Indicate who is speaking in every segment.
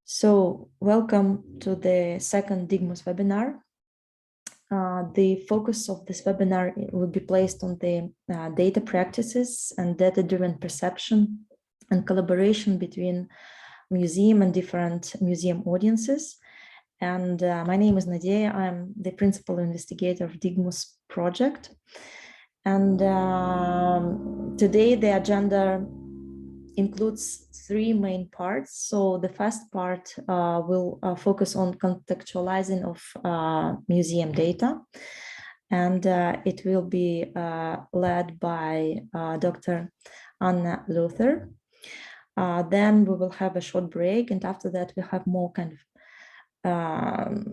Speaker 1: So welcome to the second DigMus webinar. The focus of this webinar will be placed on the data practices and data-driven perception and collaboration between museum and different museum audiences. And my name is Nadia. I'm the principal investigator of DigMus project. And today the agenda includes three main parts. So the first part will focus on contextualizing of museum data. And it will be led by Dr. Anna Luther. Then we will have a short break. And after that, we have more kind of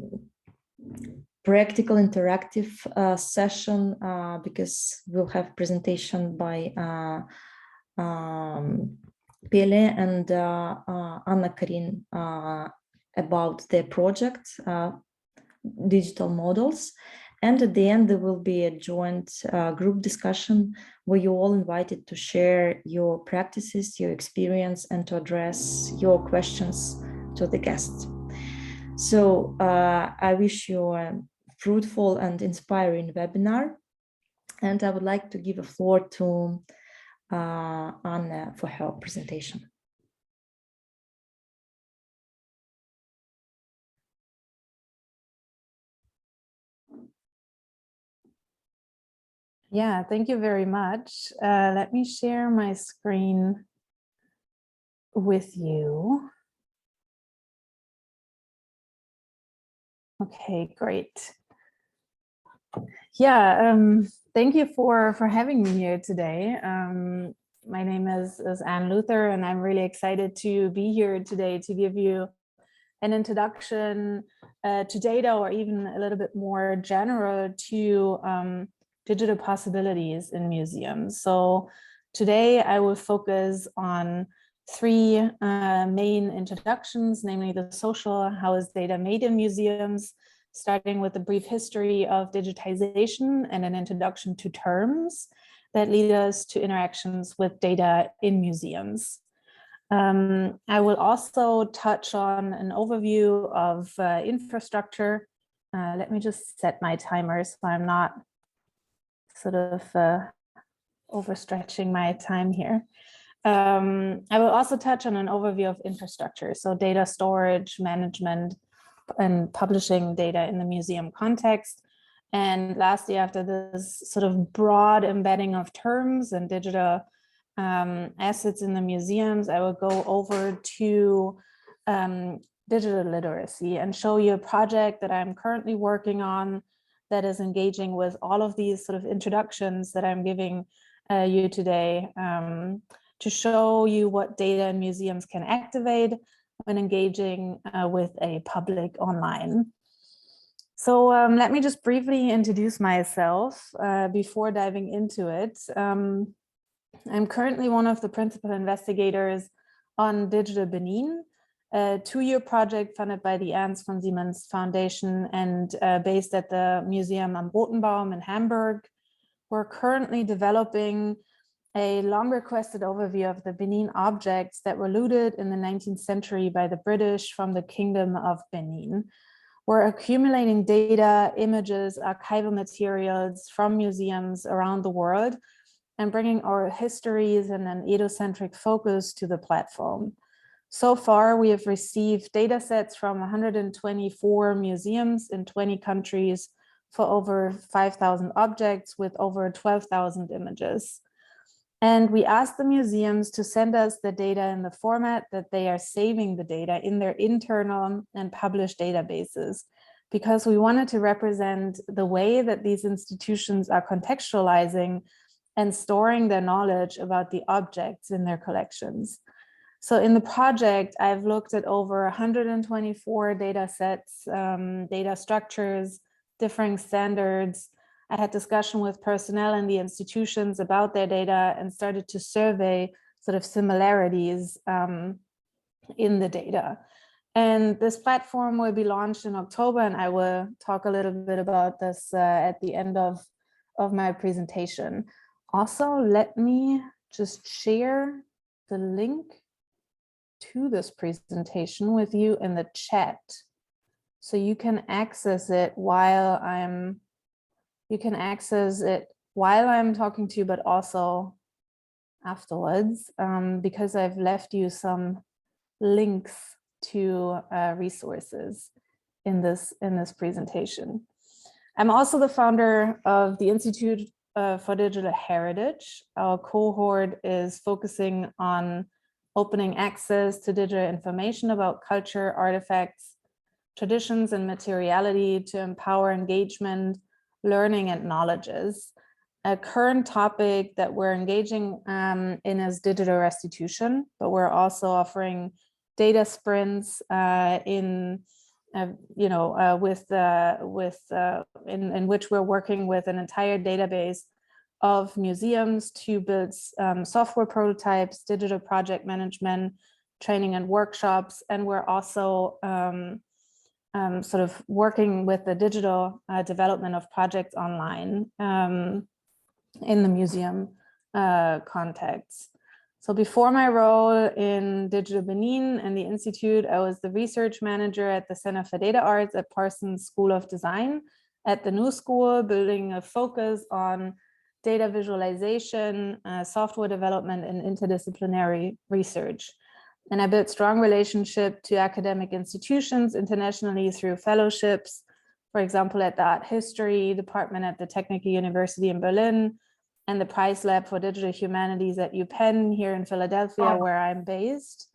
Speaker 1: practical interactive session because we'll have presentation by Pele and Anna Karin about their project, digital models. And at the end, there will be a joint group discussion where you're all invited to share your practices, your experience, and to address your questions to the guests. So I wish you a fruitful and inspiring webinar. And I would like to give a floor to Anna for her presentation.
Speaker 2: Yeah, thank you very much. Let me share my screen with you. Okay, great. Yeah, thank you for having me here today. My name is Anne Luther, and I'm really excited to be here today to give you an introduction to data, or even a little bit more general to digital possibilities in museums. So today I will focus on three main introductions, namely the social, how is data made in museums, starting with a brief history of digitization and an introduction to terms that lead us to interactions with data in museums. I will also touch on an overview of infrastructure. Let me just set my timer so I'm not sort of overstretching my time here. I will also touch on an overview of infrastructure, so data storage, management, and publishing data in the museum context. And lastly, after this sort of broad embedding of terms and digital assets in the museums, I will go over to digital literacy and show you a project that I'm currently working on that is engaging with all of these sort of introductions that I'm giving you today to show you what data in museums can activate when engaging with a public online. So let me just briefly introduce myself before diving into it. I'm currently one of the principal investigators on Digital Benin, a 2-year project funded by the Ernst von Siemens Foundation and based at the Museum am Rotenbaum in Hamburg. We're currently developing a long requested overview of the Benin objects that were looted in the 19th century by the British from the Kingdom of Benin. We're accumulating data, images, archival materials from museums around the world and bringing our histories and an Edo-centric focus to the platform. So far, we have received data sets from 124 museums in 20 countries for over 5,000 objects with over 12,000 images. And we asked the museums to send us the data in the format that they are saving the data in their internal and published databases, because we wanted to represent the way that these institutions are contextualizing and storing their knowledge about the objects in their collections. So in the project, I've looked at over 124 data sets, data structures, differing standards. I had discussion with personnel in the institutions about their data and started to survey sort of similarities in the data. And this platform will be launched in October, and I will talk a little bit about this at the end of my presentation. Also, let me just share the link to this presentation with you in the chat. So you can access it while I'm talking to you, but also afterwards, because I've left you some links to resources in this presentation. I'm also the founder of the Institute for Digital Heritage. Our cohort is focusing on opening access to digital information about culture, artifacts, traditions, and materiality to empower engagement, learning, and knowledges. A current topic that we're engaging in is digital restitution, but we're also offering data sprints in which we're working with an entire database of museums to build software prototypes, digital project management, training and workshops. And we're also sort of working with the digital development of projects online in the museum context. So before my role in Digital Benin and the Institute, I was the research manager at the Center for Data Arts at Parsons School of Design at the New School, building a focus on data visualization, software development, and interdisciplinary research. And I built strong relationship to academic institutions internationally through fellowships, for example, at the Art History Department at the Technical University in Berlin, and the Price Lab for Digital Humanities at UPenn here in Philadelphia, where I'm based.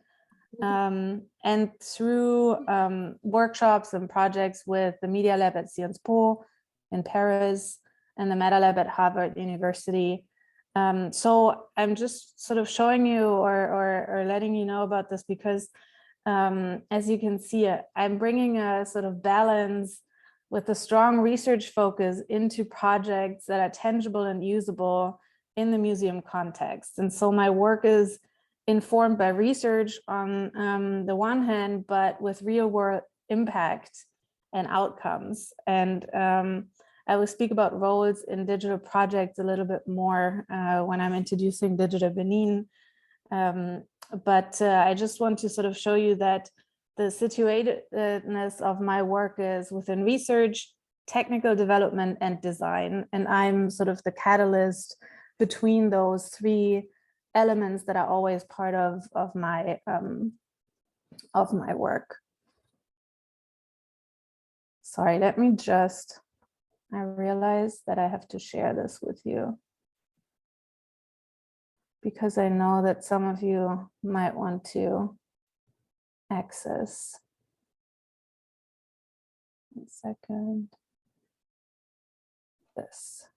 Speaker 2: And through workshops and projects with the Media Lab at Sciences Po in Paris and the Meta Lab at Harvard University. So I'm just sort of showing you or letting you know about this because as you can see, I'm bringing a sort of balance with a strong research focus into projects that are tangible and usable in the museum context. And so my work is informed by research on the one hand, but with real world impact and outcomes. And I will speak about roles in digital projects a little bit more when I'm introducing Digital Benin. But I just want to sort of show you that the situatedness of my work is within research, technical development, and design. And I'm sort of the catalyst between those three elements that are always part of my work. Sorry, let me just, I realize that I have to share this with you because I know that some of you might want to access. 1 second. This.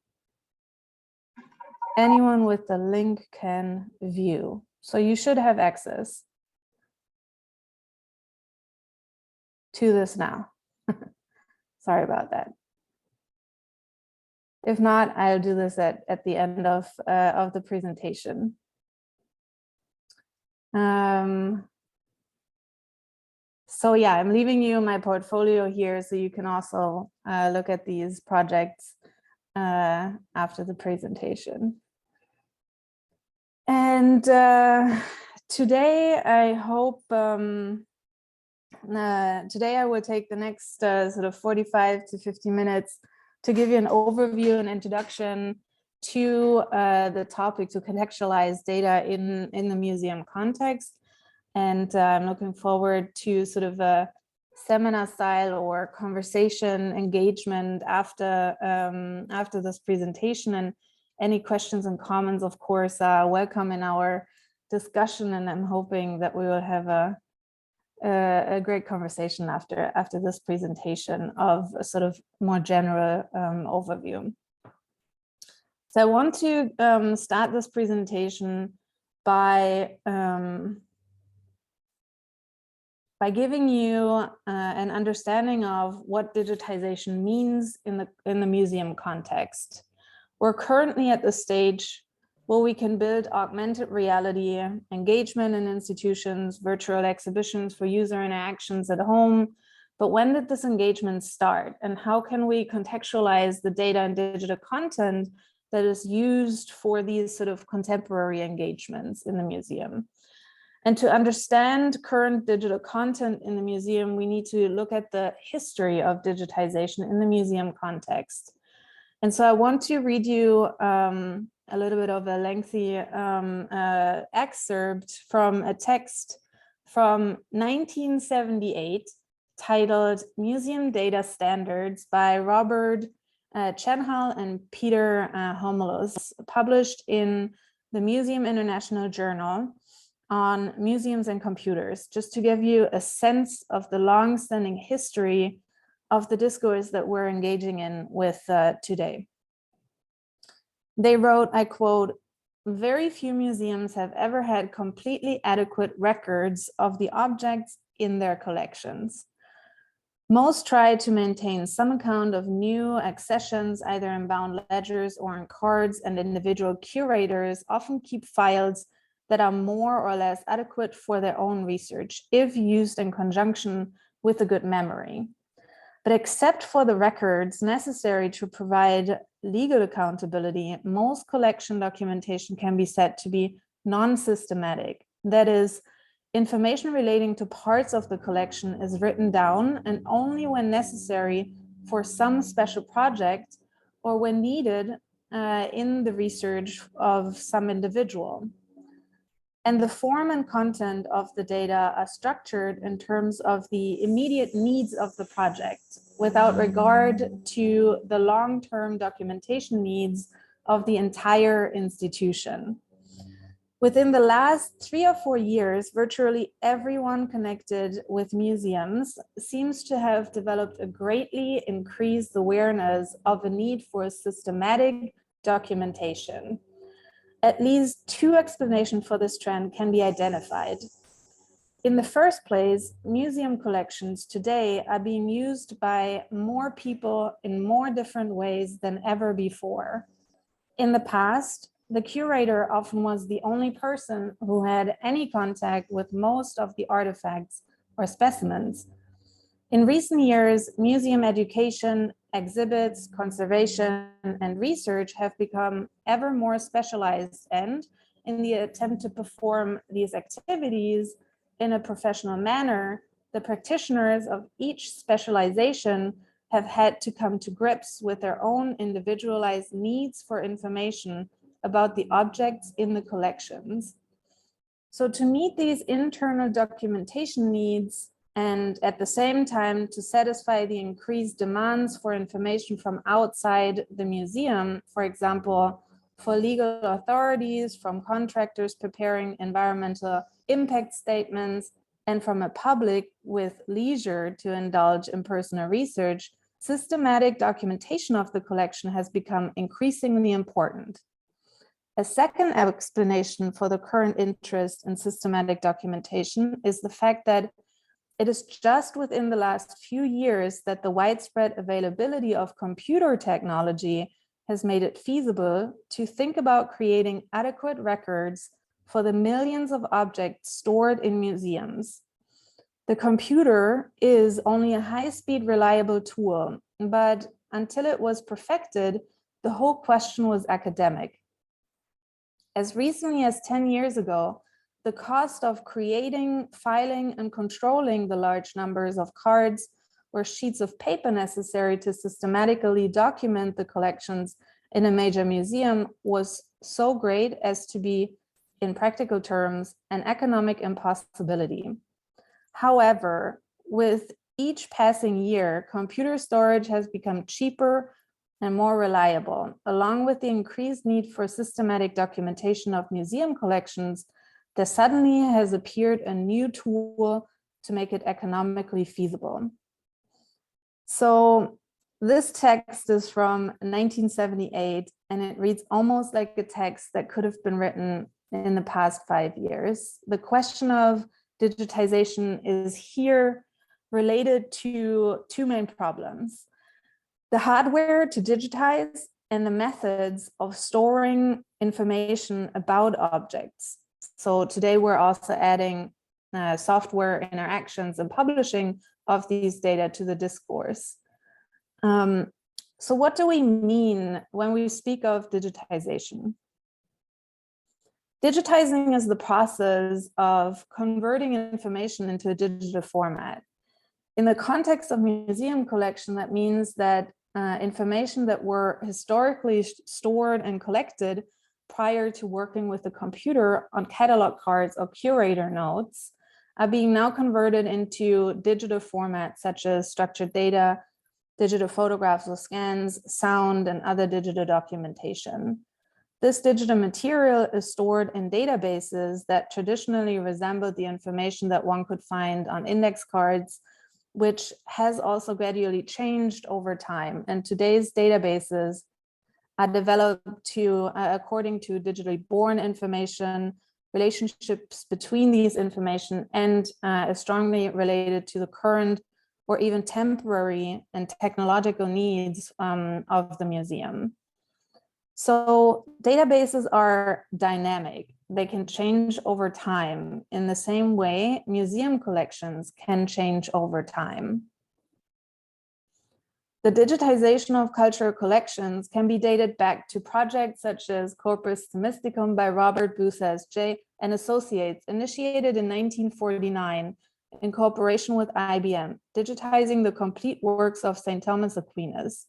Speaker 2: Anyone with the link can view. So you should have access to this now. Sorry about that. If not, I'll do this at the end of the presentation. So yeah, I'm leaving you my portfolio here so you can also look at these projects after the presentation. And today I hope, today I will take the next sort of 45 to 50 minutes to give you an overview and introduction to the topic, to contextualize data in the museum context. And I'm looking forward to sort of a seminar style or conversation engagement after this presentation. And any questions and comments, of course, are welcome in our discussion. And I'm hoping that we will have a great conversation after this presentation of a sort of more general overview. So I want to start this presentation by giving you an understanding of what digitization means in the museum context. We're currently at the stage where we can build augmented reality engagement in institutions, virtual exhibitions for user interactions at home. But when did this engagement start? And how can we contextualize the data and digital content that is used for these sort of contemporary engagements in the museum? And to understand current digital content in the museum, we need to look at the history of digitization in the museum context. And so I want to read you a little bit of a lengthy excerpt from a text from 1978 titled Museum Data Standards by Robert Chenhal and Peter Homolus, published in the Museum International Journal on Museums and Computers, just to give you a sense of the long-standing history of the discourse that we're engaging in with today. They wrote, I quote, "Very few museums have ever had completely adequate records of the objects in their collections. Most try to maintain some account of new accessions, either in bound ledgers or in cards, and individual curators often keep files that are more or less adequate for their own research, if used in conjunction with a good memory. But except for the records necessary to provide legal accountability, most collection documentation can be said to be non-systematic. That is, information relating to parts of the collection is written down and only when necessary for some special project or when needed in the research of some individual. And the form and content of the data are structured in terms of the immediate needs of the project, without regard to the long-term documentation needs of the entire institution. Within the last 3 or 4 years, virtually everyone connected with museums seems to have developed a greatly increased awareness of a need for systematic documentation. At least 2 explanations for this trend can be identified. In the first place, museum collections today are being used by more people in more different ways than ever before. In the past, the curator often was the only person who had any contact with most of the artifacts or specimens. In recent years, museum education, exhibits, conservation, and research have become ever more specialized, and in the attempt to perform these activities in a professional manner, the practitioners of each specialization have had to come to grips with their own individualized needs for information about the objects in the collections. So to meet these internal documentation needs, and at the same time to satisfy the increased demands for information from outside the museum, for example, for legal authorities, from contractors preparing environmental impact statements, and from a public with leisure to indulge in personal research, systematic documentation of the collection has become increasingly important. A second explanation for the current interest in systematic documentation is the fact that it is just within the last few years that the widespread availability of computer technology has made it feasible to think about creating adequate records for the millions of objects stored in museums. The computer is only a high-speed, reliable tool, but until it was perfected, the whole question was academic. As recently as 10 years ago, the cost of creating, filing, and controlling the large numbers of cards or sheets of paper necessary to systematically document the collections in a major museum was so great as to be, in practical terms, an economic impossibility. However, with each passing year, computer storage has become cheaper and more reliable, along with the increased need for systematic documentation of museum collections. There suddenly has appeared a new tool to make it economically feasible. So this text is from 1978, and it reads almost like a text that could have been written in the past 5 years. The question of digitization is here related to 2 main problems: the hardware to digitize and the methods of storing information about objects. So today we're also adding software interactions and publishing of these data to the discourse. So what do we mean when we speak of digitization? Digitizing is the process of converting information into a digital format. In the context of museum collection, that means that information that were historically stored and collected prior to working with the computer on catalog cards or curator notes are being now converted into digital formats such as structured data, digital photographs or scans, sound, and other digital documentation. This digital material is stored in databases that traditionally resembled the information that one could find on index cards, which has also gradually changed over time. And today's databases are developed according to digitally born information, relationships between these information, and is strongly related to the current or even temporary and technological needs of the museum. So databases are dynamic. They can change over time in the same way museum collections can change over time. The digitization of cultural collections can be dated back to projects such as Corpus Thomisticum by Robert Booth S.J. and Associates, initiated in 1949 in cooperation with IBM, digitizing the complete works of St. Thomas Aquinas.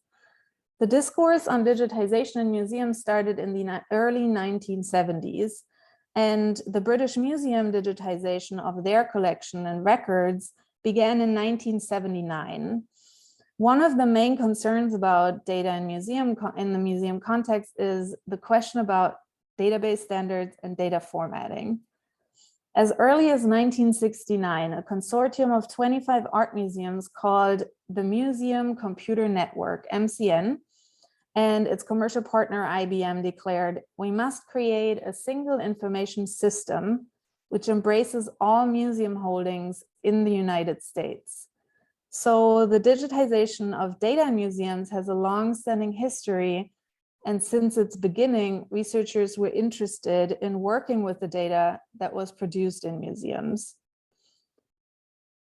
Speaker 2: The discourse on digitization in museums started in the early 1970s, and the British Museum digitization of their collection and records began in 1979. One of the main concerns about data in the museum context is the question about database standards and data formatting. As early as 1969, a consortium of 25 art museums called the Museum Computer Network, MCN, and its commercial partner IBM declared, we must create a single information system which embraces all museum holdings in the United States. So the digitization of data in museums has a long-standing history, and since its beginning, researchers were interested in working with the data that was produced in museums.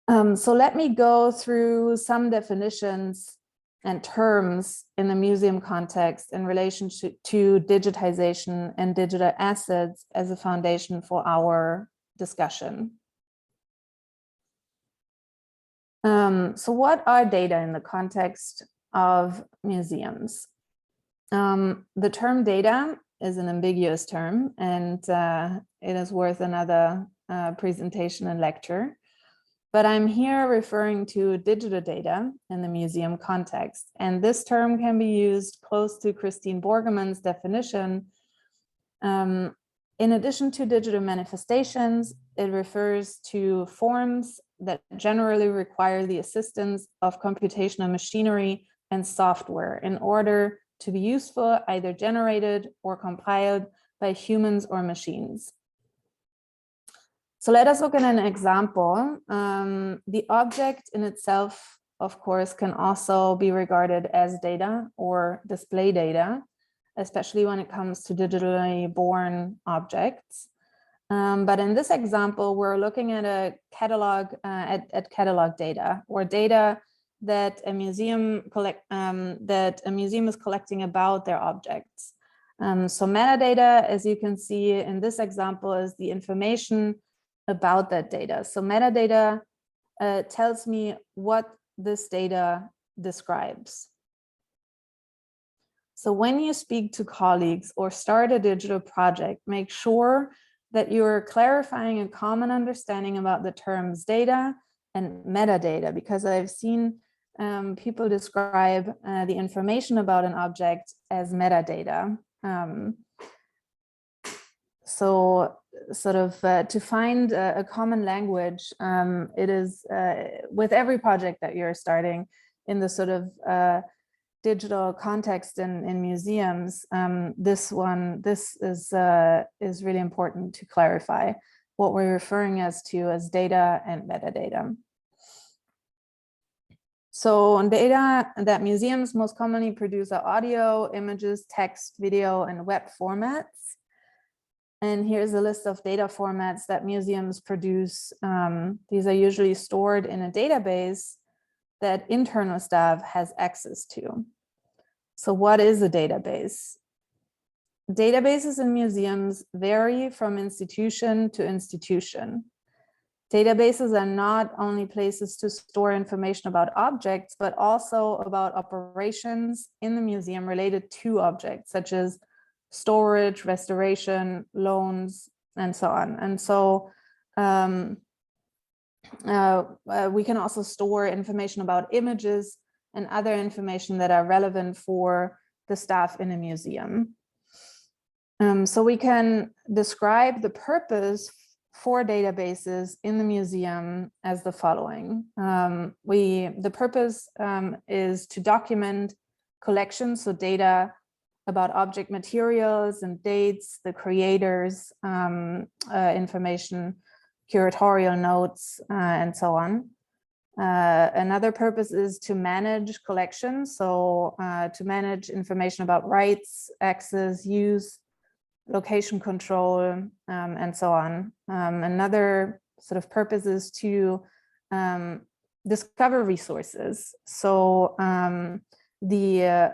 Speaker 2: So let me go through some definitions and terms in the museum context in relation to digitization and digital assets as a foundation for our discussion. So what are data in the context of museums? The term data is an ambiguous term, and it is worth another presentation and lecture. But I'm here referring to digital data in the museum context. And this term can be used close to Christine Borgemann's definition. In addition to digital manifestations, it refers to forms that generally require the assistance of computational machinery and software in order to be useful, either generated or compiled by humans or machines. So let us look at an example. The object in itself, of course, can also be regarded as data or display data, especially when it comes to digitally born objects. But in this example, we're looking at a catalog, at catalog data, or data that a museum is collecting about their objects. So metadata, as you can see in this example, is the information about that data. So metadata tells me what this data describes. So when you speak to colleagues or start a digital project, make sure that you're clarifying a common understanding about the terms data and metadata, because I've seen people describe the information about an object as metadata. So sort of to find a common language, it is with every project that you're starting in the sort of digital context in museums, this is really important to clarify what we're referring as data and metadata. So data that museums most commonly produce are audio, images, text, video, and web formats. And here's a list of data formats that museums produce. These are usually stored in a database that internal staff has access to. So what is a database? databases in museums vary from institution to institution. Databases are not only places to store information about objects, but also about operations in the museum related to objects, such as storage, restoration, loans, and so on. And so we can also store information about images and other information that are relevant for the staff in a museum. So we can describe the purpose for databases in the museum as the following. The purpose is to document collections, so data about object materials and dates, the creators, information, curatorial notes, and so on. Another purpose is to manage collections, so to manage information about rights, access, use, location control, and so on. Another sort of purpose is to discover resources. So the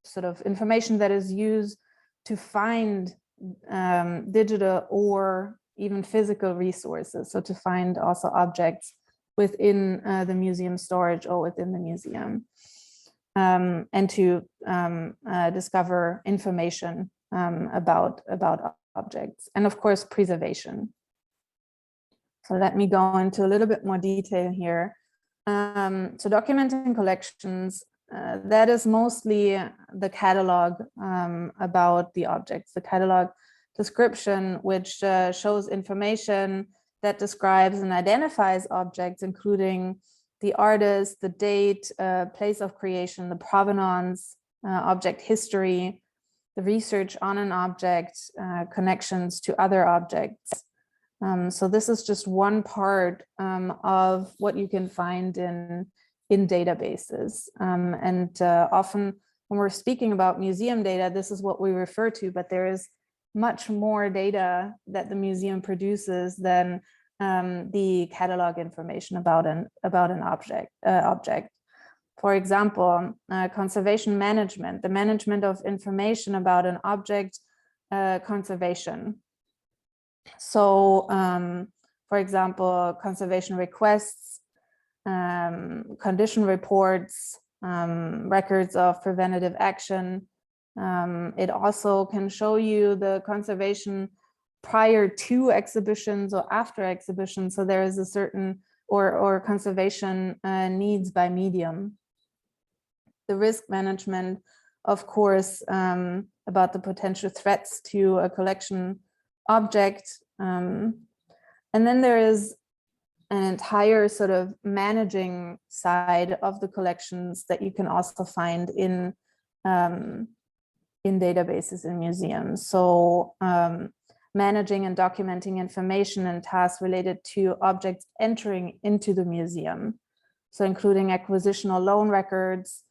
Speaker 2: sort of information that is used to find digital or even physical resources. So to find also objects within the museum storage or within the museum, and to discover information about objects, and of course preservation. So let me go into a little bit more detail here. So documenting collections, that is mostly the catalog about the objects, the catalog description, which shows information that describes and identifies objects, including the artist, the date, place of creation, the provenance, object history, the research on an object, connections to other objects. So this is just one part of what you can find in databases. And often when we're speaking about museum data, this is what we refer to, but there is much more data that the museum produces than the catalog information about an object. For example, conservation management, the management of information about an object conservation. So, for example, conservation requests, condition reports, records of preventative action. It also can show you the conservation prior to exhibitions or after exhibitions. So there is a certain or conservation needs by medium. The risk management, of course, about the potential threats to a collection object. And then there is an entire sort of managing side of the collections that you can also find in databases in museums. So managing and documenting information and tasks related to objects entering into the museum. So including acquisition or loan records,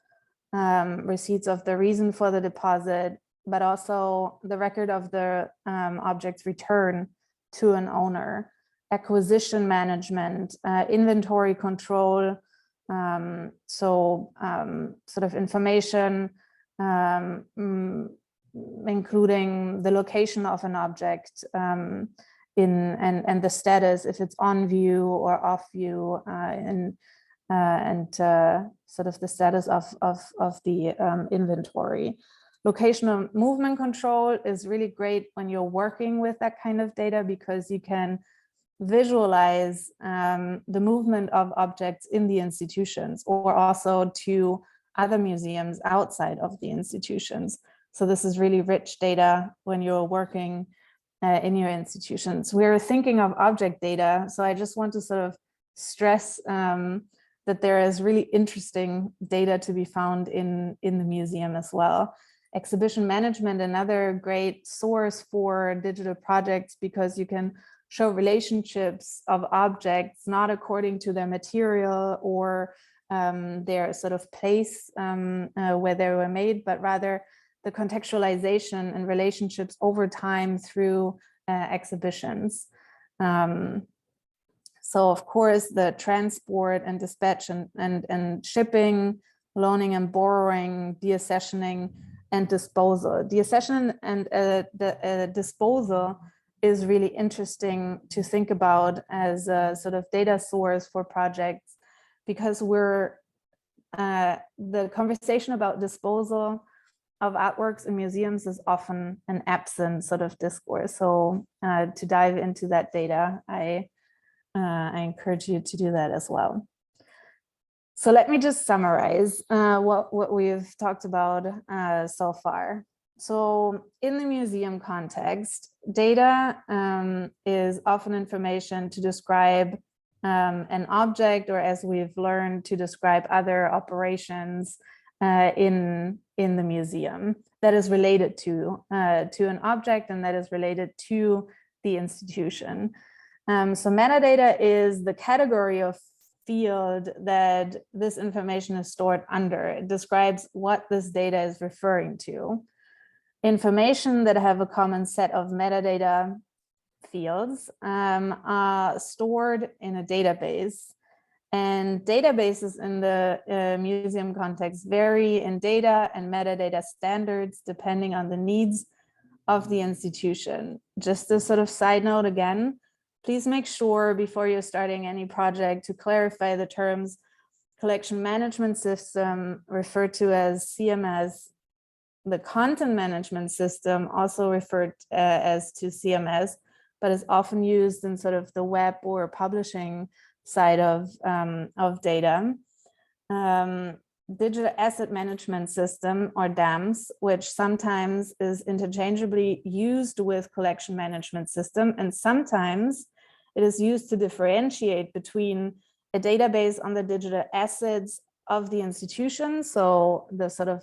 Speaker 2: receipts of the reason for the deposit, but also the record of the object's return to an owner, acquisition management, inventory control, so sort of information, including the location of an object and the status, if it's on view or off view, and sort of the status of the inventory. Locational movement control is really great when you're working with that kind of data, because you can visualize the movement of objects in the institutions or also to other museums outside of the institutions. So this is really rich data when you're working in your institutions. We're thinking of object data, so I just want to sort of stress that there is really interesting data to be found in the museum as well. Exhibition management, another great source for digital projects, because you can show relationships of objects, not according to their material or their sort of place where they were made, but rather the contextualization and relationships over time through exhibitions. So of course, the transport and dispatch and shipping, loaning and borrowing, deaccessioning, and disposal. The accession and the disposal is really interesting to think about as a sort of data source for projects, because the conversation about disposal of artworks in museums is often an absent sort of discourse. So to dive into that data, I encourage you to do that as well. So let me just summarize what we've talked about so far. So in the museum context, data is often information to describe an object, or as we've learned, to describe other operations in the museum that is related to an object and that is related to the institution. So metadata is the category of field that this information is stored under. It describes what this data is referring to. Information that have a common set of metadata fields are stored in a database. And databases in the museum context vary in data and metadata standards depending on the needs of the institution. Just a sort of side note again, please make sure before you're starting any project to clarify the terms collection management system, referred to as CMS, the content management system, also referred as to CMS, but is often used in sort of the web or publishing side of data. Digital asset management system, or DAMS, which sometimes is interchangeably used with collection management system, and sometimes it is used to differentiate between a database on the digital assets of the institution, so the sort of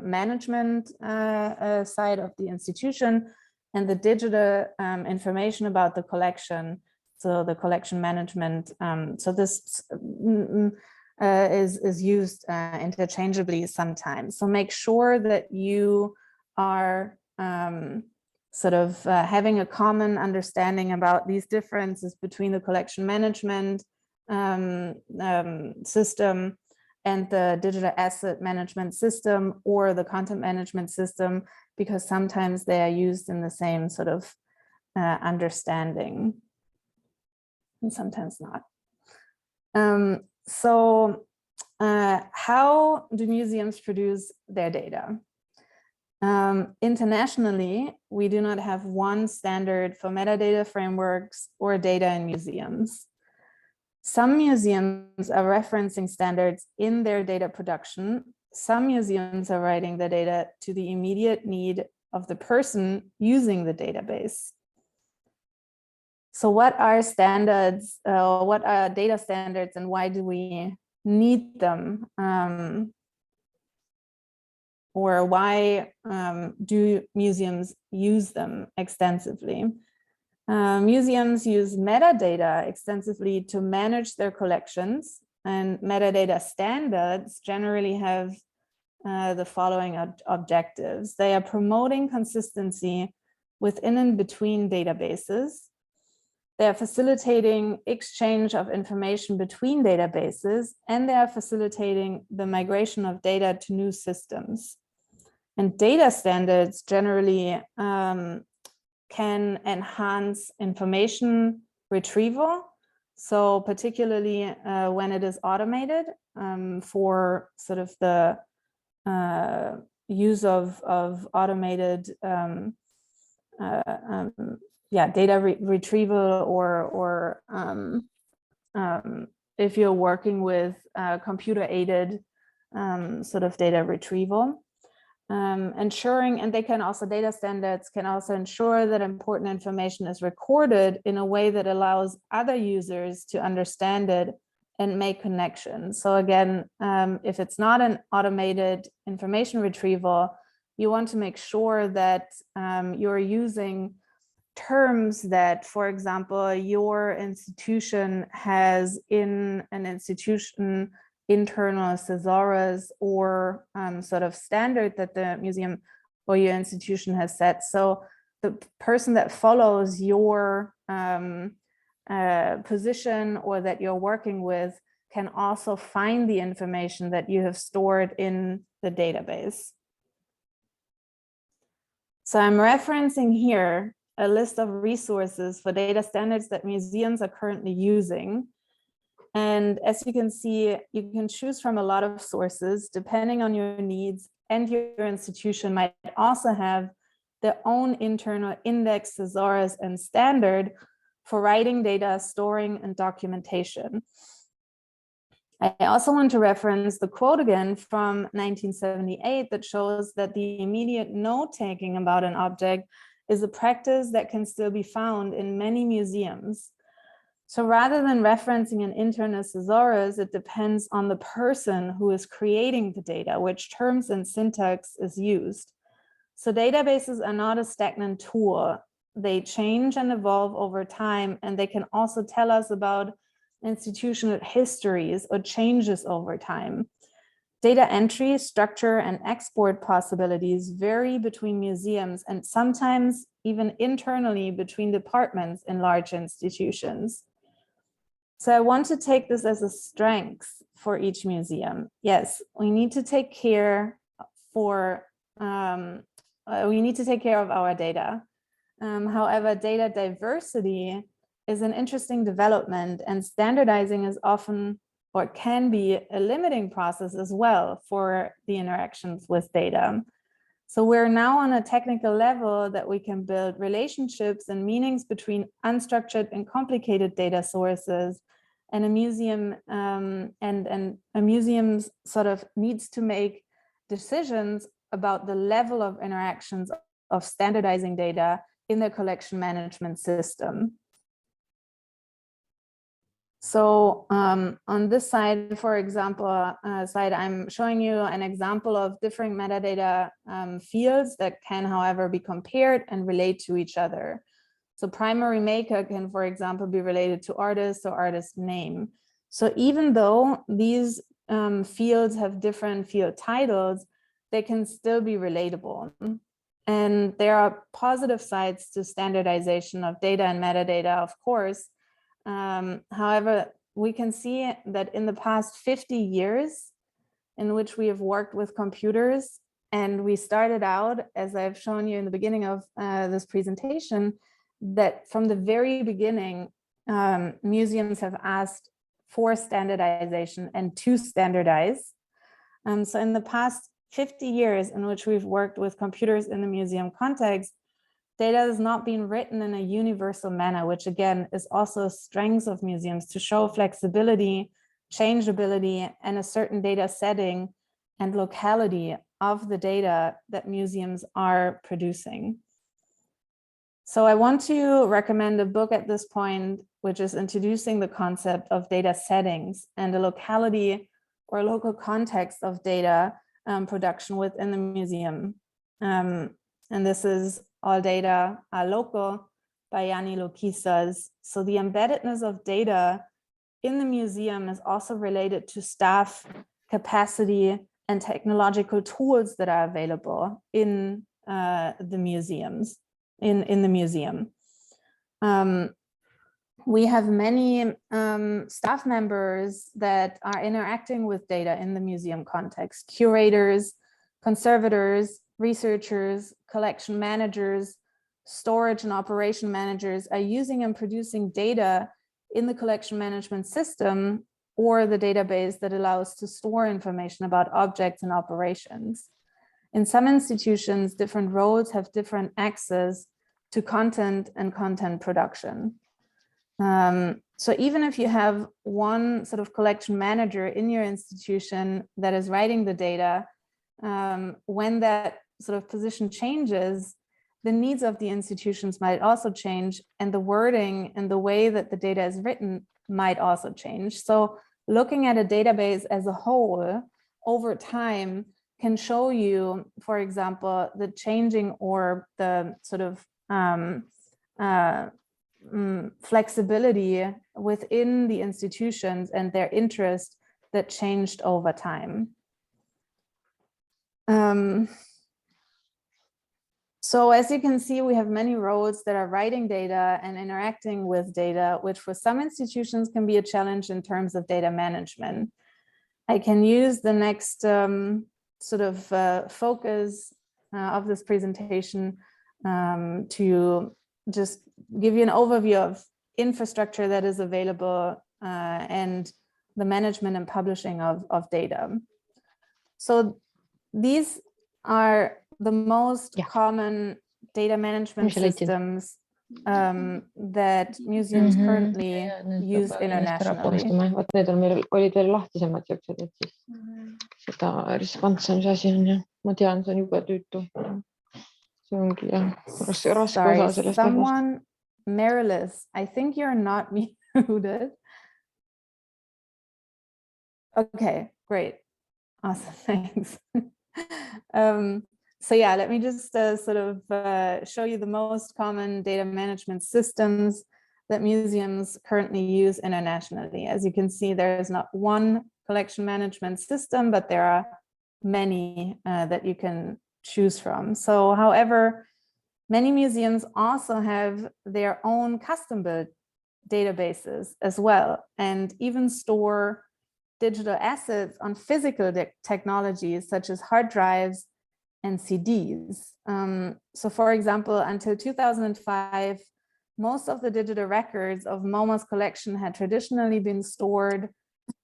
Speaker 2: management side of the institution, and the digital information about the collection, so the collection management. So this is used interchangeably sometimes. So make sure that you are sort of having a common understanding about these differences between the collection management system and the digital asset management system or the content management system, because sometimes they are used in the same sort of understanding and sometimes not. So how do museums produce their data? Internationally, we do not have one standard for metadata frameworks or data in museums. Some museums are referencing standards in their data production. Some museums are writing the data to the immediate need of the person using the database. So what are standards, what are data standards, and why do we need them? Or why do museums use them extensively? Museums use metadata extensively to manage their collections, and metadata standards generally have the following objectives. They are promoting consistency within and between databases. They are facilitating exchange of information between databases, and they are facilitating the migration of data to new systems. And data standards generally can enhance information retrieval. So particularly when it is automated for sort of the use of automated data retrieval, or if you're working with computer-aided sort of data retrieval. Ensuring, and data standards can also ensure that important information is recorded in a way that allows other users to understand it and make connections. So again, if it's not an automated information retrieval, you want to make sure that you're using terms that, for example, your institution has in an institution internal thesaurus or sort of standard that the museum or your institution has set. So the person that follows your position or that you're working with can also find the information that you have stored in the database. So I'm referencing here a list of resources for data standards that museums are currently using. And as you can see, you can choose from a lot of sources depending on your needs, and your institution might also have their own internal index, thesaurus, and standard for writing data, storing, and documentation. I also want to reference the quote again from 1978 that shows that the immediate note-taking about an object is a practice that can still be found in many museums. So rather than referencing an internal thesaurus, it depends on the person who is creating the data, which terms and syntax is used. So databases are not a stagnant tool. They change and evolve over time, and they can also tell us about institutional histories or changes over time. Data entry, structure, and export possibilities vary between museums and sometimes even internally between departments in large institutions. So I want to take this as a strength for each museum. Yes, we need to take care of our data. However, data diversity is an interesting development, and standardizing is often or can be a limiting process as well for the interactions with data. So we're now on a technical level that we can build relationships and meanings between unstructured and complicated data sources, and a museum and a museum sort of needs to make decisions about the level of interactions of standardizing data in their collection management system. So on this side, for example, slide, I'm showing you an example of different metadata fields that can, however, be compared and relate to each other. So primary maker can, for example, be related to artist or artist name. So even though these fields have different field titles, they can still be relatable. And there are positive sides to standardization of data and metadata, of course. However, we can see that in the past 50 years in which we have worked with computers, and we started out, as I've shown you in the beginning of this presentation, that from the very beginning, museums have asked for standardization and to standardize. So in the past 50 years in which we've worked with computers in the museum context, data has not been written in a universal manner, which again is also a strength of museums to show flexibility, changeability, and a certain data setting and locality of the data that museums are producing. So I want to recommend a book at this point, which is introducing the concept of data settings and the locality or local context of data production within the museum. And this is All Data Are Local by Yanni Lokisas. So the embeddedness of data in the museum is also related to staff capacity and technological tools that are available in the museums, in the museum. We have many staff members that are interacting with data in the museum context: curators, conservators, researchers, collection managers, storage and operation managers are using and producing data in the collection management system or the database that allows to store information about objects and operations. In some institutions, different roles have different access to content and content production. So even if you have one sort of collection manager in your institution that is writing the data, when that sort of position changes, the needs of the institutions might also change, and the wording and the way that the data is written might also change. So looking at a database as a whole over time can show you, for example, the changing or the sort of flexibility within the institutions and their interest that changed over time. So as you can see, we have many roles that are writing data and interacting with data, which for some institutions can be a challenge in terms of data management. I can use the next sort of focus of this presentation to just give you an overview of infrastructure that is available and the management and publishing of data. So these are the most common data management systems that museums currently use internationally.
Speaker 3: Vot need on meil olid veel lahtisemad siuksed, et siis seda riskantsem see asi on ja ma tean, see on jube tüütu. See ongi jah, raske osa sellest.
Speaker 2: Someone, Marilis, I think you're not muted. Okay, great. Awesome, thanks. So yeah, let me just sort of show you the most common data management systems that museums currently use internationally. As you can see, there is not one collection management system, but there are many that you can choose from. So however, many museums also have their own custom-built databases as well, and even store digital assets on physical technologies such as hard drives and CDs. So for example, until 2005, most of the digital records of MoMA's collection had traditionally been stored.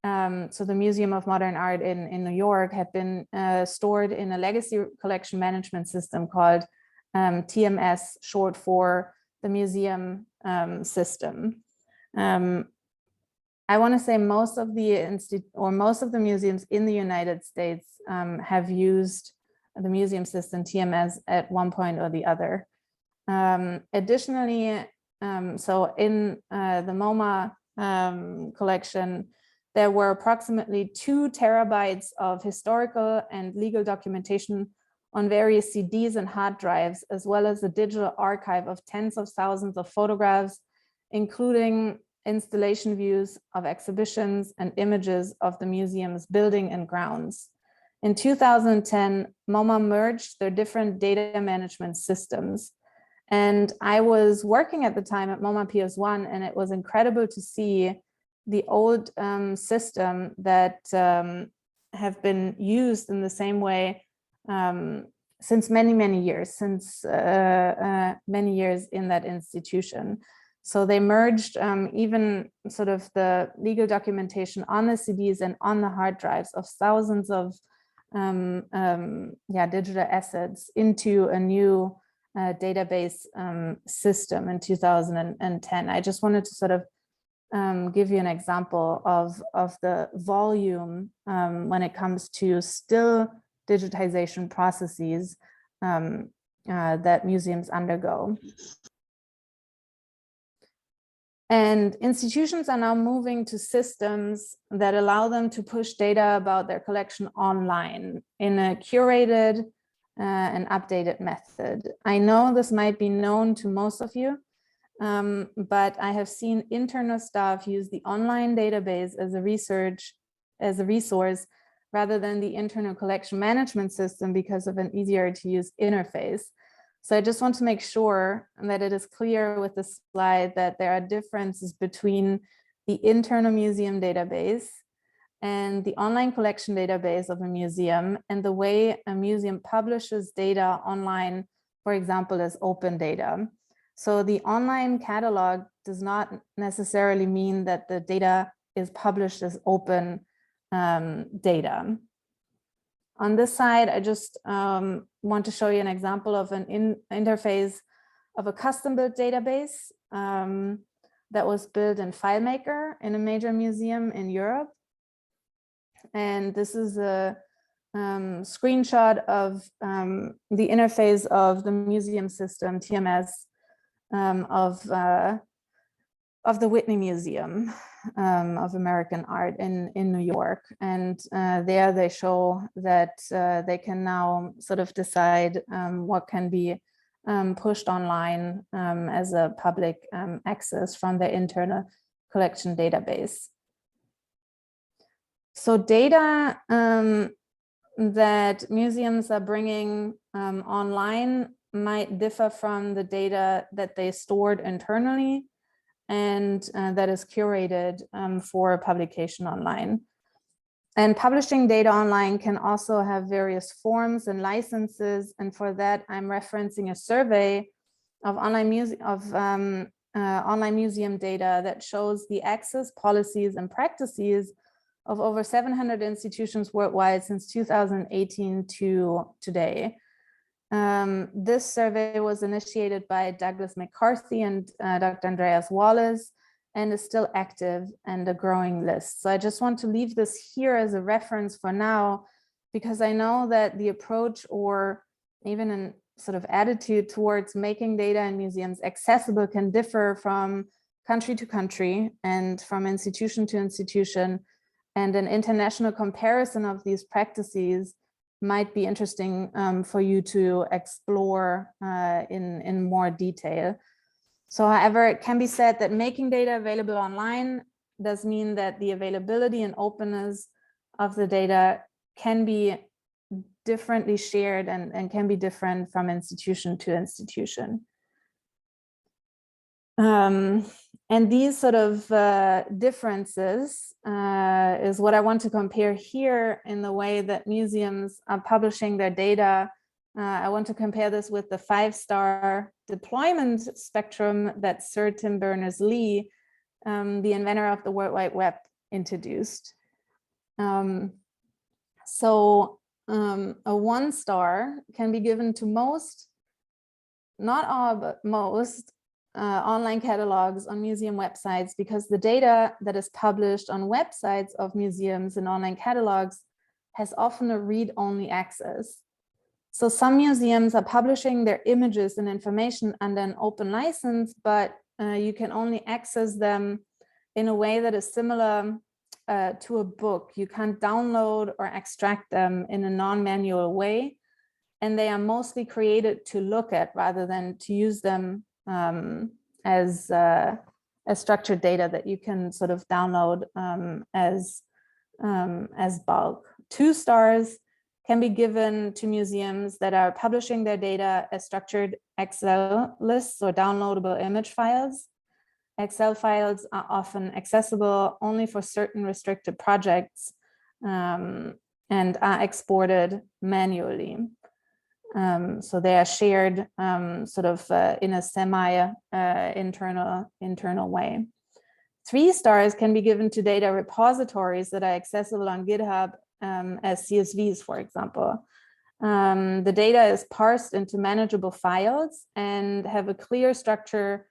Speaker 2: So the Museum of Modern Art in New York had been stored in a legacy collection management system called TMS, short for the museum system. I want to say most of the museums in the United States have used the museum system TMS at one point or the other. Additionally, so in the MoMA collection, there were approximately 2 terabytes of historical and legal documentation on various CDs and hard drives, as well as a digital archive of tens of thousands of photographs, including installation views of exhibitions and images of the museum's building and grounds. In 2010, MoMA merged their different data management systems. And I was working at the time at MoMA PS1, and it was incredible to see the old system that have been used in the same way since many years, many years in that institution. So they merged even sort of the legal documentation on the CDs and on the hard drives of thousands of digital assets into a new database system in 2010. I just wanted to sort of give you an example of the volume when it comes to still digitization processes that museums undergo. And institutions are now moving to systems that allow them to push data about their collection online in a curated and updated method. I know this might be known to most of you, but I have seen internal staff use the online database as a resource rather than the internal collection management system because of an easier to use interface. So I just want to make sure that it is clear with the slide that there are differences between the internal museum database and the online collection database of a museum, and the way a museum publishes data online, for example, as open data. So the online catalog does not necessarily mean that the data is published as open data. On this side, I just want to show you an example of an interface of a custom-built database that was built in FileMaker in a major museum in Europe. And this is a screenshot of the interface of the museum system, TMS, of the Whitney Museum of American Art in New York. And there they show that they can now sort of decide what can be pushed online as a public access from their internal collection database. So data that museums are bringing online might differ from the data that they stored internally and that is curated for publication online. And publishing data online can also have various forms and licenses. And for that, I'm referencing a survey of online museum data that shows the access policies and practices of over 700 institutions worldwide since 2018 to today. This survey was initiated by Douglas McCarthy and Dr. Andreas Wallace, and is still active and a growing list. So I just want to leave this here as a reference for now, because I know that the approach or even a sort of attitude towards making data in museums accessible can differ from country to country and from institution to institution. And an international comparison of these practices might be interesting for you to explore in more detail. So however, it can be said that making data available online does mean that the availability and openness of the data can be differently shared and can be different from institution to institution. And these sort of differences is what I want to compare here in the way that museums are publishing their data. I want to compare this with the 5-star deployment spectrum that Sir Tim Berners-Lee, the inventor of the World Wide Web, introduced. So a 1-star can be given to most, not all, but most online catalogs on museum websites, because the data that is published on websites of museums and online catalogs has often a read-only access. So some museums are publishing their images and information under an open license, but you can only access them in a way that is similar to a book. You can't download or extract them in a non-manual way. And they are mostly created to look at rather than to use them as structured data that you can sort of download as bulk. 2 stars can be given to museums that are publishing their data as structured Excel lists or downloadable image files. Excel files are often accessible only for certain restricted projects and are exported manually. So they are shared sort of in a semi-internal way. 3 stars can be given to data repositories that are accessible on GitHub as CSVs, for example. The data is parsed into manageable files and have a clear structure,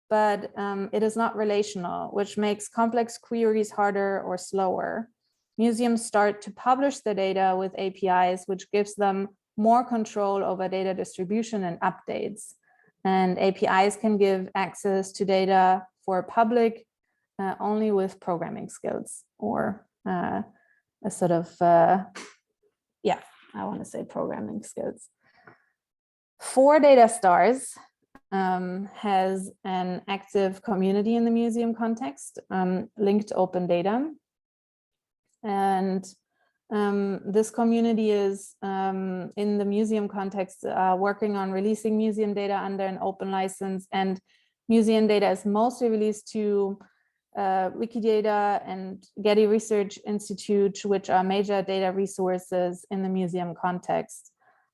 Speaker 2: but it is not relational, which makes complex queries harder or slower. Museums start to publish the data with APIs, which gives them more control over data distribution and updates. And APIs can give access to data for public only with programming skills or a sort of, yeah, I want to say programming skills. 4 data stars has an active community in the museum context, linked to open data. And this community is in the museum context working on releasing museum data under an open license, and museum data is mostly released to Wikidata and Getty Research Institute, which are major data resources in the museum context.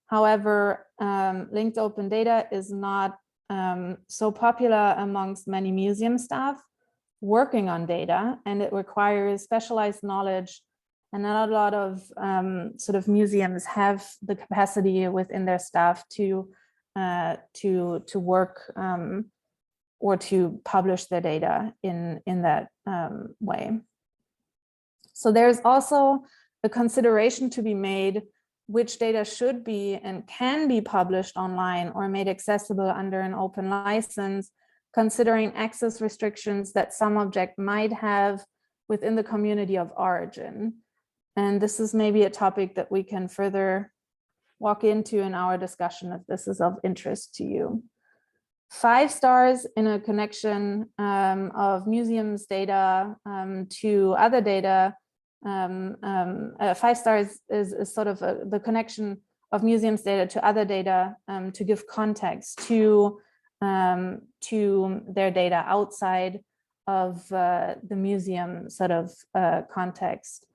Speaker 2: However, linked open data is not so popular amongst many museum staff working on data, and it requires specialized knowledge, and not a lot of sort of museums have the capacity within their staff to work or to publish their data in that way. So there's also a consideration to be made which data should be and can be published online or made accessible under an open license, considering access restrictions that some object might have within the community of origin. And this is maybe a topic that we can further walk into in our discussion if this is of interest to you. 5 stars in a connection of museums data to other data. 5 stars is sort of the connection of museums data to other data to give context to their data outside of the museum sort of context.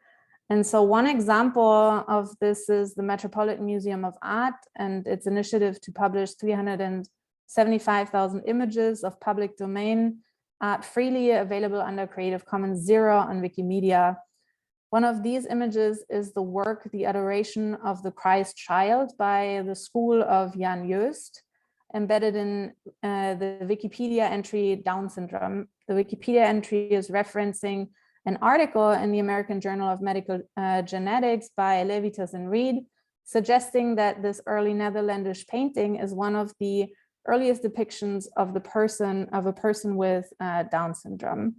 Speaker 2: And so one example of this is the Metropolitan Museum of Art and its initiative to publish 375,000 images of public domain art freely available under Creative Commons 0 on Wikimedia. One of these images is the work, The Adoration of the Christ Child by the School of Jan Joost, embedded in the Wikipedia entry Down syndrome. The Wikipedia entry is referencing an article in the American Journal of Medical Genetics by Levitas and Reed, suggesting that this early Netherlandish painting is one of the earliest depictions of a person with Down syndrome.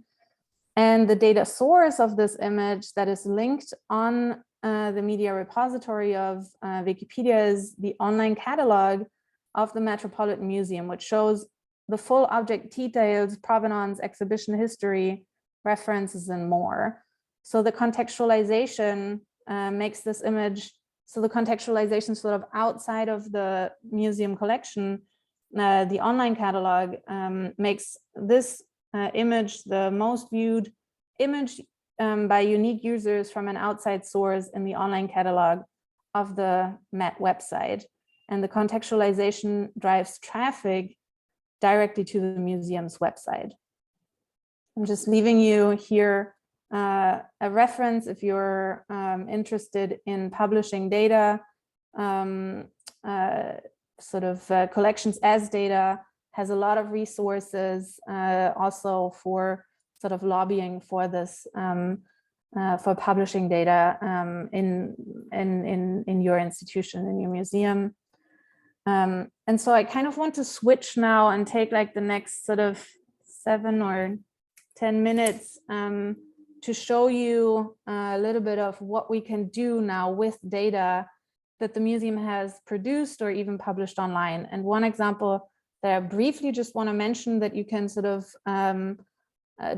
Speaker 2: And the data source of this image that is linked on the media repository of Wikipedia is the online catalog of the Metropolitan Museum, which shows the full object details, provenance, exhibition history, references, and more. So the contextualization makes this image, so the contextualization sort of outside of the museum collection, the online catalog makes this image the most viewed image by unique users from an outside source in the online catalog of the Met website. And the contextualization drives traffic directly to the museum's website. I'm just leaving you here a reference if you're interested in publishing data, collections as data, has a lot of resources also for sort of lobbying for this, for publishing data in your institution, in your museum. And so I kind of want to switch now and take like the next sort of 7 or 10 minutes to show you a little bit of what we can do now with data that the museum has produced or even published online. And one example that I briefly just want to mention that you can sort of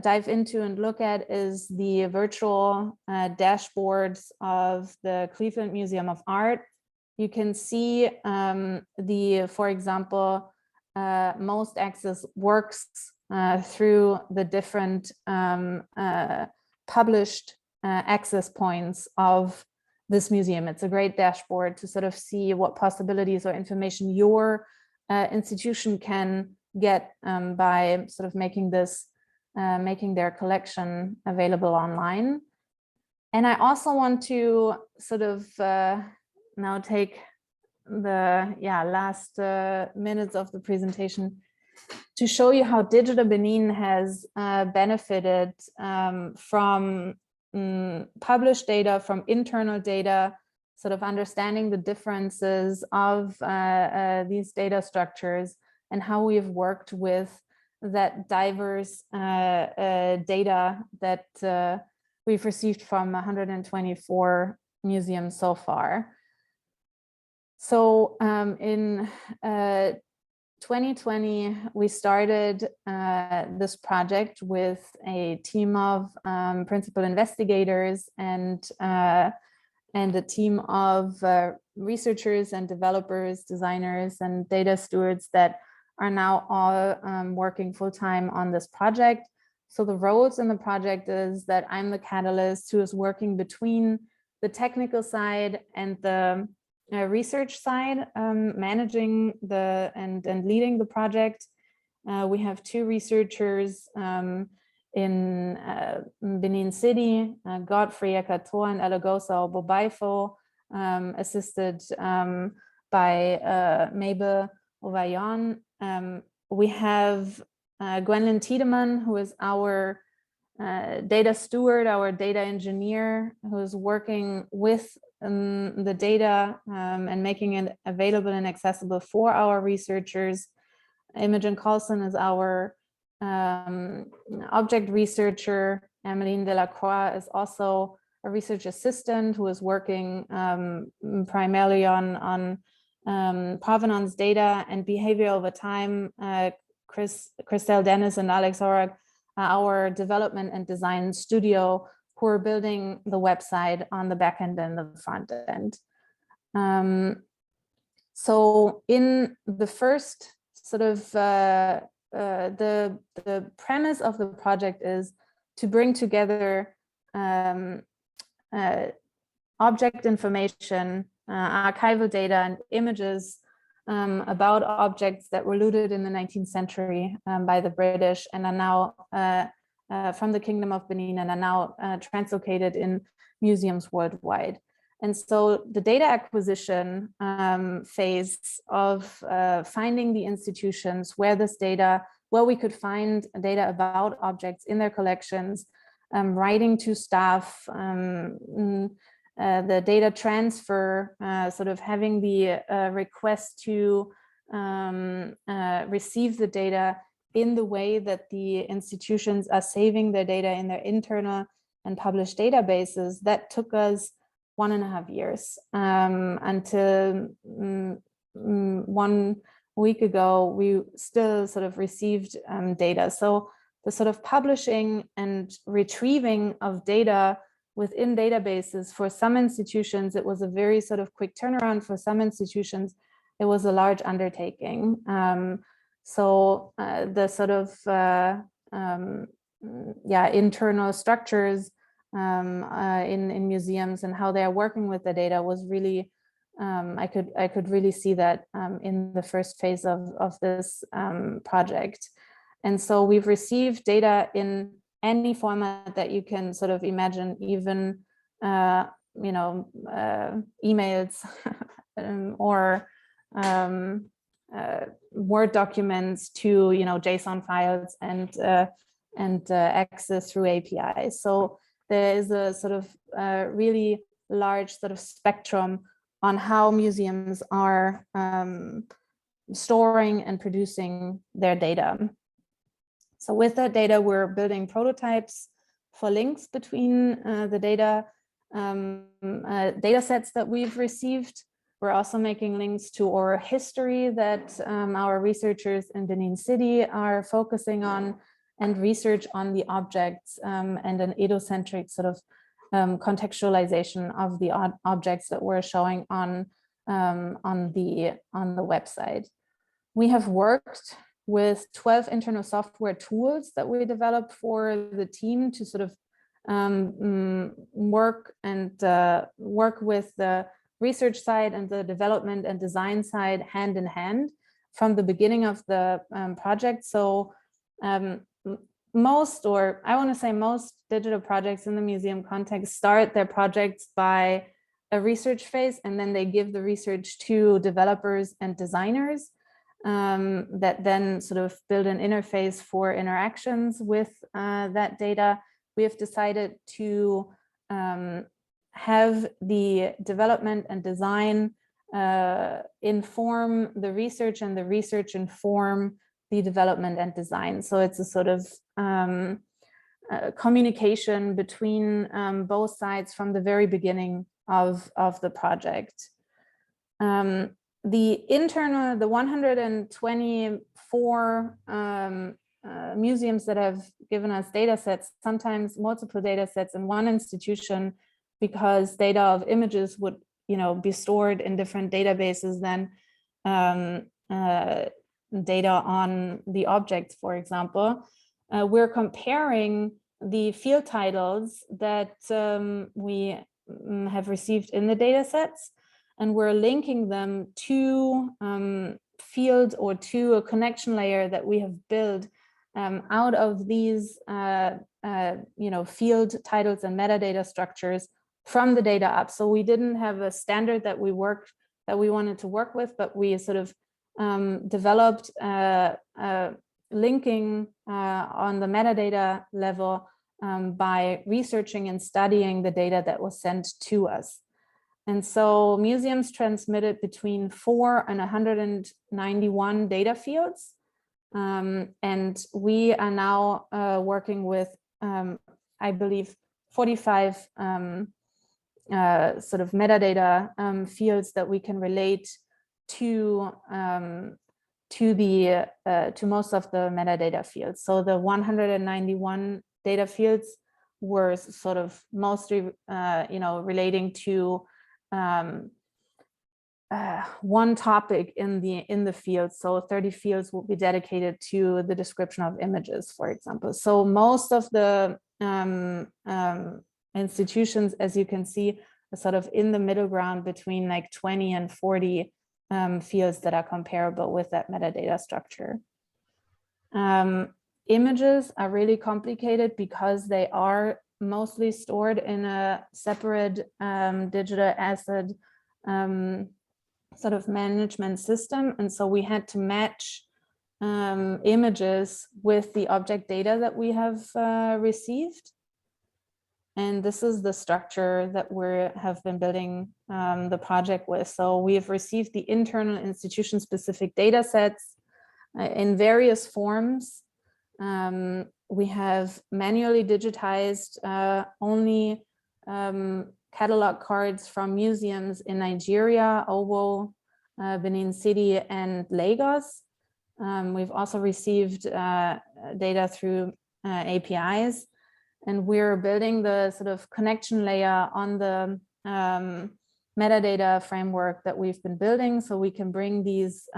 Speaker 2: dive into and look at is the virtual dashboards of the Cleveland Museum of Art. You can see for example, most access works through the different published access points of this museum. It's a great dashboard to sort of see what possibilities or information your institution can get by sort of making their collection available online. And I also want to sort of now take the last minutes of the presentation to show you how Digital Benin has benefited from published data, from internal data, sort of understanding the differences of these data structures and how we've worked with that diverse data that we've received from 124 museums so far. So in 2020, we started this project with a team of principal investigators and a team of researchers and developers, designers, and data stewards that are now all working full-time on this project. So the roles in the project is that I'm the catalyst who is working between the technical side and the research side, managing and leading the project. We have 2 researchers in Benin City, Godfrey Ekato and Alagosa Bobaifo, assisted by Mabel Ovayon. We have Gwendolyn Tiedemann, who is our data steward, our data engineer, who is working with the data and making it available and accessible for our researchers. Imogen Carlson is our object researcher. Emeline Delacroix is also a research assistant who is working primarily on provenance data and behavior over time. Christelle Dennis and Alex Horak, our development and design studio, who are building the website on the back end and the front end. So in the first sort of, the premise of the project is to bring together object information, archival data and images about objects that were looted in the 19th century by the British and are now from the Kingdom of Benin and are now translocated in museums worldwide. And so the data acquisition phase of finding the institutions where we could find data about objects in their collections, writing to staff, the data transfer, sort of having the request to receive the data in the way that the institutions are saving their data in their internal and published databases. That took us 1.5 years until 1 week ago, we still sort of received data. So the sort of publishing and retrieving of data within databases, for some institutions, it was a very sort of quick turnaround. For some institutions, it was a large undertaking. So the sort of internal structures in museums and how they are working with the data was really, I could really see that in the first phase of this project. And so we've received data in any format that you can sort of imagine, even emails or Word documents to JSON files and access through APIs. So there is a sort of really large sort of spectrum on how museums are storing and producing their data. So with that data, we're building prototypes for links between the data sets that we've received. We're also making links to oral history that our researchers in Benin City are focusing on, and research on the objects and an Edo-centric sort of contextualization of the objects that we're showing on the website. We have worked with 12 internal software tools that we developed for the team to sort of work with the research side and the development and design side hand in hand from the beginning of the project. So most digital projects in the museum context start their projects by a research phase, and then they give the research to developers and designers that then sort of build an interface for interactions with that data. We have decided to have the development and design inform the research, and the research inform the development and design. So it's a sort of communication between both sides from the very beginning of the project. The 124 museums that have given us data sets, sometimes multiple data sets in one institution, because data of images would be stored in different databases than data on the objects, for example. We're comparing the field titles that we have received in the data sets, and we're linking them to field or to a connection layer that we have built out of these field titles and metadata structures from the data up. So we didn't have a standard that we wanted to work with, but we sort of developed linking on the metadata level by researching and studying the data that was sent to us. And so museums transmitted between 4 and 191 data fields. And we are now working with, I believe, 45 sort of metadata fields that we can relate to most of the metadata fields. So the 191 data fields were sort of mostly, relating to one topic in the field. So 30 fields will be dedicated to the description of images, for example. So most of the institutions, as you can see, sort of in the middle ground between like 20 and 40 fields that are comparable with that metadata structure. Images are really complicated because they are mostly stored in a separate digital asset sort of management system. And so we had to match images with the object data that we have received. And this is the structure that we have been building the project with. So we have received the internal institution-specific data sets in various forms. We have manually digitized only catalog cards from museums in Nigeria, Owo, Benin City, and Lagos. We've also received data through APIs, and we're building the sort of connection layer on the metadata framework that we've been building, so we can bring these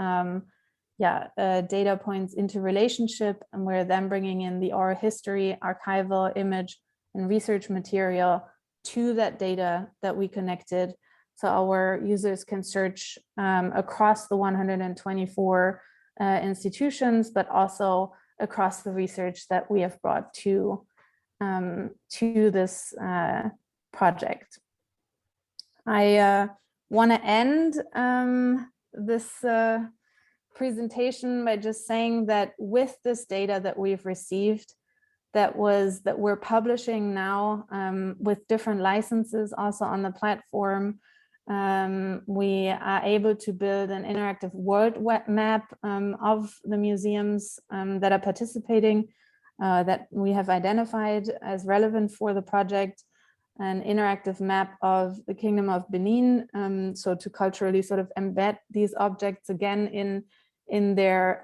Speaker 2: data points into relationship, and we're then bringing in the oral history, archival, image, and research material to that data that we connected, so our users can search across the 124 institutions, but also across the research that we have brought to this project. I want to end this presentation by just saying that with this data that we've received, that we're publishing now with different licenses also on the platform, we are able to build an interactive world map of the museums that are participating, that we have identified as relevant for the project, an interactive map of the Kingdom of Benin, so to culturally sort of embed these objects again in their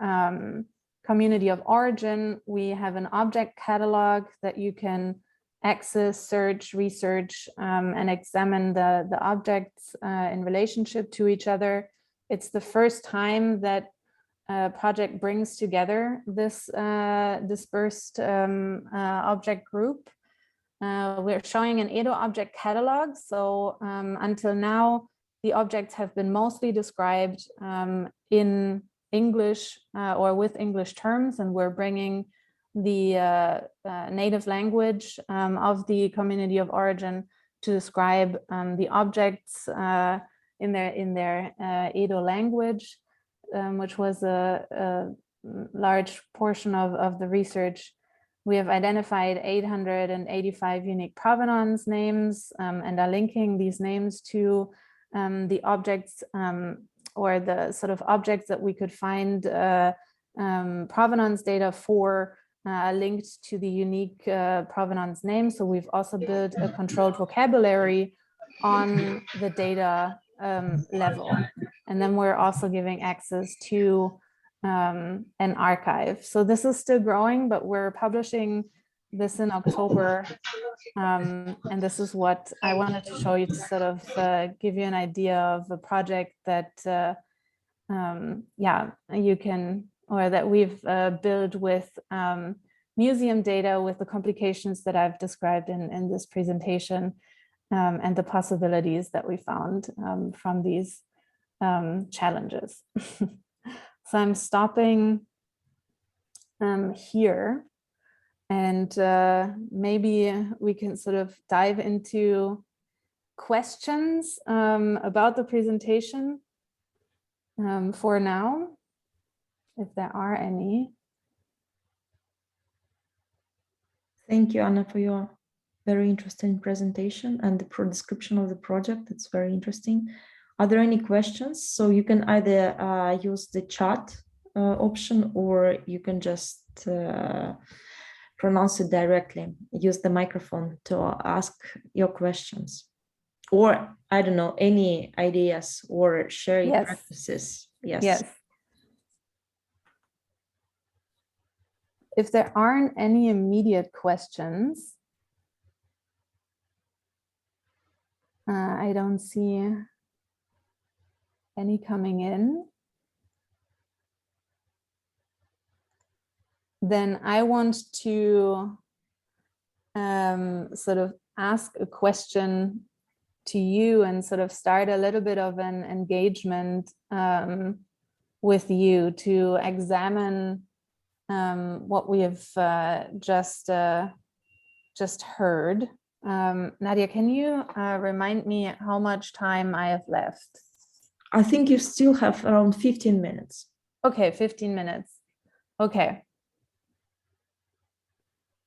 Speaker 2: community of origin. We have an object catalog that you can access, search, research, and examine the objects in relationship to each other. It's the first time that a project brings together this dispersed object group. We're showing an Edo object catalog. So until now, the objects have been mostly described in English or with English terms, and we're bringing the native language of the community of origin to describe the objects in their Edo language, which was a large portion of the research. We have identified 885 unique provenance names and are linking these names to the objects or the sort of objects that we could find provenance data for linked to the unique provenance name. So we've also built a controlled vocabulary on the data level. And then we're also giving access to an archive. So this is still growing, but we're publishing this in October. And this is what I wanted to show you to sort of give you an idea of a project that, you can, or that we've built with museum data with the complications that I've described in this presentation, and the possibilities that we found from these challenges. So I'm stopping here, and maybe we can sort of dive into questions about the presentation for now, if there are any.
Speaker 1: Thank you, Anna, for your very interesting presentation and the description of the project. It's very interesting. Are there any questions? So you can either use the chat option, or you can just pronounce it directly. Use the microphone to ask your questions. Or, I don't know, any ideas or sharing practices.
Speaker 2: Yes. If there aren't any immediate questions, I don't see any coming in. Then I want to sort of ask a question to you and sort of start a little bit of an engagement with you to examine what we have just heard. Nadia, can you remind me how much time I have left?
Speaker 1: I think you still have around 15 minutes.
Speaker 2: Okay, 15 minutes. Okay.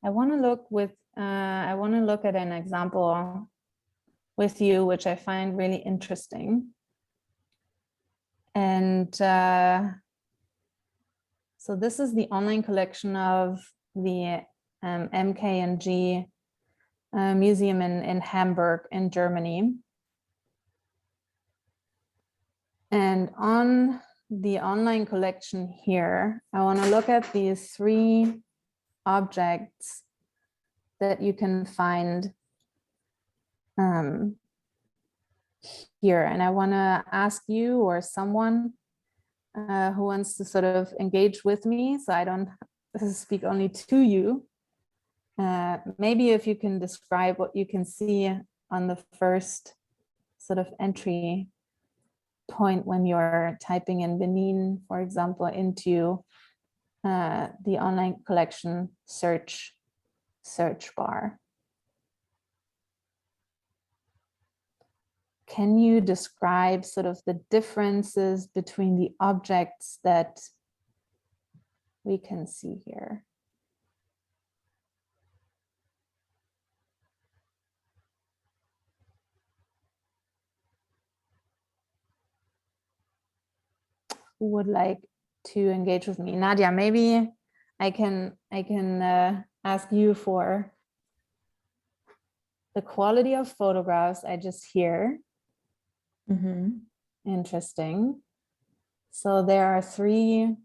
Speaker 2: I want to look at an example with you, which I find really interesting. And so this is the online collection of the MK&G Museum in Hamburg in Germany. And on the online collection here, I want to look at these 3 objects that you can find here. And I want to ask you or someone who wants to sort of engage with me, so I don't speak only to you. Maybe if you can describe what you can see on the first sort of entry point when you're typing in Benin, for example, into the online collection search bar. Can you describe sort of the differences between the objects that we can see here? Who would like to engage with me? Nadia, maybe I can ask you for the quality of photographs I just hear. Interesting. So there are 3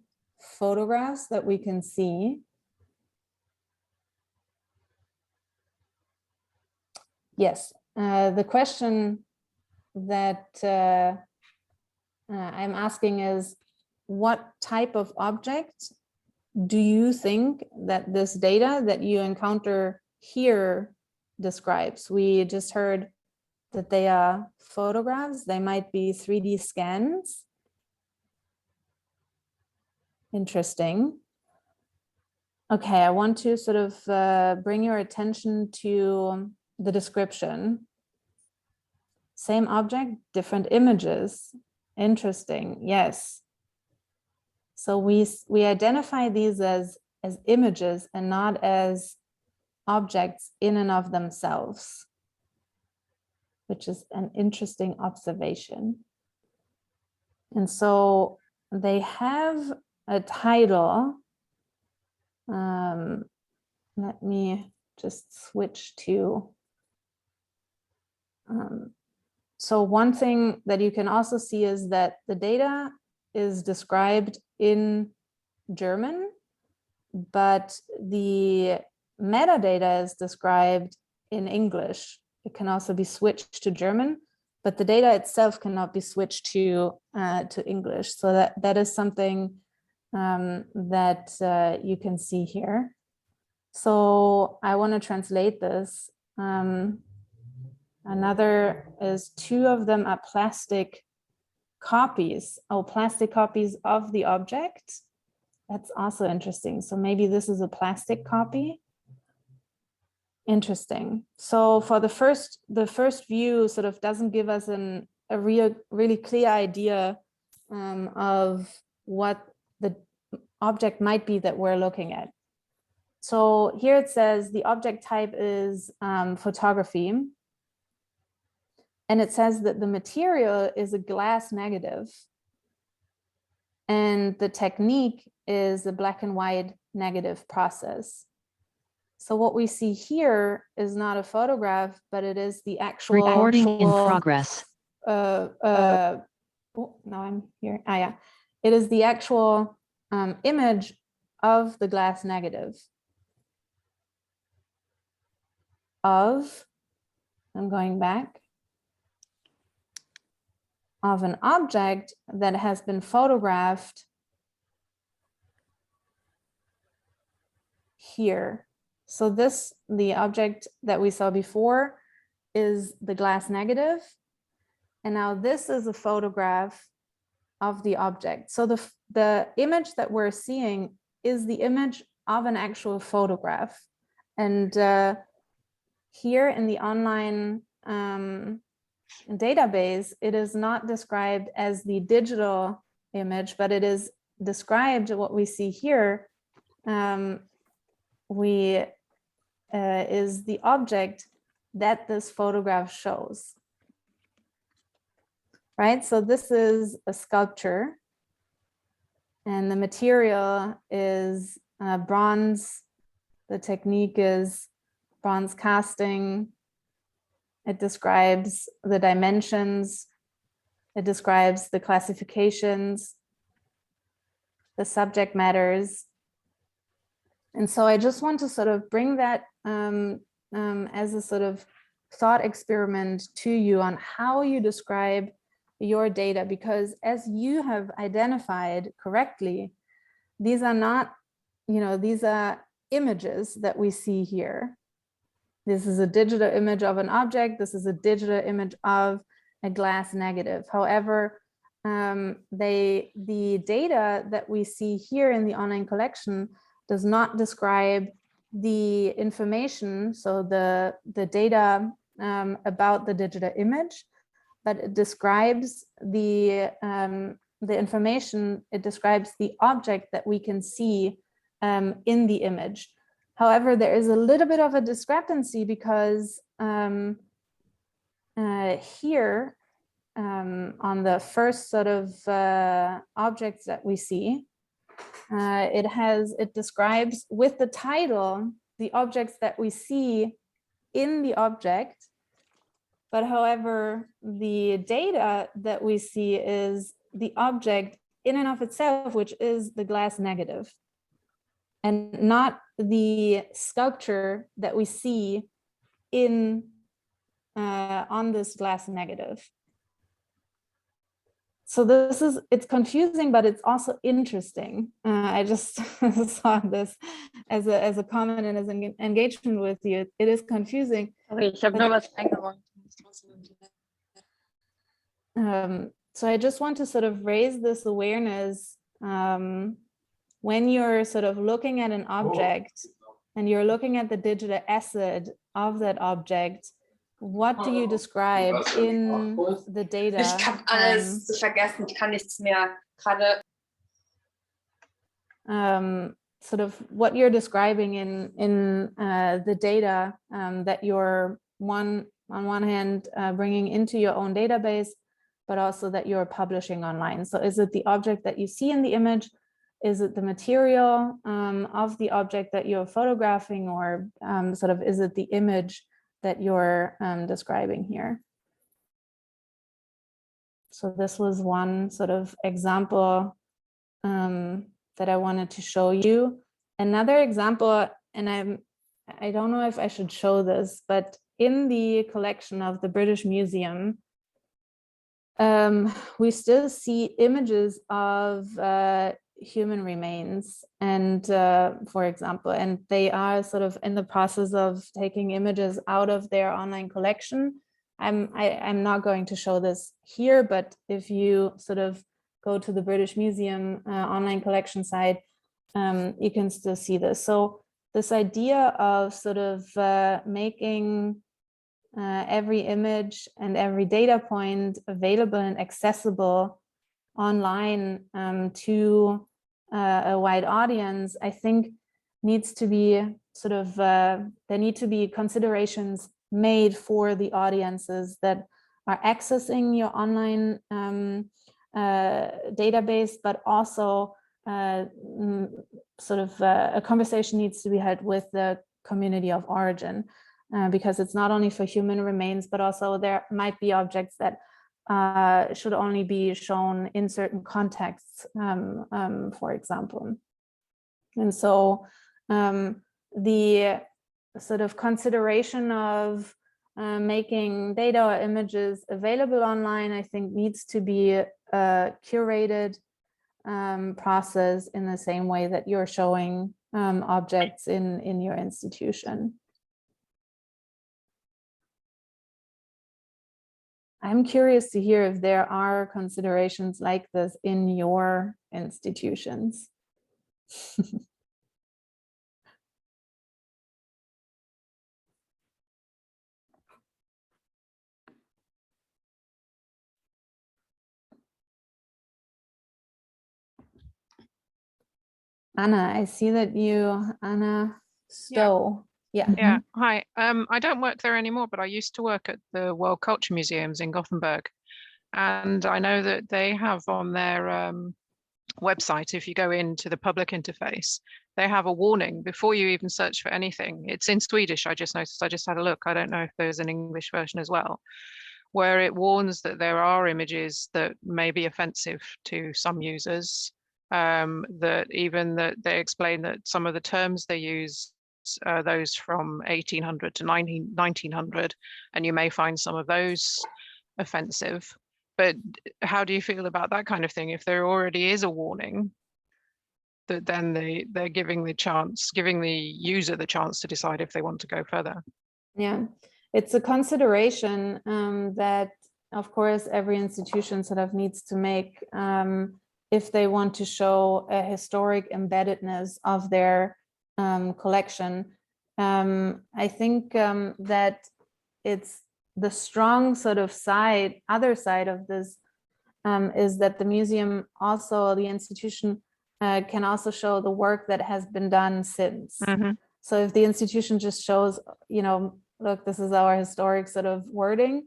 Speaker 2: photographs that we can see. Yes, the question that I'm asking is, what type of object do you think that this data that you encounter here describes? We just heard that they are photographs. They might be 3D scans. Interesting. Okay, I want to sort of bring your attention to the description. Same object, different images. Interesting, yes. So we identify these as images and not as objects in and of themselves, which is an interesting observation. And so they have a title. Let me just switch to. So one thing that you can also see is that the data is described in German, but the metadata is described in English. It can also be switched to German, but the data itself cannot be switched to English. So that is something that you can see here. So I want to translate this. Another is 2 of them are plastic copies. Oh, plastic copies of the object. That's also interesting. So maybe this is a plastic copy. Interesting. So for the first view sort of doesn't give us a really clear idea of what the object might be that we're looking at. So here it says the object type is photography. And it says that the material is a glass negative. And the technique is a black and white negative process. So what we see here is not a photograph, but it is the actual
Speaker 4: recording in progress.
Speaker 2: Oh, now I'm here. Yeah. It is the actual image of the glass negative. I'm going back. Of an object that has been photographed here. So the object that we saw before is the glass negative. And now this is a photograph of the object. So the image that we're seeing is the image of an actual photograph. And here in the online database, it is not described as the digital image, but it is described, what we see here, is the object that this photograph shows. Right, so this is a sculpture, and the material is bronze. The technique is bronze casting. It describes the dimensions. It describes the classifications, the subject matters. And so I just want to sort of bring that as a sort of thought experiment to you on how you describe your data, because as you have identified correctly, these are not, these are images that we see here. This is a digital image of an object. This is a digital image of a glass negative. However, the data that we see here in the online collection does not describe the information, so the data about the digital image, but it describes the information, it describes the object that we can see in the image. However, there is a little bit of a discrepancy because here on the first sort of objects that we see, it describes with the title the objects that we see in the object. But however, the data that we see is the object in and of itself, which is the glass negative, and not the sculpture that we see in on this glass negative. So it's confusing, but it's also interesting. I just saw this as a comment and as an engagement with you. It is confusing.
Speaker 3: Okay, ich habe nur was eingeräumt.
Speaker 2: So I just want to sort of raise this awareness when you're sort of looking at an object and you're looking at the digital asset of that object. What do you describe in the data?
Speaker 5: Ich habe alles vergessen, ich kann nichts mehr gerade.
Speaker 2: Sort of what you're describing in the data that you're on one hand bringing into your own database, but also that you're publishing online. So is it the object that you see in the image? Is it the material of the object that you're photographing, or sort of is it the image that you're describing here? So this was one sort of example that I wanted to show you. Another example, and I don't know if I should show this, but in the collection of the British Museum, we still see images of human remains, and for example, and they are sort of in the process of taking images out of their online collection. I'm not going to show this here, but if you sort of go to the British Museum online collection site, you can still see this. So this idea of sort of making every image and every data point available and accessible online to a wide audience, I think needs to be sort of, there need to be considerations made for the audiences that are accessing your online database, but also sort of a conversation needs to be had with the community of origin, because it's not only for human remains, but also there might be objects that should only be shown in certain contexts, for example. And so the sort of consideration of making data or images available online, I think, needs to be a curated process in the same way that you're showing objects in your institution. I'm curious to hear if there are considerations like this in your institutions. Anna, I see that Anna Stowe. Yeah.
Speaker 6: Yeah, hi. I don't work there anymore, but I used to work at the World Culture Museums in Gothenburg. And I know that they have on their website, if you go into the public interface, they have a warning before you even search for anything. It's in Swedish, I just noticed, I just had a look. I don't know if there's an English version as well, where it warns that there are images that may be offensive to some users, that they explain that some of the terms they use those from 1800 to 1900, and you may find some of those offensive. But how do you feel about that kind of thing? If there already is a warning, that then they're giving the user the chance to decide if they want to go further.
Speaker 2: Yeah, it's a consideration that, of course, every institution sort of needs to make if they want to show a historic embeddedness of their collection. I think that it's the strong sort of other side of this is that the museum also, the institution can also show the work that has been done since.
Speaker 6: Mm-hmm.
Speaker 2: So if the institution just shows, look, this is our historic sort of wording,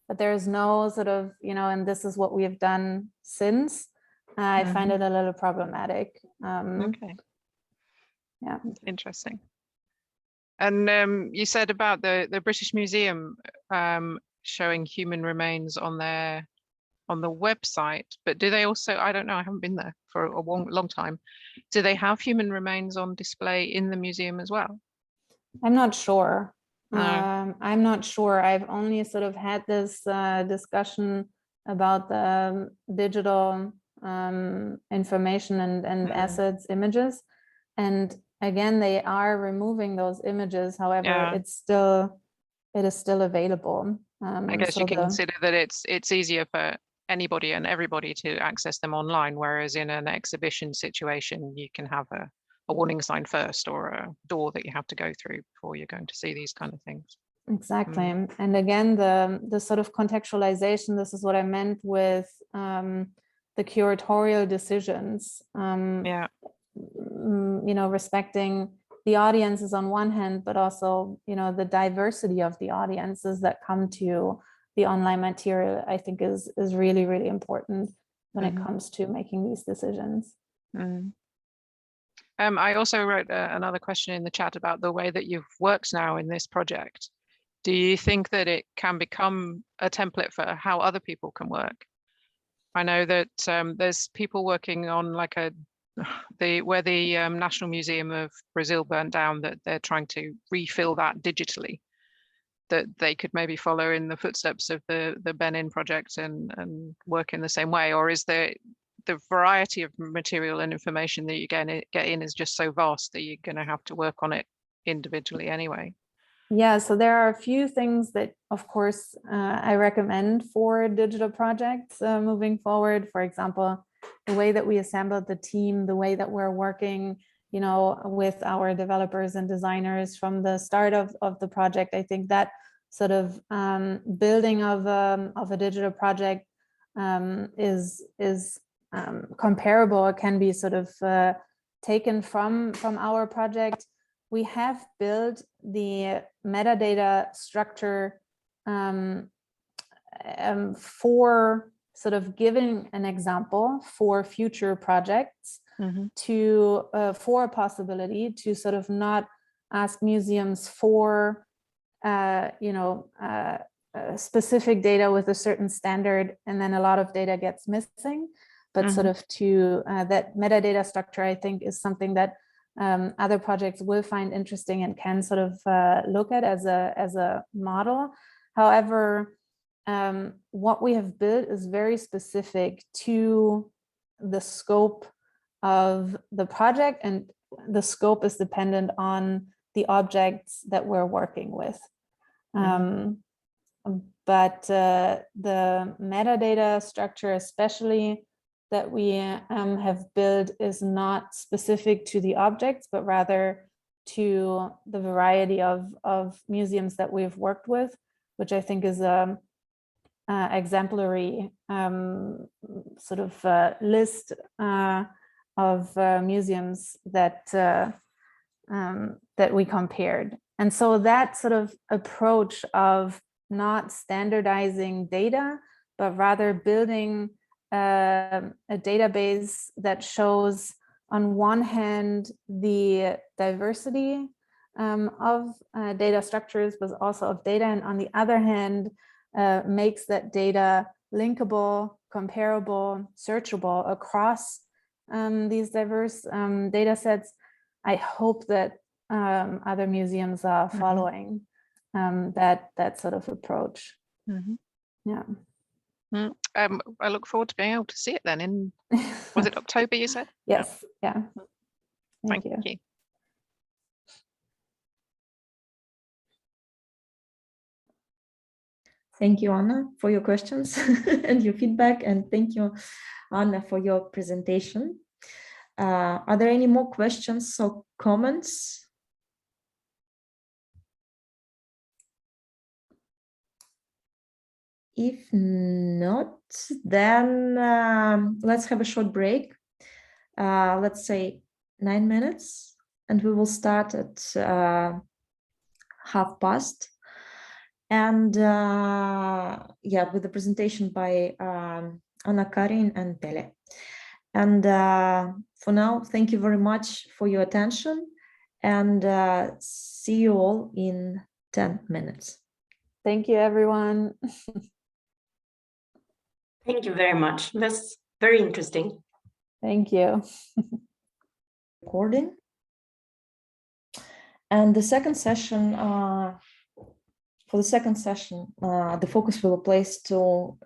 Speaker 2: but there is no sort of, and this is what we have done since, I find it a little problematic.
Speaker 6: Okay.
Speaker 2: Yeah.
Speaker 6: Interesting. And you said about the British Museum showing human remains on the website, but do they also, I don't know, I haven't been there for a long time. Do they have human remains on display in the museum as well?
Speaker 2: I'm not sure.
Speaker 6: No.
Speaker 2: I'm not sure. I've only sort of had this discussion about the digital information and assets images. And again, they are removing those images. However, it is still available.
Speaker 6: I guess you can consider that it's easier for anybody and everybody to access them online, whereas in an exhibition situation, you can have a warning sign first or a door that you have to go through before you're going to see these kind of things.
Speaker 2: Exactly. And again, the sort of contextualization, this is what I meant with the curatorial decisions. Respecting the audiences on one hand, but also, the diversity of the audiences that come to the online material, I think is really, really important when it comes to making these decisions.
Speaker 6: I also wrote another question in the chat about the way that you've worked now in this project. Do you think that it can become a template for how other people can work? I know that there's people working on like where the National Museum of Brazil burnt down, that they're trying to refill that digitally, that they could maybe follow in the footsteps of the Benin project and work in the same way? Or is the variety of material and information that you get in is just so vast that you're going to have to work on it individually anyway?
Speaker 2: Yeah, so there are a few things that, of course, I recommend for digital projects moving forward. For example, the way that we assembled the team, the way that we're working, with our developers and designers from the start of the project. I think that sort of building of a digital project is comparable. It can be sort of taken from our project. We have built the metadata structure for sort of giving an example for future projects, for a possibility to sort of not ask museums for specific data with a certain standard, and then a lot of data gets missing, but sort of to that metadata structure, I think, is something that other projects will find interesting and can sort of look at as a model. However, what we have built is very specific to the scope of the project, and the scope is dependent on the objects that we're working with. but the metadata structure, especially that we have built, is not specific to the objects, but rather to the variety of museums that we've worked with, which I think is a exemplary sort of list of museums that that we compared. And so that sort of approach of not standardizing data, but rather building a database that shows, on one hand, the diversity of data structures, but also of data, and on the other hand, makes that data linkable, comparable, searchable across these diverse data sets. I hope that other museums are following that sort of approach. Yeah.
Speaker 6: I look forward to being able to see it then in, was it October you said?
Speaker 2: Yes. Yeah.
Speaker 6: Thank you.
Speaker 1: Thank you, Anna, for your questions and your feedback. And thank you, Anna, for your presentation. Are there any more questions or comments? If not, then let's have a short break. Let's say 9 minutes, and we will start at 12:30. And yeah, with the presentation by Anna-Karin and Pele. And for now, thank you very much for your attention, and see you all in 10 minutes.
Speaker 2: Thank you, everyone.
Speaker 7: Thank you very much. That's very interesting.
Speaker 2: Thank you.
Speaker 1: Recording. And the second session, for the second session, the focus will be placed to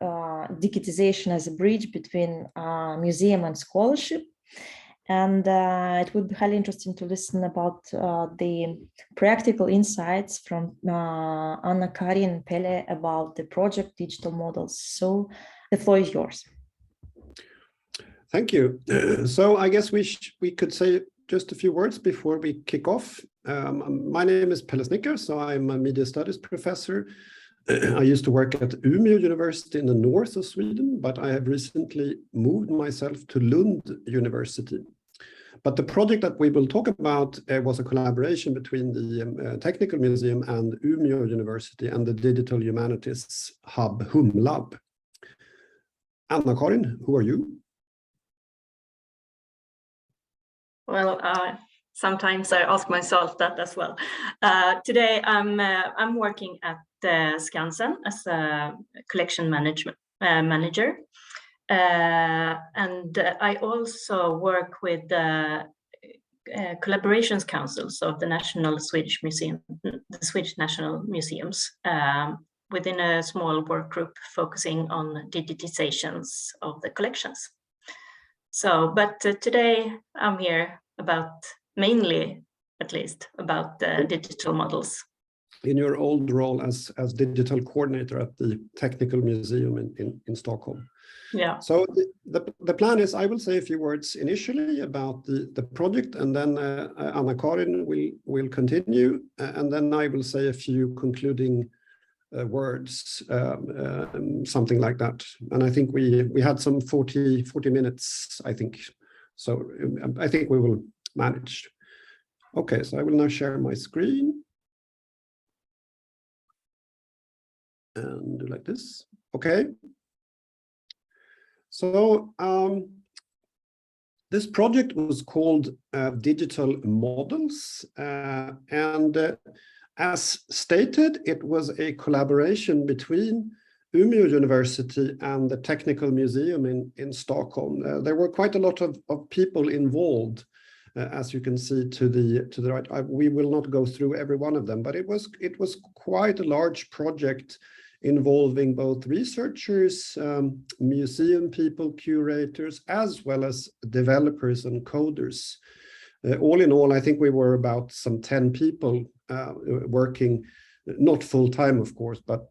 Speaker 1: digitization as a bridge between museum and scholarship. And it would be highly interesting to listen about the practical insights from Anna-Karin and Pele about the project digital models. So the floor is yours.
Speaker 8: Thank you. So I guess we could say just a few words before we kick off. My name is Pelle Snicker, so I'm a media studies professor. I used to work at Umeå University in the north of Sweden, but I have recently moved myself to Lund University. But the project that we will talk about was a collaboration between the Technical Museum and Umeå University and the Digital Humanities Hub, HumLab. Anna-Karin, who are you?
Speaker 7: Well, sometimes I ask myself that as well. Today, I'm working at Skansen as a collection manager. And I also work with the collaborations councils of the National Swedish Museum, the Swedish National Museums, within a small work group focusing on digitizations of the collections. So, but today I'm here about mainly, at least, about the digital models.
Speaker 8: In your old role as digital coordinator at the Technical Museum in Stockholm.
Speaker 7: Yeah.
Speaker 8: So the plan is I will say a few words initially about the project, and then Anna-Karin will continue, and then I will say a few concluding words, something like that. And I think we had some 40 minutes, I think. So I think we will manage. Okay, so I will now share my screen. And do like this. Okay. So this project was called Digital Models, and as stated, it was a collaboration between Umeå University and the Technical Museum in Stockholm. There were quite a lot of people involved, as you can see to the right. We will not go through every one of them, but it was quite a large project involving both researchers, museum people, curators, as well as developers and coders. All in all, I think we were about some 10 people working not full time, of course, but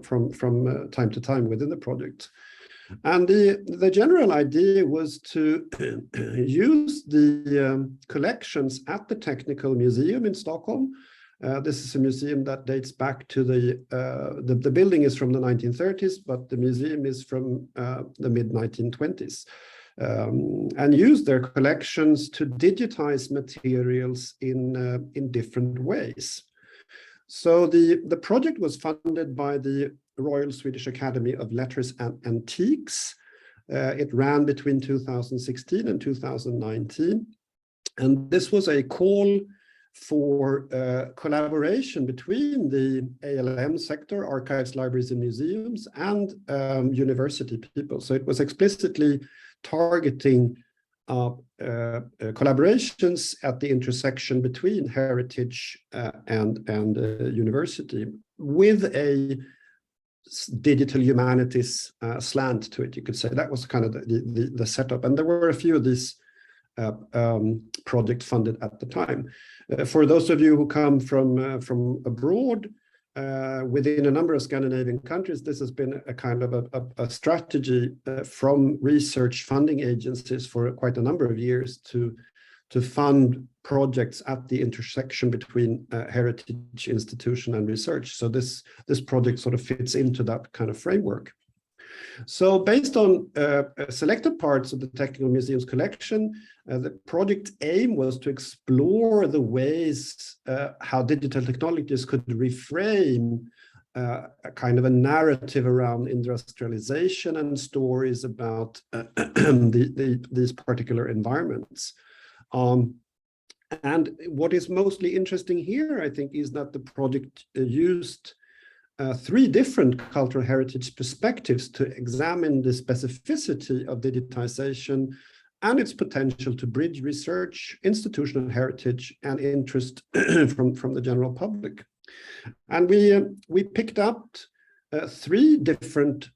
Speaker 8: from time to time within the project. And the general idea was to use the collections at the Technical Museum in Stockholm. This is a museum that dates back to the building is from the 1930s, but the museum is from the mid-1920s. And use their collections to digitize materials in different ways. So the project was funded by the Royal Swedish Academy of Letters and Antiques. It ran between 2016 and 2019. And this was a call for collaboration between the ALM sector, archives, libraries, and museums, and university people. So it was explicitly targeting collaborations at the intersection between heritage and university, with a digital humanities slant to it, you could say. That was kind of the setup. And there were a few of these projects funded at the time. For those of you who come from abroad, within a number of Scandinavian countries, this has been a kind of a strategy from research funding agencies for quite a number of years to fund projects at the intersection between heritage, institution, and research. So this project sort of fits into that kind of framework. So based on selected parts of the Technical Museum's collection, the project aim was to explore the ways how digital technologies could reframe a kind of a narrative around industrialization and stories about these particular environments. And what is mostly interesting here, I think, is that the project used 3 different cultural heritage perspectives to examine the specificity of digitization and its potential to bridge research, institutional heritage, and interest from the general public. And we picked up 3 different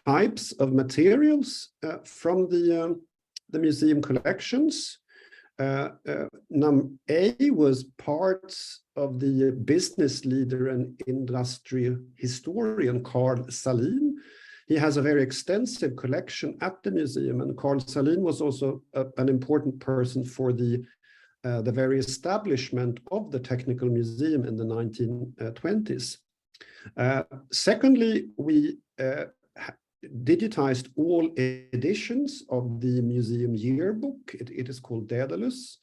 Speaker 8: types of materials from the museum collections. A was parts of the business leader and industry historian Carl Salin. He has a very extensive collection at the museum, and Carl Salin was also an important person for the very establishment of the Technical Museum in the 1920s. Secondly, we digitized all editions of the museum yearbook. It is called Daedalus.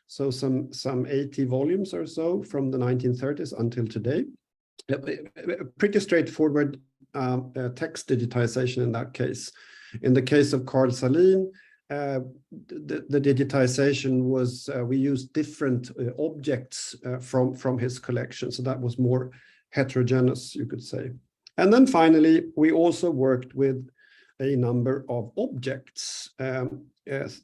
Speaker 8: So some 80 volumes or so from the 1930s until today. Pretty straightforward text digitization in that case. In the case of Carl Salin, the digitization was, we used different objects from his collection. So that was more heterogeneous, you could say. And then finally, we also worked with a number of objects,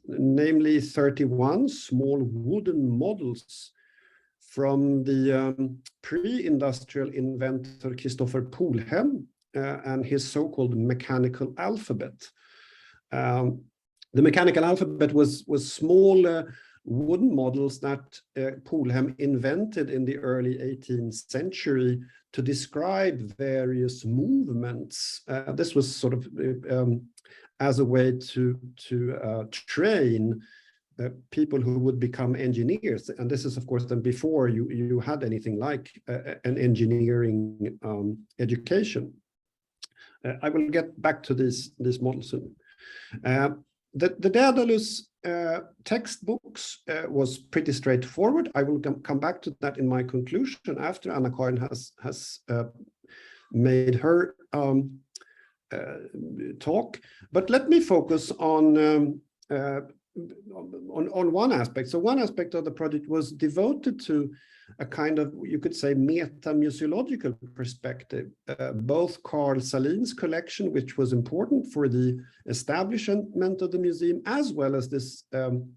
Speaker 8: namely 31 small wooden models from the pre-industrial inventor Christopher Polhem and his so-called mechanical alphabet. The mechanical alphabet was small wooden models that Polhem invented in the early 18th century to describe various movements. This was sort of as a way to train people who would become engineers. And this is, of course, then before you had anything like an engineering education. I will get back to these models soon. The Daedalus textbooks was pretty straightforward. I will come back to that in my conclusion after Anna-Karin has made her talk. But let me focus on one aspect. So one aspect of the project was devoted to a kind of, you could say, meta-museological perspective. Both Carl Salin's collection, which was important for the establishment of the museum, as well as this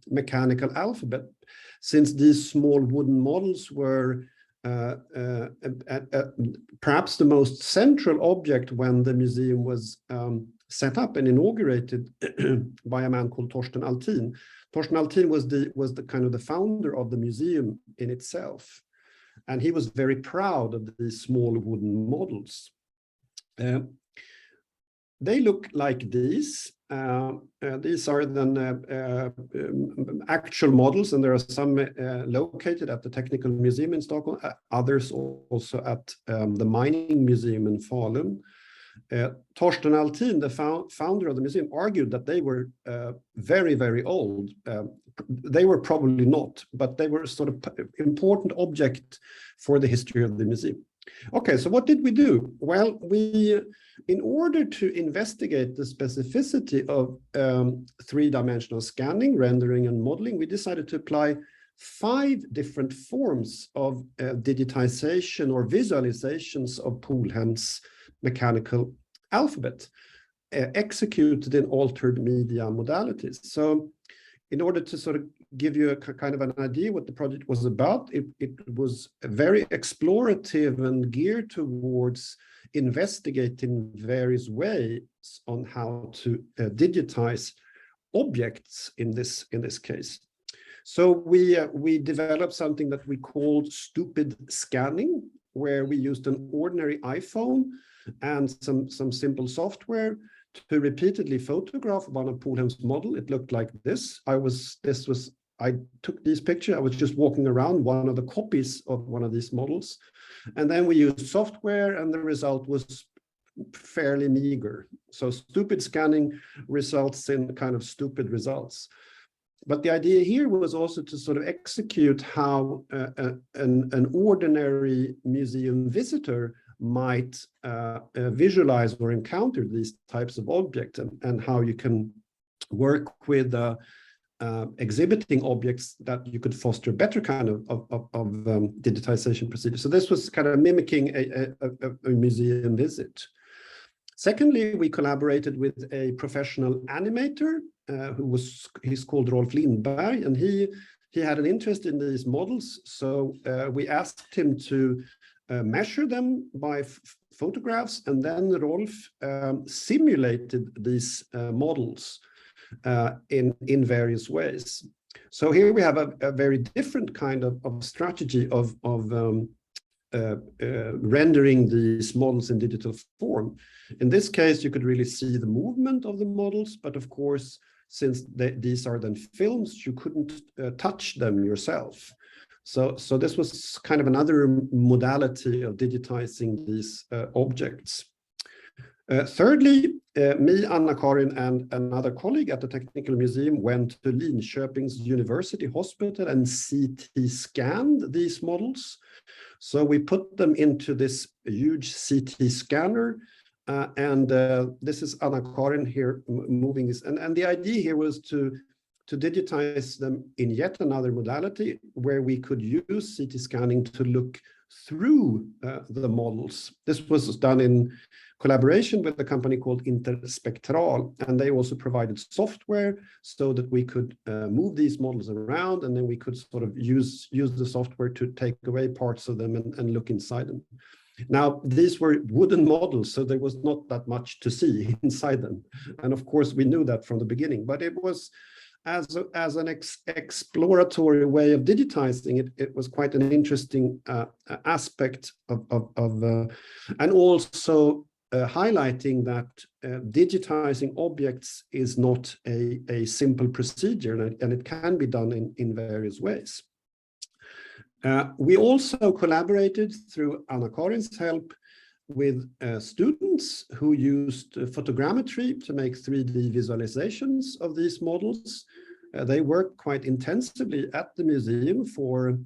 Speaker 8: mechanical alphabet, since these small wooden models were perhaps the most central object when the museum was set up and inaugurated by a man called Torsten Altin. Torsten Altin was the kind of the founder of the museum in itself. And he was very proud of these small wooden models. They look like these. These are then actual models, and there are some located at the Technical Museum in Stockholm, others also at the Mining Museum in Falun. Torsten Altin, the founder of the museum, argued that they were very, very old. They were probably not, but they were sort of important object for the history of the museum. Okay, so what did we do? Well, in order to investigate the specificity of three-dimensional scanning, rendering, and modeling, we decided to apply 5 different forms of digitization or visualizations of Polhem's mechanical alphabet, executed in altered media modalities. So in order to sort of give you a kind of an idea what the project was about, it was very explorative and geared towards investigating various ways on how to digitize objects in this case. So we developed something that we called stupid scanning, where we used an ordinary iPhone and some simple software to repeatedly photograph one of Polhem's model. It looked like this. I took these pictures. I was just walking around one of the copies of one of these models. And then we used software, and the result was fairly meager. So stupid scanning results in kind of stupid results. But the idea here was also to sort of execute how an ordinary museum visitor might visualize or encounter these types of objects, and how you can work with exhibiting objects that you could foster better kind of digitization procedure. So this was kind of mimicking a museum visit. Secondly, we collaborated with a professional animator he's called Rolf Lindberg, and he had an interest in these models. So we asked him to measure them by photographs, and then Rolf simulated these models in various ways. So here we have a very different kind of strategy of rendering these models in digital form. In this case, you could really see the movement of the models, but of course, since these are then films, you couldn't touch them yourself. So this was kind of another modality of digitizing these objects. Thirdly, me, Anna-Karin, and another colleague at the Technical Museum went to Linköping's University Hospital and CT scanned these models. So we put them into this huge CT scanner, and this is Anna-Karin here moving this. And the idea here was to digitize them in yet another modality where we could use CT scanning to look through the models. This was done in collaboration with a company called Interspectral, and they also provided software so that we could move these models around, and then we could sort of use the software to take away parts of them and look inside them. Now, these were wooden models, so there was not that much to see inside them. And of course, we knew that from the beginning, but it was as an exploratory way of digitizing it, it was quite an interesting aspect of and also highlighting that digitizing objects is not a simple procedure, and it can be done in various ways. We also collaborated through Anna-Karin's help with students who used photogrammetry to make 3D visualizations of these models. They worked quite intensively at the museum for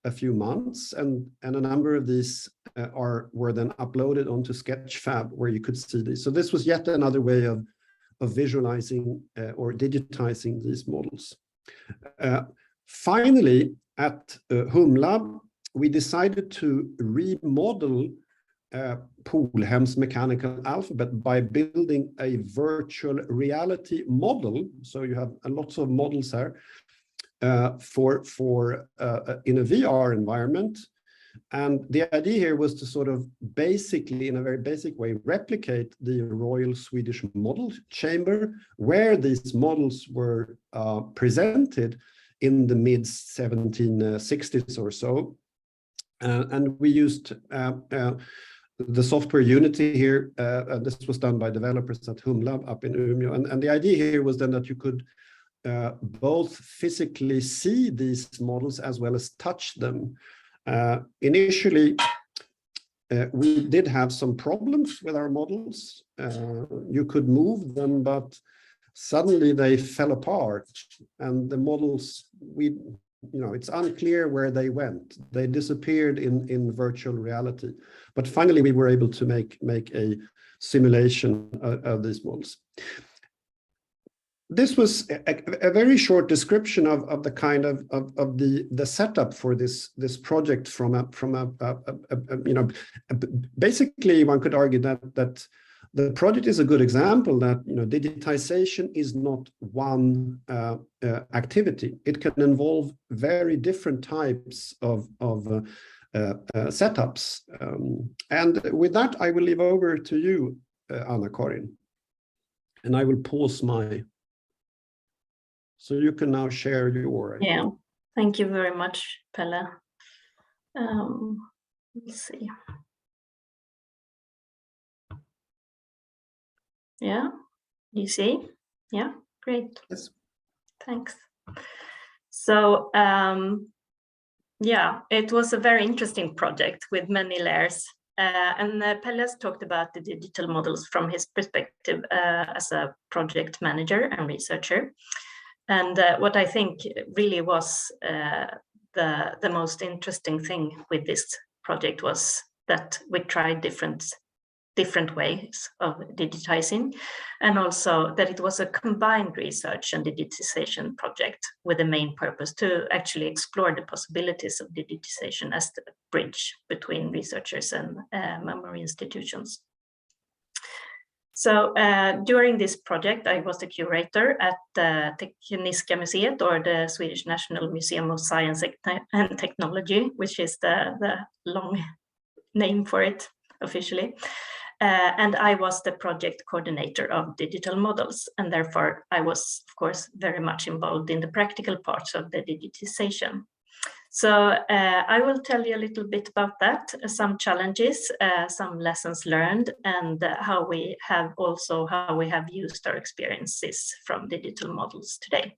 Speaker 8: a few months, and a number of these were then uploaded onto Sketchfab, where you could see these. So this was yet another way of visualizing or digitizing these models. Finally, at Humla, we decided to remodel Polhem's mechanical alphabet by building a virtual reality model. So you have lots of models here for in a VR environment. And the idea here was to sort of basically, in a very basic way, replicate the Royal Swedish Model Chamber, where these models were presented in the mid-1760s or so. And we used the software Unity here. This was done by developers at Humlab up in Umeå. And the idea here was then that you could both physically see these models as well as touch them. Initially, we did have some problems with our models. You could move them, but suddenly they fell apart, and the models, it's unclear where they went. They disappeared in virtual reality. But finally, we were able to make a simulation of these models. This was a very short description of the kind of the setup for this project basically one could argue that the project is a good example that digitization is not one activity. It can involve very different types of setups. And with that, I will leave over to you, Anna-Karin, and I will pause my. So you can now share your.
Speaker 7: Yeah, thank you very much, Pelle. Let's see. Yeah, you see? Yeah, great.
Speaker 8: Yes.
Speaker 7: Thanks. So, yeah, it was a very interesting project with many layers. And Pelle has talked about the digital models from his perspective as a project manager and researcher. And what I think really was the most interesting thing with this project was that we tried different ways of digitizing, and also that it was a combined research and digitization project with the main purpose to actually explore the possibilities of digitization as the bridge between researchers and memory institutions. So during this project, I was the curator at the Tekniska Museet, or the Swedish National Museum of Science and Technology, which is the long name for it officially. And I was the project coordinator of digital models, and therefore I was, of course, very much involved in the practical parts of the digitization. So I will tell you a little bit about that, some challenges, some lessons learned, and how we have used our experiences from digital models today.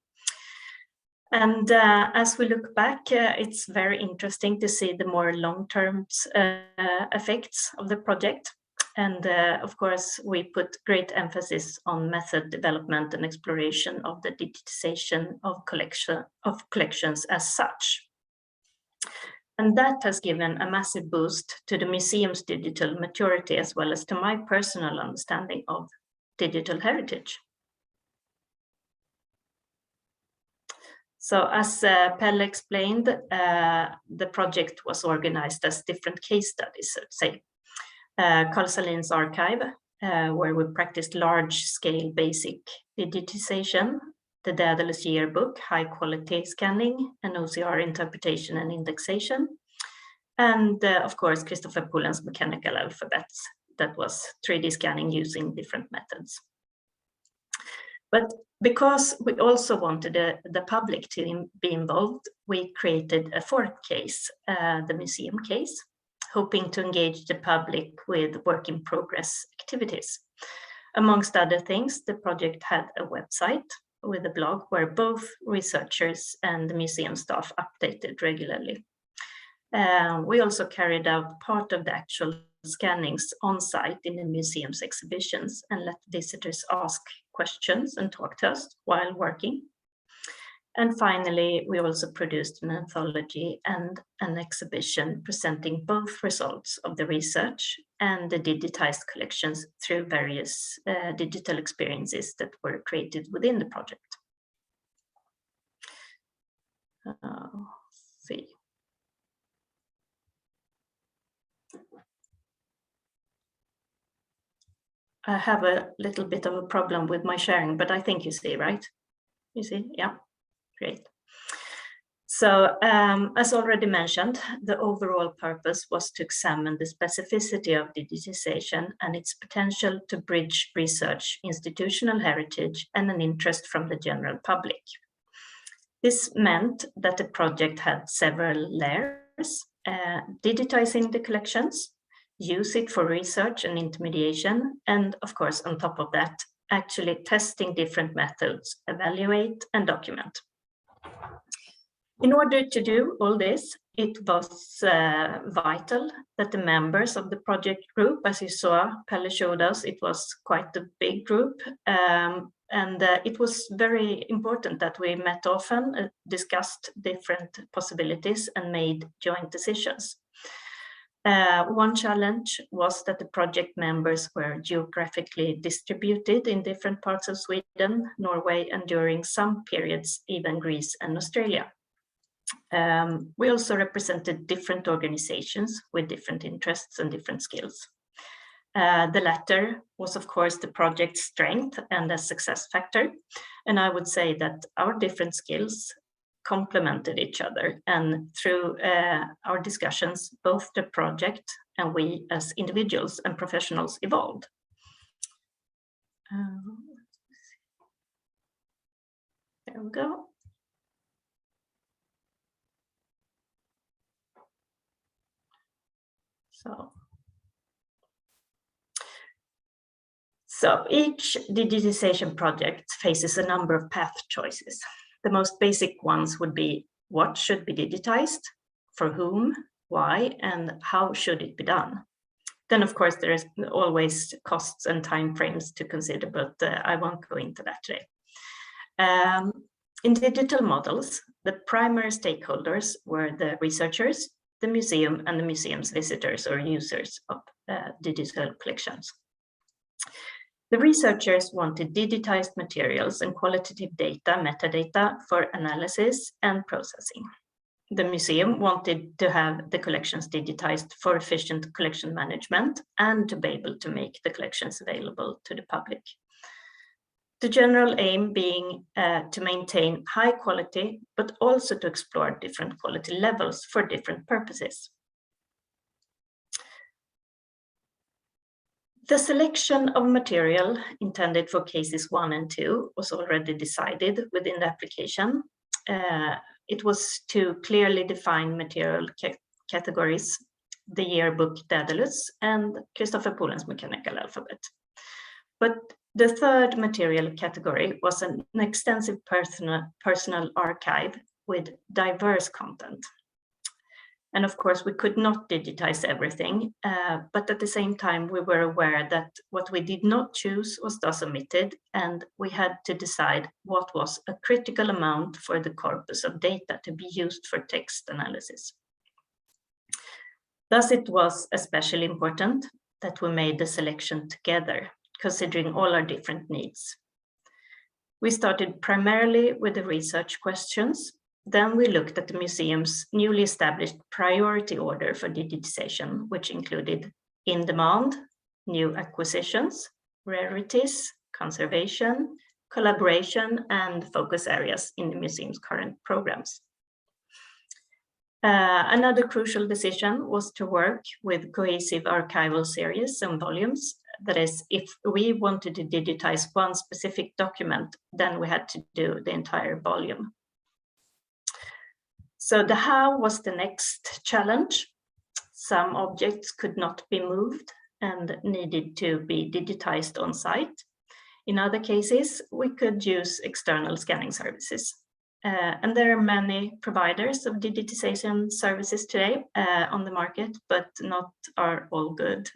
Speaker 7: And as we look back, it's very interesting to see the more long-term effects of the project. And of course, we put great emphasis on method development and exploration of the digitization of collections as such. And that has given a massive boost to the museum's digital maturity, as well as to my personal understanding of digital heritage. So as Pelle explained, the project was organized as different case studies, so to say. Carl Salin's archive, where we practiced large-scale basic digitization, the Daedalus yearbook, high-quality scanning, and OCR interpretation and indexation, and of course, Christopher Pullen's mechanical alphabets, that was 3D scanning using different methods. But because we also wanted the public to be involved, we created a fourth case, the museum case, hoping to engage the public with work-in-progress activities. Amongst other things, the project had a website with a blog where both researchers and the museum staff updated regularly. We also carried out part of the actual scannings on site in the museum's exhibitions and let visitors ask questions and talk to us while working. And finally, we also produced an anthology and an exhibition presenting both results of the research and the digitized collections through various digital experiences that were created within the project. Let's see. I have a little bit of a problem with my sharing, but I think you see, right? You see, yeah. Great. So as already mentioned, the overall purpose was to examine the specificity of digitization and its potential to bridge research, institutional heritage, and an interest from the general public. This meant that the project had several layers. digitizing the collections, use it for research and intermediation, and of course, on top of that, actually testing different methods, evaluate and document. In order to do all this, it was vital that the members of the project group, as you saw, Pelle showed us, it was quite a big group. It was very important that we met often, discussed different possibilities and made joint decisions. One challenge was that the project members were geographically distributed in different parts of Sweden, Norway, and during some periods, even Greece and Australia. We also represented different organizations with different interests and different skills. The latter was, of course, the project's strength and a success factor. And I would say that our different skills complemented each other. And through our discussions, both the project and we as individuals and professionals evolved. There we go. So each digitization project faces a number of path choices. The most basic ones would be what should be digitized, for whom, why, and how should it be done. Then, of course, there is always costs and timeframes to consider, but I won't go into that today. In digital models, the primary stakeholders were the researchers, the museum, and the museum's visitors or users of digital collections. The researchers wanted digitized materials and qualitative data, metadata, for analysis and processing. The museum wanted to have the collections digitized for efficient collection management and to be able to make the collections available to the public. The general aim being to maintain high quality, but also to explore different quality levels for different purposes. The selection of material intended for cases 1 and 2 was already decided within the application. It was to clearly define material categories, the yearbook Daedalus and Christopher Polen's mechanical alphabet. But the third material category was an extensive personal archive with diverse content. And of course, we could not digitize everything, but at the same time, we were aware that what we did not choose was thus omitted, and we had to decide what was a critical amount for the corpus of data to be used for text analysis. Thus, it was especially important that we made the selection together, considering all our different needs. We started primarily with the research questions. Then we looked at the museum's newly established priority order for digitization, which included in-demand, new acquisitions, rarities, conservation, collaboration, and focus areas in the museum's current programs. Another crucial decision was to work with cohesive archival series and volumes. That is, if we wanted to digitize one specific document, then we had to do the entire volume. So the how was the next challenge. Some objects could not be moved and needed to be digitized on site. In other cases, we could use external scanning services. And there are many providers of digitization services today on the market, but not are all good.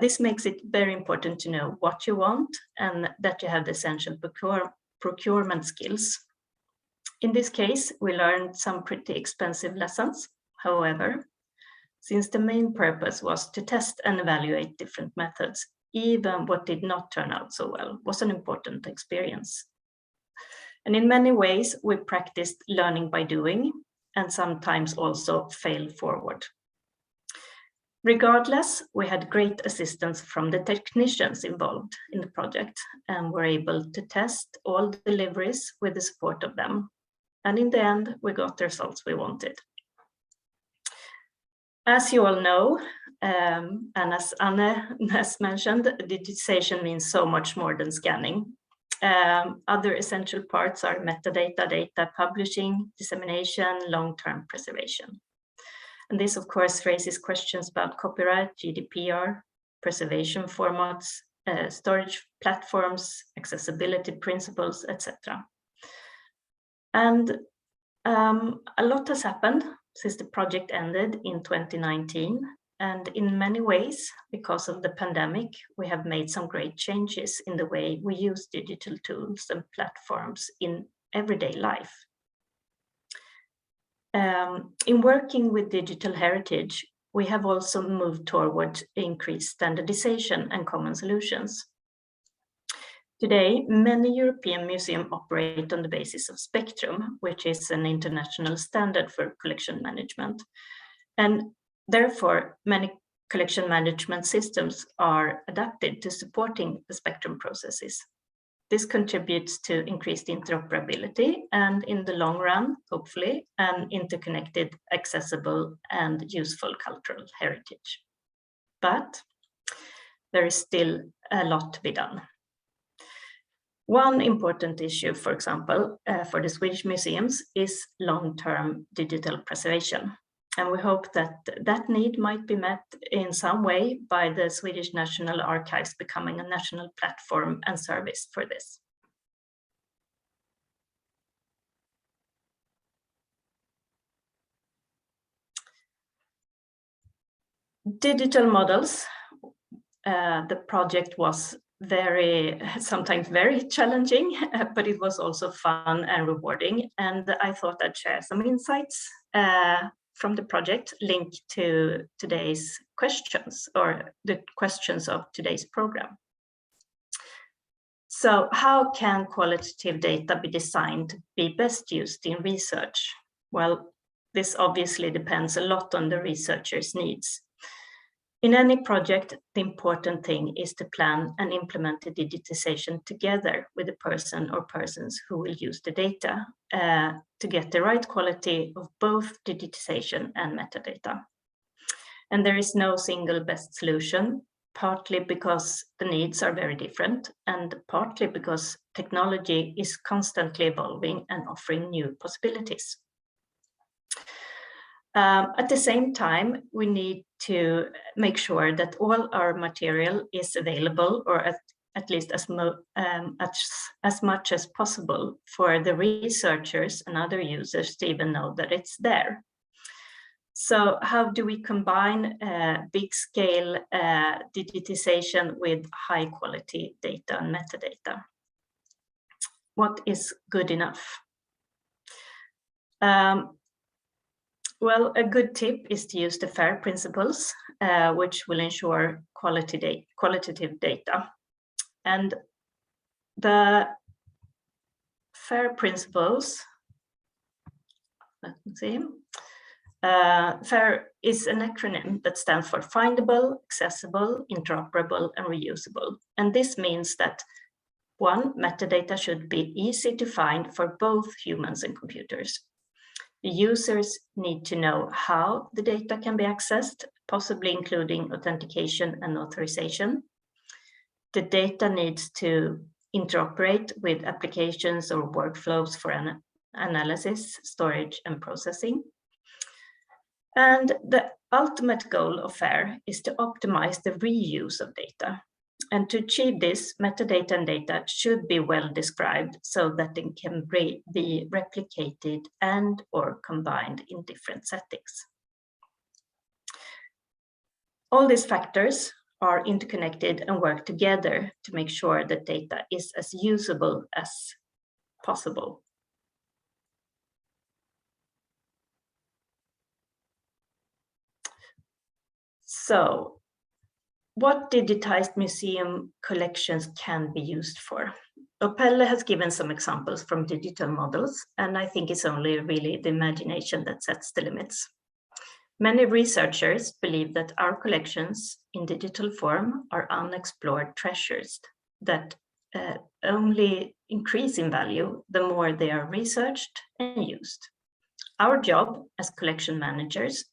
Speaker 7: This makes it very important to know what you want and that you have the essential procurement skills. In this case, we learned some pretty expensive lessons. However, since the main purpose was to test and evaluate different methods, even what did not turn out so well was an important experience. And in many ways, we practiced learning by doing and sometimes also failed forward. Regardless, we had great assistance from the technicians involved in the project and were able to test all deliveries with the support of them. And in the end, we got the results we wanted. As you all know, and as Anne has mentioned, digitization means so much more than scanning. Other essential parts are metadata, data publishing, dissemination, long-term preservation. And this, of course, raises questions about copyright, GDPR, preservation formats, storage platforms, accessibility principles, etc. And a lot has happened since the project ended in 2019. And in many ways, because of the pandemic, we have made some great changes in the way we use digital tools and platforms in everyday life. In working with digital heritage, we have also moved toward increased standardization and common solutions. Today, many European museums operate on the basis of Spectrum, which is an international standard for collection management. And therefore, many collection management systems are adapted to supporting the Spectrum processes. This contributes to increased interoperability and, in the long run, hopefully, an interconnected, accessible, and useful cultural heritage. But there is still a lot to be done. One important issue, for example, for the Swedish museums is long-term digital preservation. And we hope that that need might be met in some way by the Swedish National Archives becoming a national platform and service for this. Digital models. The project was sometimes very challenging, but it was also fun and rewarding. And I thought I'd share some insights from the project linked to today's questions, or the questions of today's program. So how can qualitative data be designed to be best used in research? Well, this obviously depends a lot on the researcher's needs. In any project, the important thing is to plan and implement the digitization together with the person or persons who will use the data to get the right quality of both digitization and metadata. And there is no single best solution, partly because the needs are very different, and partly because technology is constantly evolving and offering new possibilities. At the same time, we need to make sure that all our material is available, or at least as much as possible for the researchers and other users to even know that it's there. So how do we combine big scale digitization with high quality data and metadata? What is good enough? Well, a good tip is to use the FAIR principles, which will ensure qualitative data. And the FAIR principles, let me see. FAIR is an acronym that stands for findable, accessible, interoperable, and reusable. And this means that, one, metadata should be easy to find for both humans and computers. The users need to know how the data can be accessed, possibly including authentication and authorization. The data needs to interoperate with applications or workflows for analysis, storage, and processing. And the ultimate goal of FAIR is to optimize the reuse of data. And to achieve this, metadata and data should be well described so that it can be replicated and or combined in different settings. All these factors are interconnected and work together to make sure that data is as usable as possible. So, what digitized museum collections can be used for? Pelle has given some examples from digital models, and I think it's only really the imagination that sets the limits. Many researchers believe that our collections in digital form are unexplored treasures that only increase in value the more they are researched and used. Our job as collection managers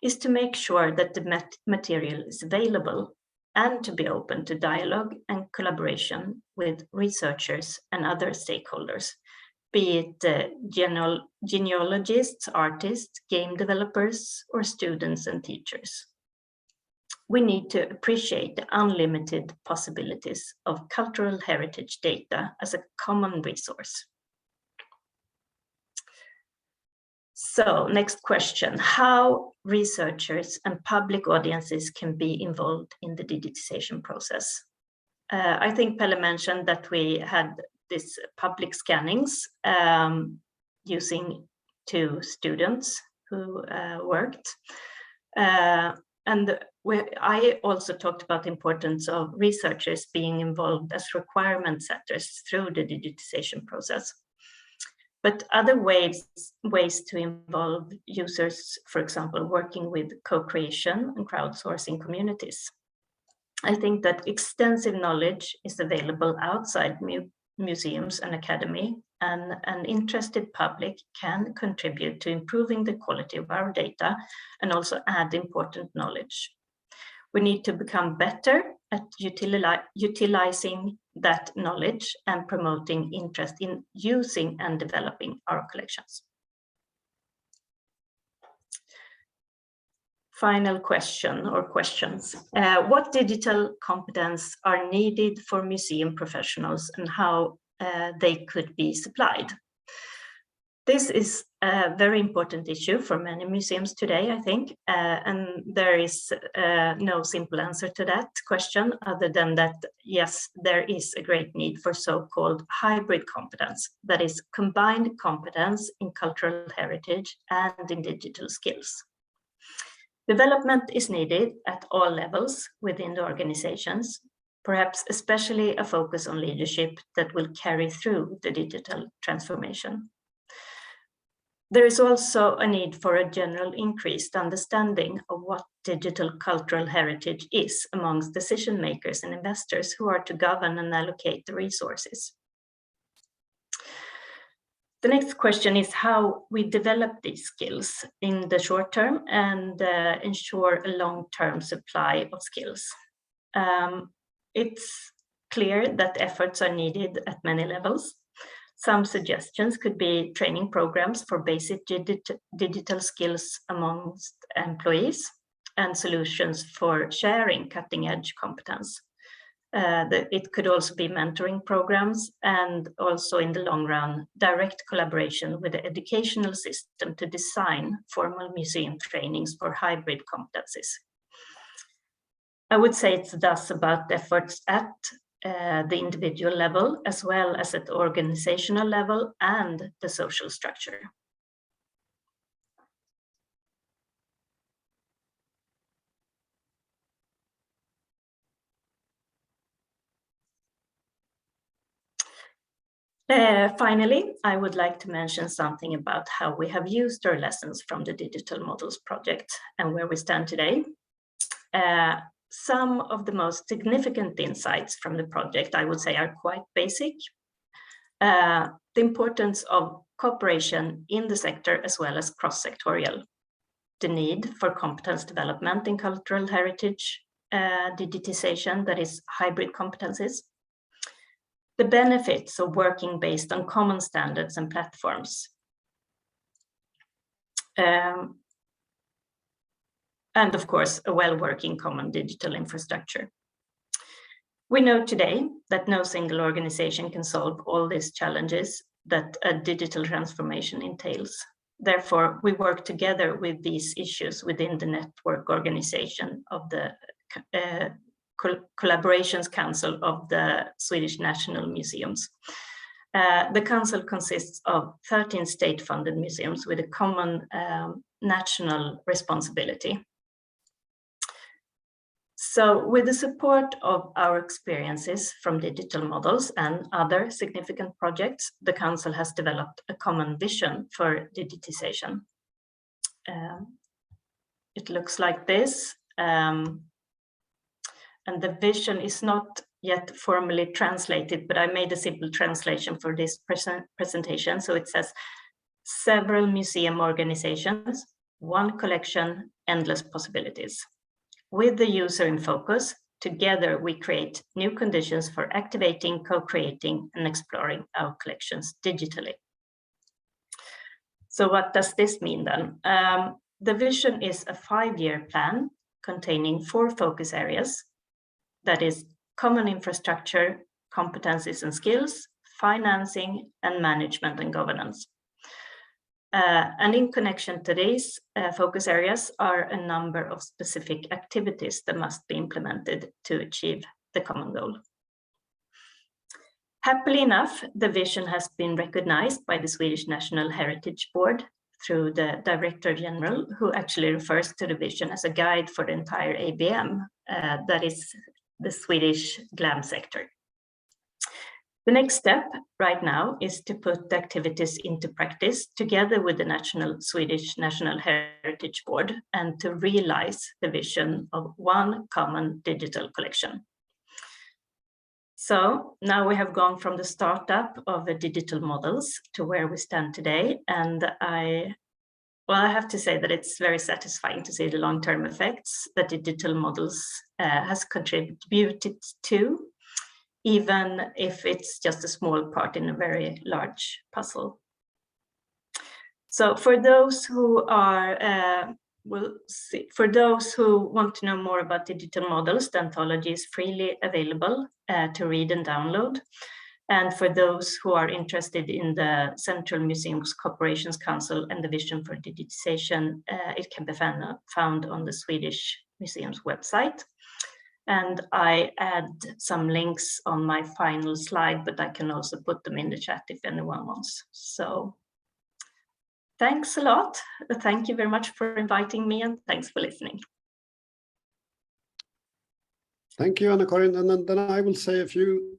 Speaker 7: is to make sure that the material is available and to be open to dialogue and collaboration with researchers and other stakeholders be it genealogists, artists, game developers, or students and teachers. We need to appreciate the unlimited possibilities of cultural heritage data as a common resource. So, next question, how researchers and public audiences can be involved in the digitization process? I think Pelle mentioned that we had this public scannings using 2 students who worked. And I also talked about the importance of researchers being involved as requirement setters through the digitization process. But other ways to involve users, for example, working with co-creation and crowdsourcing communities. I think that extensive knowledge is available outside museums and academy, and an interested public can contribute to improving the quality of our data and also add important knowledge. We need to become better at utilizing that knowledge and promoting interest in using and developing our collections. Final question or questions. What digital competence are needed for museum professionals and how they could be supplied? This is a very important issue for many museums today, I think, and there is no simple answer to that question other than that, yes, there is a great need for so-called hybrid competence, that is combined competence in cultural heritage and in digital skills. Development is needed at all levels within the organizations, perhaps especially a focus on leadership that will carry through the digital transformation. There is also a need for a general increased understanding of what digital cultural heritage is amongst decision makers and investors who are to govern and allocate the resources. The next question is how we develop these skills in the short term and ensure a long-term supply of skills. It's clear that efforts are needed at many levels. Some suggestions could be training programs for basic digital skills amongst employees and solutions for sharing cutting-edge competence. It could also be mentoring programs and also in the long run, direct collaboration with the educational system to design formal museum trainings for hybrid competencies. I would say it's thus about efforts at the individual level, as well as at the organizational level and the social structure. Finally, I would like to mention something about how we have used our lessons from the Digital Models project and where we stand today. Some of the most significant insights from the project, I would say, are quite basic. The importance of cooperation in the sector as well as cross-sectorial. The need for competence development in cultural heritage digitization, that is hybrid competencies. The benefits of working based on common standards and platforms. And of course, a well-working common digital infrastructure. We know today that no single organization can solve all these challenges that a digital transformation entails. Therefore, we work together with these issues within the network organization of the Collaborations Council of the Swedish National Museums. The council consists of 13 state-funded museums with a common national responsibility. So with the support of our experiences from digital models and other significant projects, the council has developed a common vision for digitization. It looks like this. And the vision is not yet formally translated, but I made a simple translation for this presentation. So it says, several museum organizations, one collection, endless possibilities. With the user in focus, together we create new conditions for activating, co-creating, and exploring our collections digitally. So what does this mean then? The vision is a 5-year plan containing 4 focus areas. That is common infrastructure, competencies and skills, financing, and management and governance. And in connection to these focus areas are a number of specific activities that must be implemented to achieve the common goal. Happily enough, the vision has been recognized by the Swedish National Heritage Board through the Director General, who actually refers to the vision as a guide for the entire ABM, that is the Swedish GLAM sector. The next step right now is to put the activities into practice together with the Swedish National Heritage Board and to realize the vision of one common digital collection. So now we have gone from the startup of the digital models to where we stand today. And I have to say that it's very satisfying to see the long-term effects that digital models has contributed to, even if it's just a small part in a very large puzzle. So for those who are, for those who want to know more about digital models, the anthology is freely available to read and download. And for those who are interested in the Central Museums Corporations Council and the Vision for Digitization, it can be found on the Swedish Museum's website. And I add some links on my final slide, but I can also put them in the chat if anyone wants. So thanks a lot. Thank you very much for inviting me, and thanks for listening.
Speaker 8: Thank you, Anna-Karin. And then I will say a few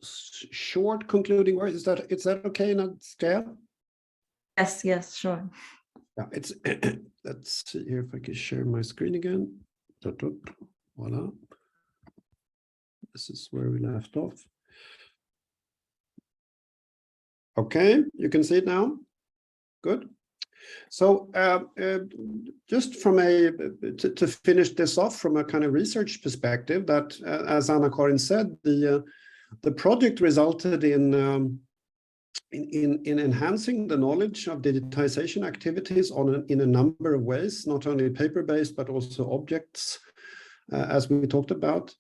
Speaker 8: short concluding words. Is that okay, Nadia?
Speaker 1: Yes, sure.
Speaker 8: Yeah, it's let's see here if I can share my screen again. Voila. This is where we left off. Okay, you can see it now. Good. So just from to finish this off from a kind of research perspective, that as Anna-Karin said, the project resulted in enhancing the knowledge of digitization activities in a number of ways, not only paper-based but also objects, as we talked about.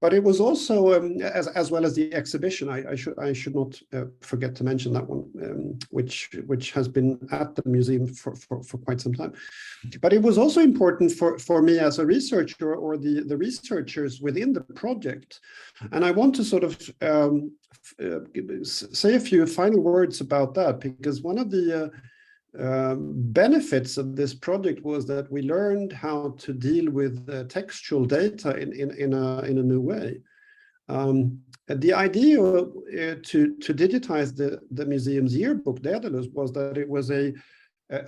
Speaker 8: But it was also, as well as the exhibition, I should not forget to mention that one, which has been at the museum for quite some time. But it was also important for me as a researcher, or the researchers within the project. And I want to sort of say a few final words about that, because one of the benefits of this project was that we learned how to deal with textual data in a new way. The idea to digitize the museum's yearbook, Daedalus, was that it was a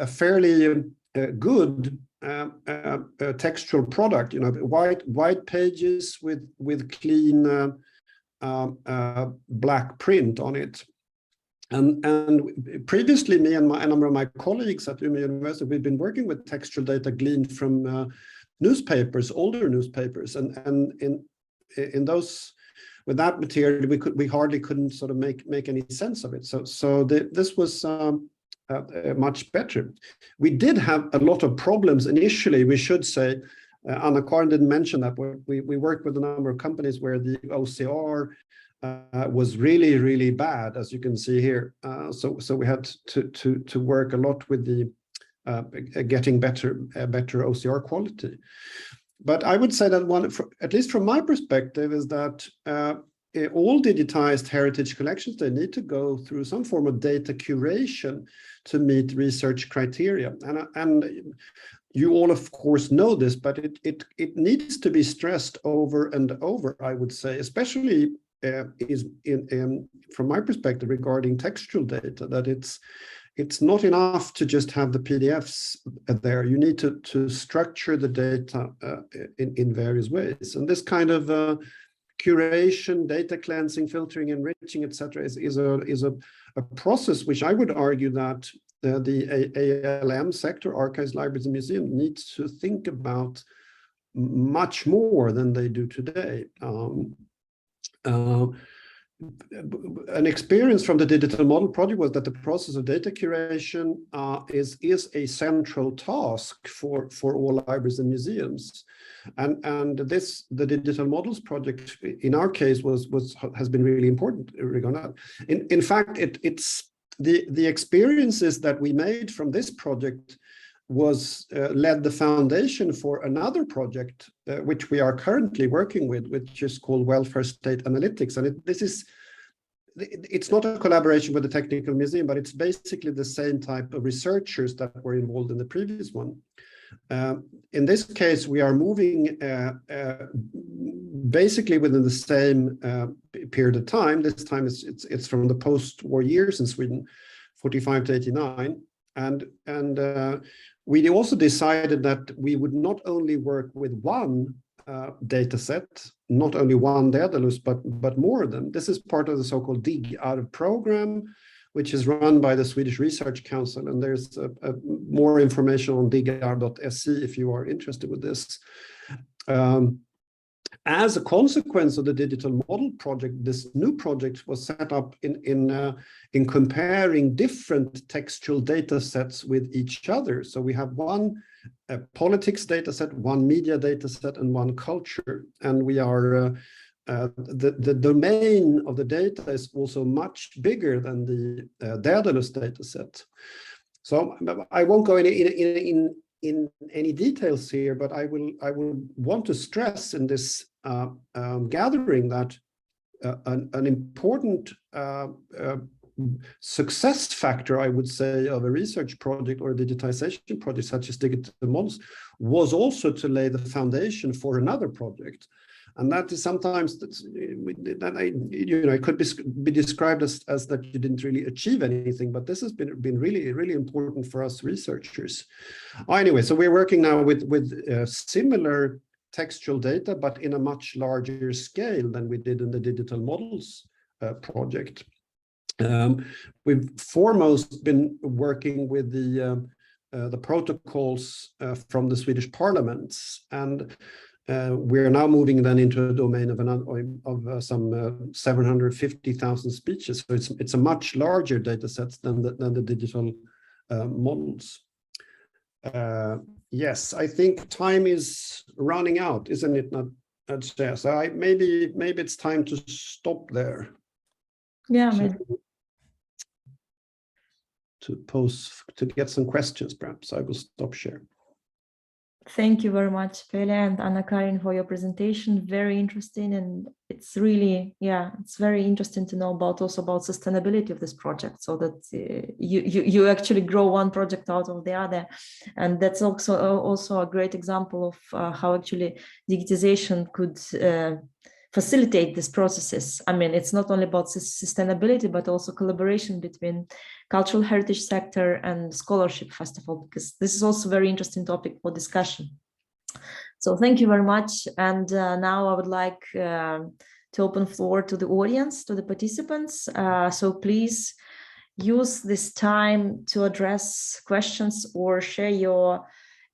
Speaker 8: fairly good textual product, white pages with clean black print on it. And previously, me and a number of my colleagues at Umeå University, we've been working with textual data gleaned from newspapers, older newspapers, and in those, with that material, we hardly couldn't sort of make any sense of it. So this was much better. We did have a lot of problems initially, we should say. Anna-Karin didn't mention that, but we worked with a number of companies where the OCR was really bad, as you can see here. So we had to work a lot with the getting better OCR quality. But I would say that at least from my perspective, is that all digitized heritage collections, they need to go through some form of data curation to meet research criteria. And you all, of course, know this, but it needs to be stressed over and over, I would say, especially from my perspective regarding textual data, that it's not enough to just have the PDFs there. You need to structure the data in various ways. And this kind of curation, data cleansing, filtering, enriching, etc., is a process which I would argue that the ALM sector, archives, libraries, and museums, needs to think about much more than they do today. an experience from the digital model project was that the process of data curation is a central task for all libraries and museums, and the digital models project in our case has been really important regarding that. In fact, it's the experiences that we made from this project was led the foundation for another project which we are currently working with, which is called Welfare State Analytics. And it's not a collaboration with the Technical Museum, but it's basically the same type of researchers that were involved in the previous one. In this case, we are moving basically within the same period of time. This time it's from the post-war years in Sweden, 45 to 89. And we also decided that we would not only work with one data set, not only one Daedalus, but more of them. This is part of the so-called DigMus program, which is run by the Swedish Research Council. And there's more information on digr.se if you are interested with this. As a consequence of the digital model project, this new project was set up in comparing different textual data sets with each other. So we have one politics data set, one media data set, and one culture. And we are the domain of the data is also much bigger than the Daedalus data set. So I won't go in any details here, but I will want to stress in this gathering that an important success factor, I would say, of a research project or a digitization project such as digital models was also to lay the foundation for another project. And that is sometimes it could be described as that you didn't really achieve anything, but this has been really important for us researchers. Anyway, so we're working now with similar textual data, but in a much larger scale than we did in the digital models project. We've foremost been working with the protocols from the Swedish parliaments, and we're now moving then into a domain of some 750,000 speeches. So it's a much larger data set than the digital models. Yes, I think time is running out, isn't it? So maybe it's time to stop there.
Speaker 1: Yeah,
Speaker 8: to get some questions, perhaps I will stop share.
Speaker 1: Thank you very much, Pelle and Anna-Karin, for your presentation. Very interesting, and it's really, it's very interesting to know about sustainability of this project, so that you actually grow one project out of the other, and that's also a great example of how actually digitization could facilitate these processes. I mean, it's not only about sustainability, but also collaboration between cultural heritage sector and scholarship, first of all, because this is also a very interesting topic for discussion. So thank you very much. And now I would like to open floor to the audience, to the participants. So please use this time to address questions or share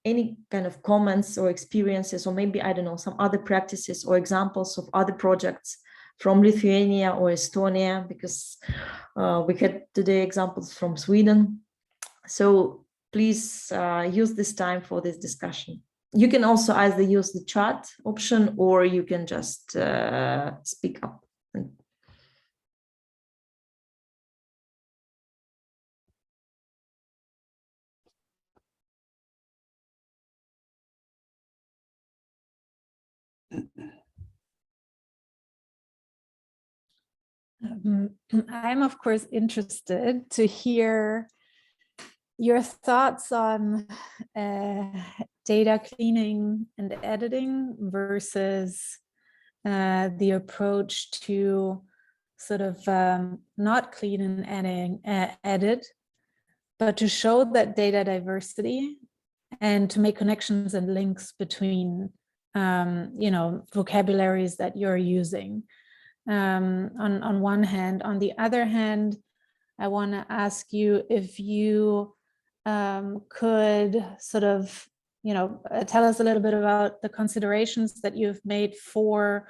Speaker 1: any kind of comments or experiences, or maybe, I don't know, some other practices or examples of other projects from Lithuania or Estonia, because we had today examples from Sweden. So please use this time for this discussion. You can also either use the chat option, or you can just speak up.
Speaker 2: I'm, of course, interested to hear your thoughts on data cleaning and editing versus the approach to sort of not clean and edit, but to show that data diversity and to make connections and links between vocabularies that you're using. On one hand. On the other hand, I want to ask you if you could sort of, tell us a little bit about the considerations that you've made for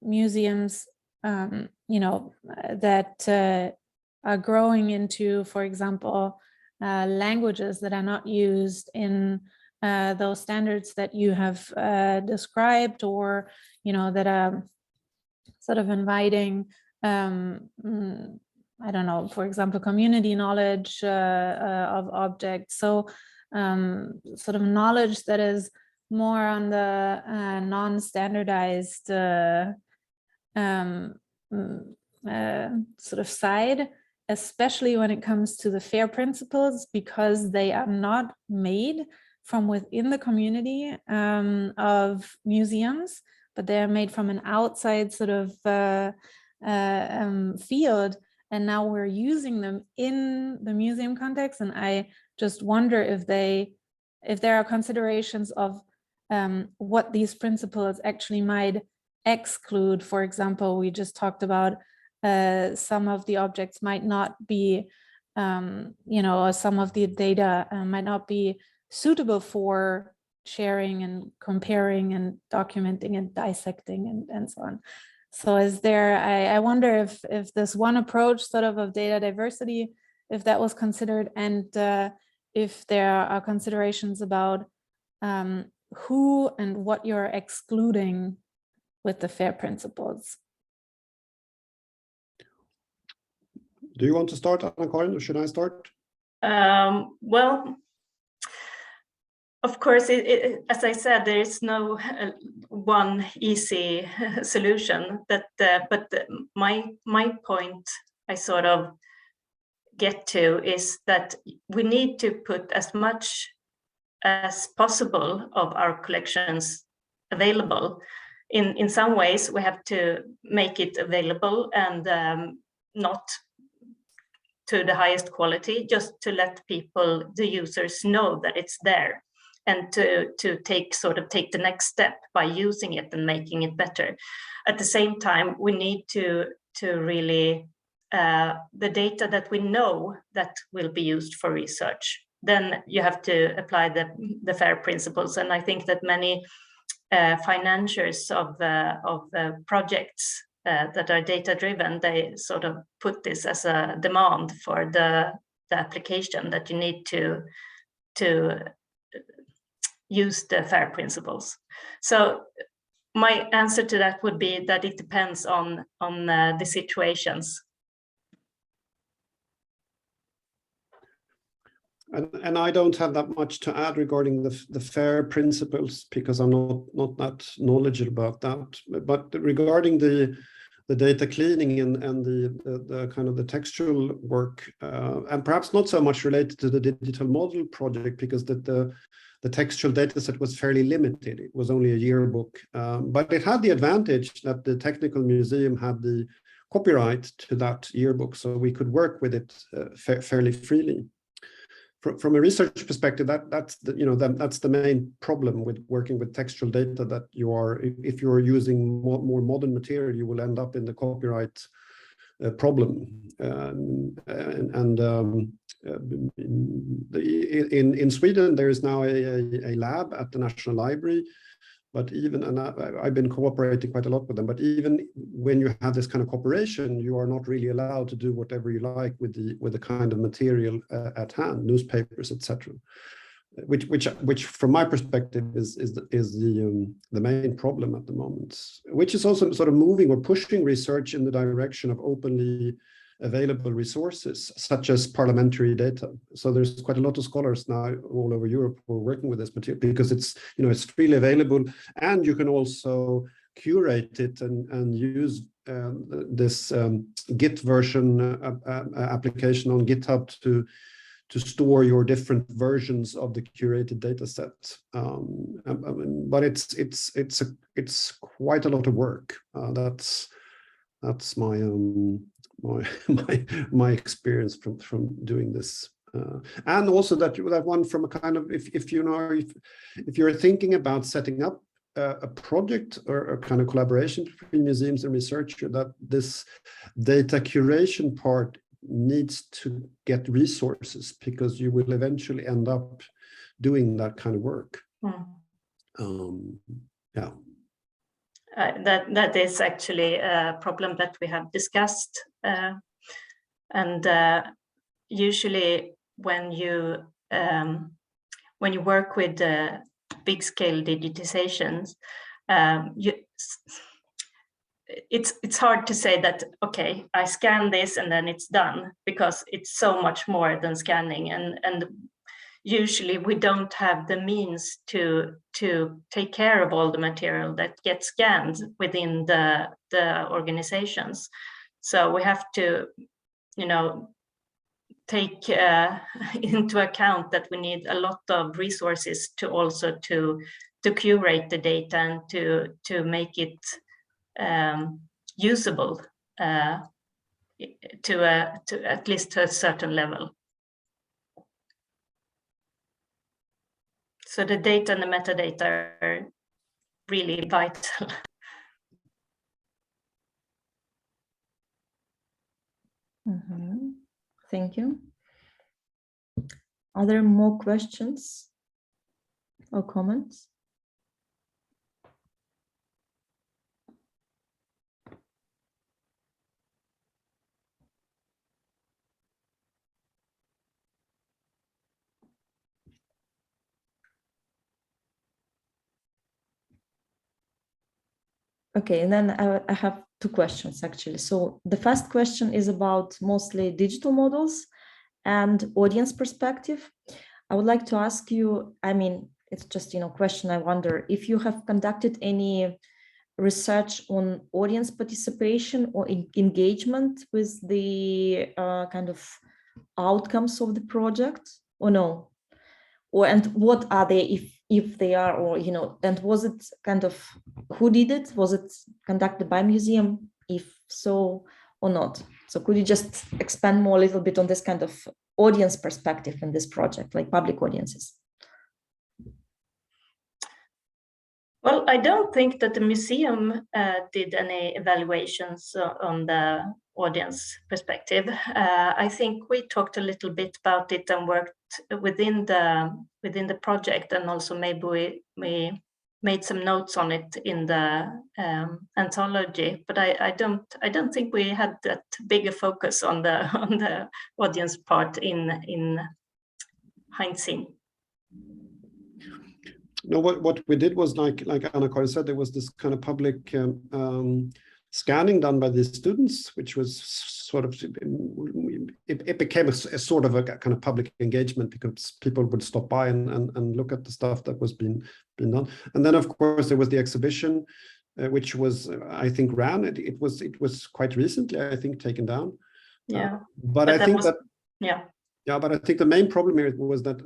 Speaker 2: museums that are growing into, for example, languages that are not used in those standards that you have described, or that are sort of inviting, I don't know, for example, community knowledge of objects. So sort of knowledge that is more on the non-standardized sort of side, especially when it comes to the FAIR principles, because they are not made from within the community of museums, but they are made from an outside sort of field. And now we're using them in the museum context. And I just wonder if there are considerations of what these principles actually might exclude. For example, we just talked about some of the objects might not be, or some of the data might not be suitable for sharing and comparing and documenting and dissecting and so on. So I wonder if this one approach sort of data diversity, if that was considered, and if there are considerations about who and what you're excluding with the FAIR principles.
Speaker 8: Do you want to start, Anna-Karin, or should I start?
Speaker 7: Well, of course, as I said, there is no one easy solution. But my point I sort of get to is that we need to put as much as possible of our collections available. In some ways, we have to make it available and not to the highest quality, just to let people, the users, know that it's there, and to take the next step by using it and making it better. At the same time, we need to really the data that we know that will be used for research. Then you have to apply the FAIR principles, and I think that many financiers of the projects that are data driven, they sort of put this as a demand for the application, that you need to use the FAIR principles. So my answer to that would be that it depends on the situations.
Speaker 8: And I don't have that much to add regarding the FAIR principles, because I'm not that knowledgeable about that. But regarding the data cleaning and the kind of the textual work, and perhaps not so much related to the digital model project, because the textual data set was fairly limited. It was only a yearbook, but it had the advantage that the technical museum had the copyright to that yearbook, so we could work with it fairly freely. From a research perspective, that's the main problem with working with textual data, that if you are using more modern material, you will end up in the copyright problem. In Sweden, there is now a lab at the National Library, but I've been cooperating quite a lot with them. But even when you have this kind of cooperation, you are not really allowed to do whatever you like with the kind of material at hand, newspapers, etc. Which from my perspective is the main problem at the moment, which is also sort of moving or pushing research in the direction of openly available resources, such as parliamentary data. So there's quite a lot of scholars now all over Europe who are working with this material, because it's freely available, and you can also curate it and use this Git version application on GitHub to store your different versions of the curated data set. But it's quite a lot of work. That's my experience from doing this, and also that one from a kind of, if you're thinking about setting up a project or a kind of collaboration between museums and researcher, that this data curation part needs to get resources, because you will eventually end up doing that kind of work. Yeah.
Speaker 7: that is actually a problem that we have discussed, and usually when you work with big scale digitizations, it's hard to say that, okay, I scan this and then it's done, because it's so much more than scanning, and usually we don't have the means to take care of all the material that gets scanned within the organizations. So we have to, take into account that we need a lot of resources to also to curate the data and to make it usable to at least to a certain level. So the data and the metadata are really vital.
Speaker 1: Thank you. Are there more questions or comments? Okay, and then I have two questions actually. So the first question is about mostly digital models and audience perspective. I would like to ask you, I mean, it's just, question. I wonder if you have conducted any research on audience participation or engagement with the kind of outcomes of the project, or no? Or, and what are they, if they are, or, and was it kind of, who did it? Was it conducted by museum? If so or not? So could you just expand more a little bit on this kind of audience perspective in this project, like public audiences?
Speaker 7: Well, I don't think that the museum did any evaluations on the audience perspective. I think we talked a little bit about it and worked within the project, and also maybe we made some notes on it in the anthology. But I don't think we had that big a focus on the audience part in hindsight.
Speaker 8: No, what we did was like Anna-Karin said, there was this kind of public scanning done by the students, which was sort of, it became a sort of a kind of public engagement, because people would stop by and look at the stuff that was being done. And then of course there was the exhibition, which was, I think, it was quite recently, I think, taken down.
Speaker 7: Yeah.
Speaker 8: But I think that,
Speaker 7: yeah.
Speaker 8: Yeah, but I think the main problem here was that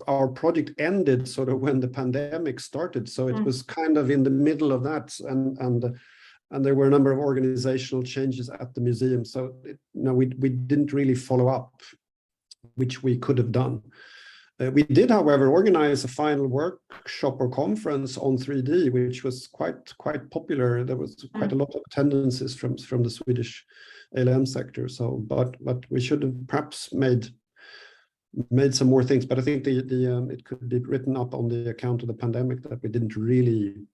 Speaker 8: our project ended sort of when the pandemic started, so it was kind of in the middle of that, and there were a number of organizational changes at the museum, so we didn't really follow up, which we could have done. We did, however, organize a final workshop or conference on 3D, which was quite popular. There was quite a lot of attendances from the Swedish ALM sector. So, but we should have perhaps made some more things, but I think it could be written up on the account of the pandemic that we didn't really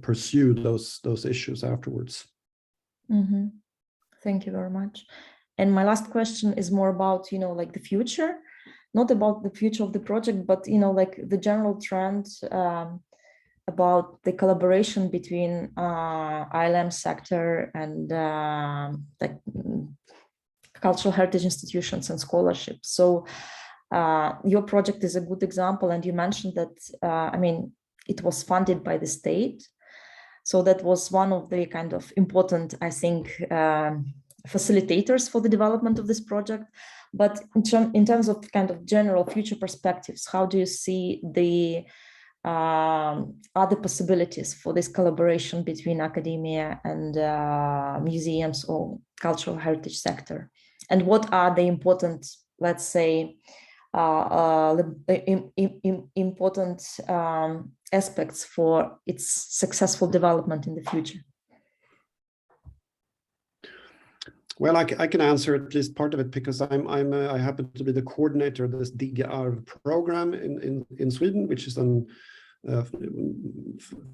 Speaker 8: pursue those issues afterwards.
Speaker 1: Thank you very much. And my last question is more about, like the future, not about the future of the project, but, like the general trend about the collaboration between ILM sector and like cultural heritage institutions and scholarships. So your project is a good example, and you mentioned that, I mean, it was funded by the state. So that was one of the kind of important, I think, facilitators for the development of this project. But in terms of kind of general future perspectives, how do you see the other possibilities for this collaboration between academia and museums or cultural heritage sector? And what are the important, let's say, important aspects for its successful development in the future?
Speaker 8: Well, I can answer at least part of it, because I happen to be the coordinator of this DigMus program in Sweden, which is a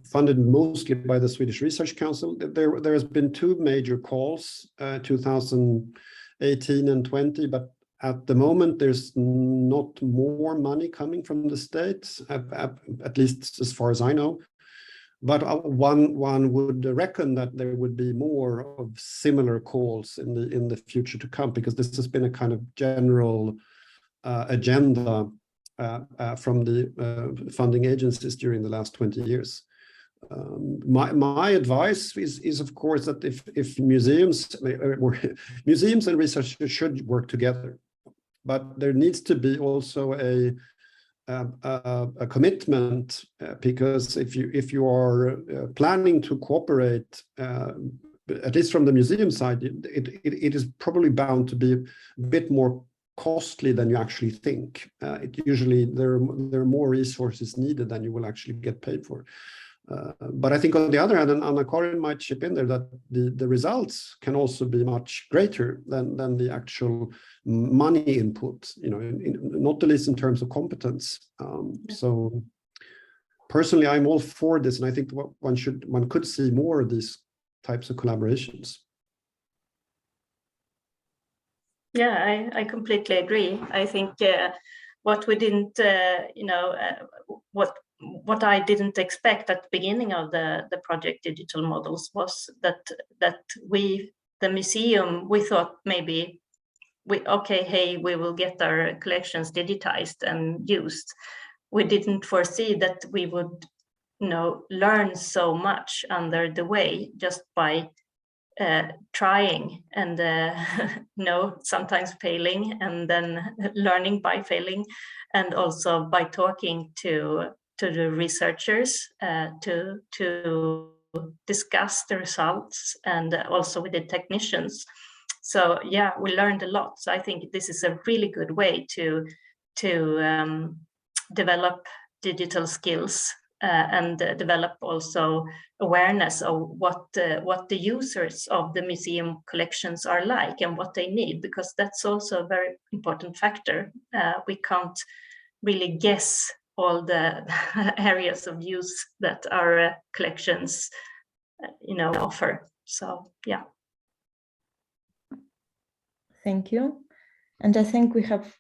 Speaker 8: funded mostly by the Swedish Research Council. There has been two major calls, 2018 and 20, but at the moment there's not more money coming from the state, at least as far as I know. But one would reckon that there would be more of similar calls in the future to come, because this has been a kind of general agenda from the funding agencies during the last 20 years. My advice is of course that if museums and researchers should work together, but there needs to be also a commitment, because if you are planning to cooperate, at least from the museum side, it is probably bound to be a bit more costly than you actually think. Usually there are more resources needed than you will actually get paid for. But I think on the other hand, and Anna-Karin might chip in there, that the results can also be much greater than the actual money input, not the least in terms of competence. So personally, I'm all for this, and I think one could see more of these types of collaborations.
Speaker 7: Yeah, I completely agree. I think what we didn't, what I didn't expect at the beginning of the project Digital Models was that we, the museum, we thought maybe we will get our collections digitized and used. We didn't foresee that we would, learn so much under the way just by trying and sometimes failing and then learning by failing, and also by talking to the researchers to discuss the results, and also with the technicians. So yeah, we learned a lot. So I think this is a really good way to develop digital skills and develop also awareness of what the users of the museum collections are like and what they need, because that's also a very important factor. We can't really guess all the areas of use that our collections, offer. So yeah.
Speaker 1: Thank you. And I think we have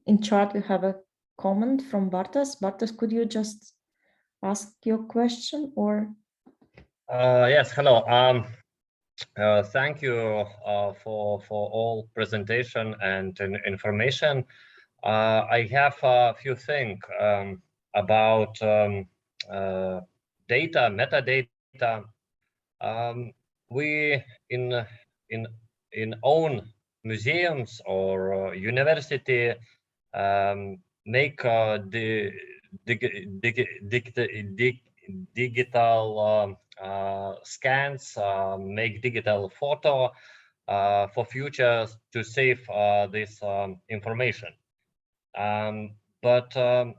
Speaker 1: in chat, we have a comment from Bartas. Bartas, could you just ask your question or?
Speaker 9: Yes, hello. Thank you for all presentation and information. I have a few things about data, metadata. We in own museums or university make the digital scans, make digital photo for future to save this information. But the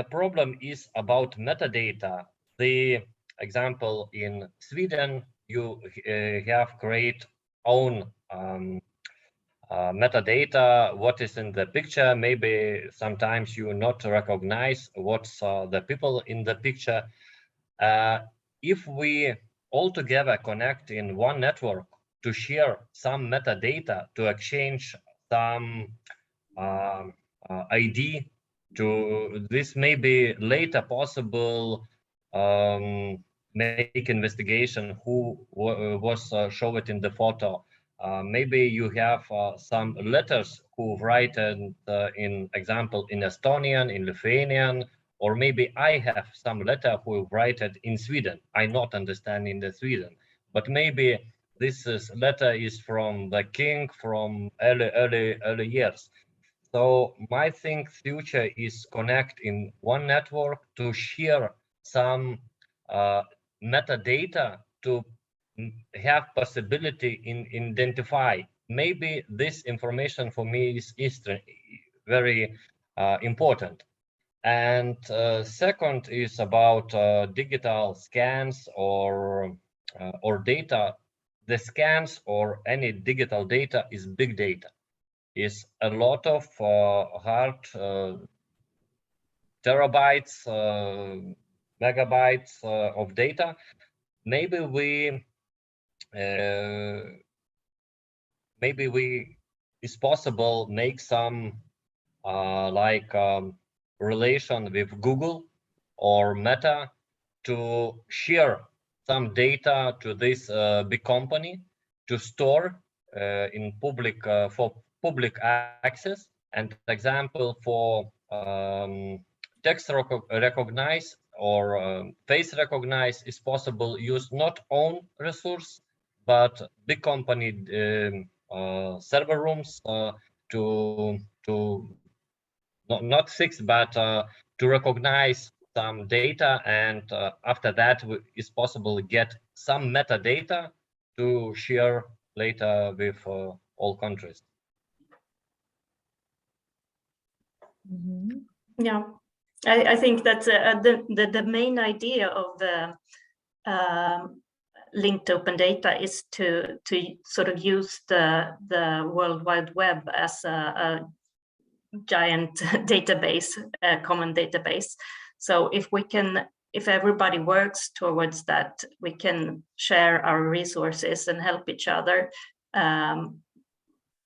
Speaker 9: problem is about metadata. The example in Sweden, you have great own metadata, what is in the picture. Maybe sometimes you not recognize what's the people in the picture. If we all together connect in one network to share some metadata, to exchange some ID, to this may be later possible make investigation who was showed in the photo. Maybe you have some letters who write in example in Estonian, in Lithuanian, or maybe I have some letter who write it in Sweden. I not understand in the Sweden, but maybe this letter is from the king from early years. So my think future is connect in one network to share some metadata to have possibility in identify. Maybe this information for me is very important. And second is about digital scans or data. The scans or any digital data is big data. Is a lot of hard terabytes, megabytes of data. Maybe it's possible make some relation with Google or Meta to share some data to this big company to store in public for public access. And example for text recognize or face recognize is possible use not own resource but big company server rooms to not fix but to recognize some data, and after that it's possible to get some metadata to share later with all countries.
Speaker 7: Yeah, I think that's the main idea of the linked open data is to sort of use the World Wide Web as a giant database, a common database. So if everybody works towards that, we can share our resources and help each other,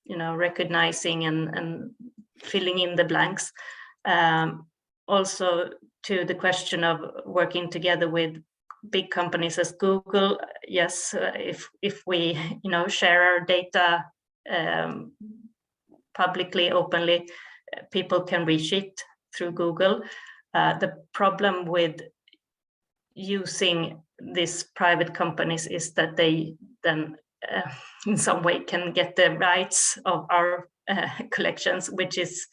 Speaker 7: recognizing and filling in the blanks. Also to the question of working together with big companies as Google, yes, if we share our data publicly, openly, people can reach it through Google. The problem with using these private companies is that they then in some way can get the rights of our collections, which is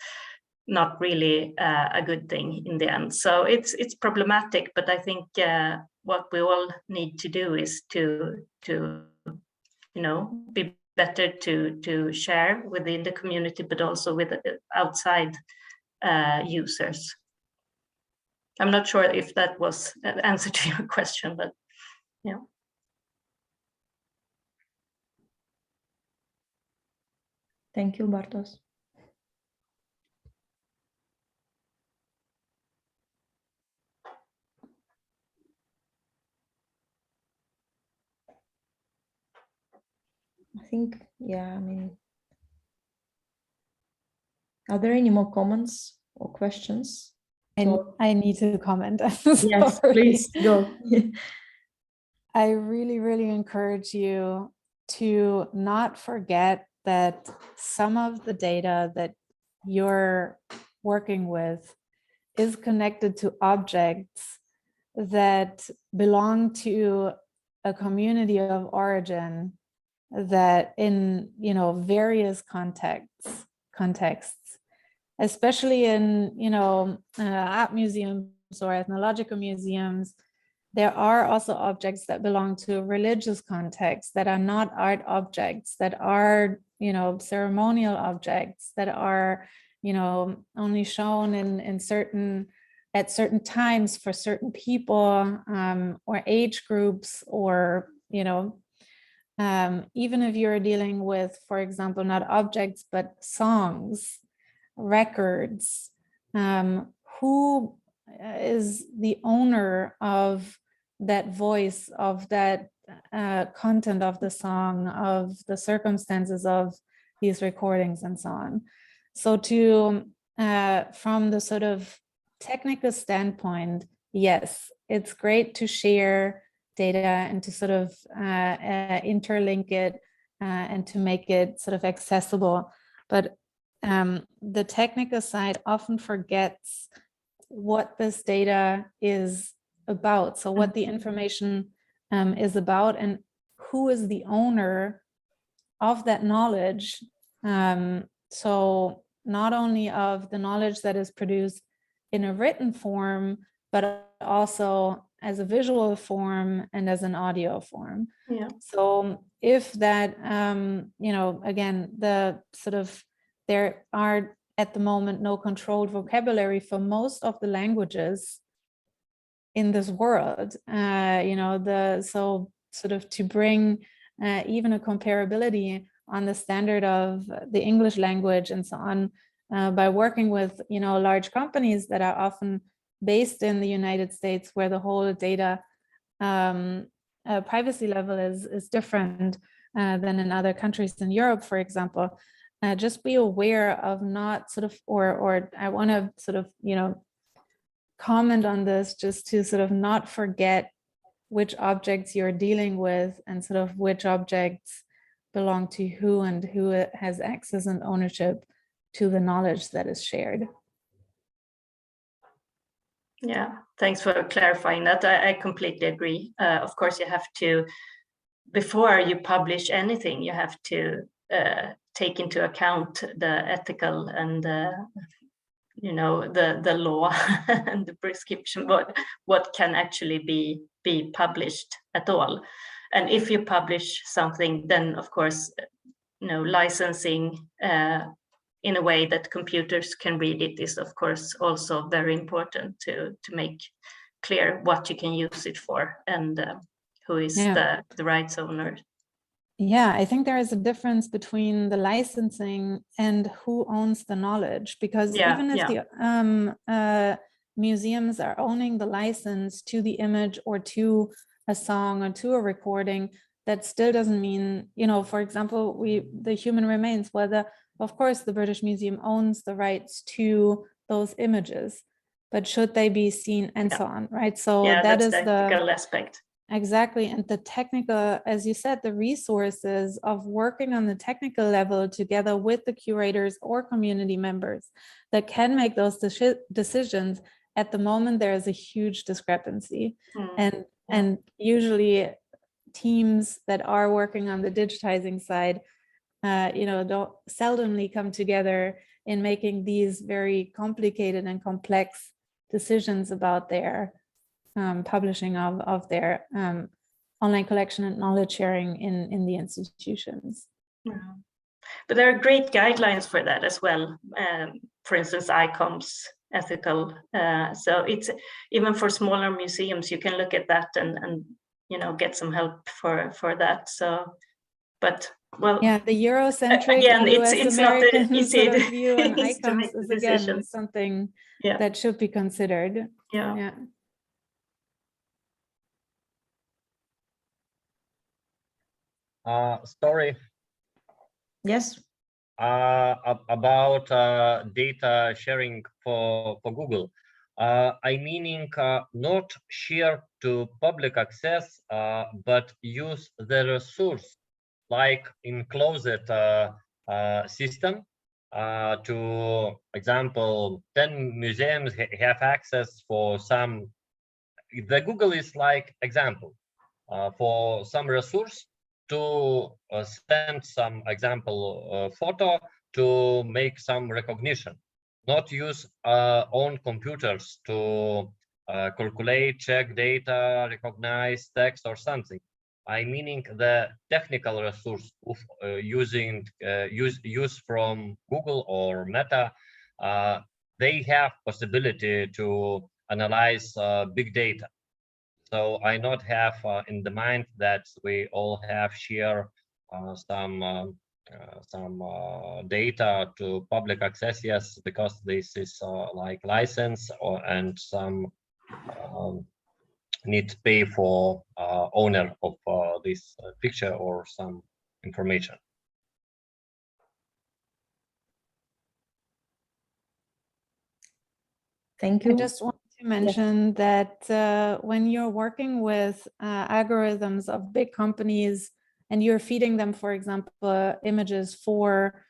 Speaker 7: not really a good thing in the end. So it's problematic, but I think what we all need to do is to be better to share within the community, but also with outside users. I'm not sure if that was an answer to your question, but yeah.
Speaker 1: Thank you, Bartosz. I think, yeah, I mean, are there any more comments or questions?
Speaker 2: And I need to comment.
Speaker 1: Yes, please go.
Speaker 2: I really, really encourage you to not forget that some of the data that you're working with is connected to objects that belong to a community of origin that in various contexts, especially in art museums or ethnological museums, there are also objects that belong to religious contexts that are not art objects, that are ceremonial objects, that are only shown at certain times for certain people or age groups, or even if you're dealing with, for example, not objects but songs, records, who is the owner of that voice, of that content of the song, of the circumstances of these recordings and so on. So from the sort of technical standpoint, yes, it's great to share data and to sort of interlink it and to make it sort of accessible. But the technical side often forgets what this data is about. So what the information is about and who is the owner of that knowledge. So not only of the knowledge that is produced in a written form, but also as a visual form and as an audio form.
Speaker 7: Yeah.
Speaker 2: So if that, again, there are at the moment no controlled vocabulary for most of the languages in this world, so sort of to bring even a comparability on the standard of the English language and so on, by working with large companies that are often based in the United States, where the whole data privacy level is different than in other countries in Europe, for example. Just be aware of not sort of, or I want to sort of, you know, comment on this, just to sort of not forget which objects you're dealing with and sort of which objects belong to who and who has access and ownership to the knowledge that is shared.
Speaker 7: Yeah, thanks for clarifying that. I completely agree. Of course, you have to, before you publish anything, you have to take into account the ethical and you know, the law and the prescription, what can actually be published at all. And if you publish something, then of course, you know, licensing in a way that computers can read it is of course also very important to make clear what you can use it for and who is the rights owner.
Speaker 2: Yeah, I think there is a difference between the licensing and who owns the knowledge, because even if the museums are owning the license to the image or to a song or to a recording, that still doesn't mean, you know, for example, the human remains, whether, of course, the British Museum owns the rights to those images, but should they be seen and so on, right? So that is the
Speaker 7: technical aspect.
Speaker 2: Exactly. And the technical, as you said, the resources of working on the technical level together with the curators or community members that can make those decisions. At the moment, there is a huge discrepancy. And usually teams that are working on the digitizing side, you know, don't seldomly come together in making these very complicated and complex decisions about their publishing of their online collection and knowledge sharing in the institutions.
Speaker 7: But there are great guidelines for that as well. For instance, ICOM's ethical. So it's even for smaller museums, you can look at that and you know, get some help for that. So, but well,
Speaker 2: yeah, the Eurocentric
Speaker 7: again,
Speaker 2: US
Speaker 7: it's
Speaker 2: American
Speaker 7: not easy
Speaker 2: sort of view on ICOMs is again
Speaker 7: decisions.
Speaker 2: something that should be considered.
Speaker 7: Yeah.
Speaker 9: Story.
Speaker 1: Yes.
Speaker 9: About data sharing for Google. I meaning not share to public access, but use the resource like in closed system. To example, 10 museums have access for some. The Google is like example for some resource to send some example photo to make some recognition, not use own computers to calculate, check data, recognize text or something. I meaning the technical resource of using use from Google or Meta. They have possibility to analyze big data. So I not have in the mind that we all have share some data to public access, yes, because this is like license and some need to pay for owner of this picture or some information.
Speaker 1: Thank you.
Speaker 2: I just want to mention that when you're working with algorithms of big companies and you're feeding them, for example, images for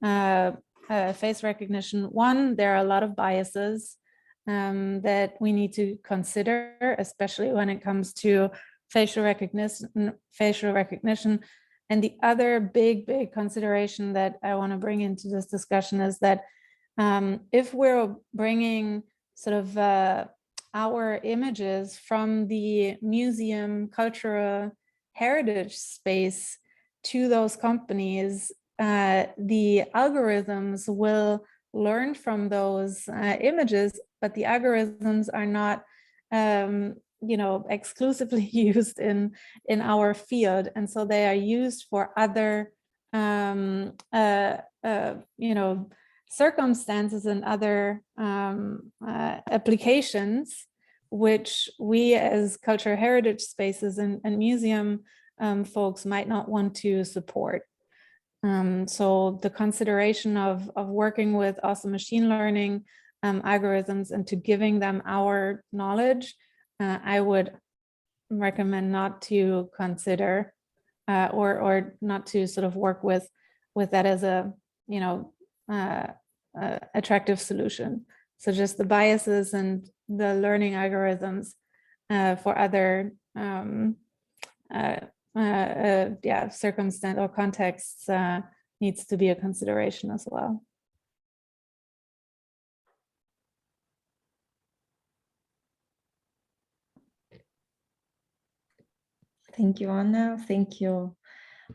Speaker 2: face recognition, one, there are a lot of biases that we need to consider, especially when it comes to facial recognition. And the other big consideration that I want to bring into this discussion is that if we're bringing sort of our images from the museum cultural heritage space to those companies, the algorithms will learn from those images, but the algorithms are not you know, exclusively used in our field, and so they are used for other you know, circumstances and other applications which we as cultural heritage spaces and museum folks might not want to support. So the consideration of working with also machine learning algorithms and to giving them our knowledge, I would recommend not to consider or not to sort of work with that as a, you know, attractive solution. So just the biases and the learning algorithms for other circumstance or contexts needs to be a consideration as well.
Speaker 1: Thank you, Anna. Thank you,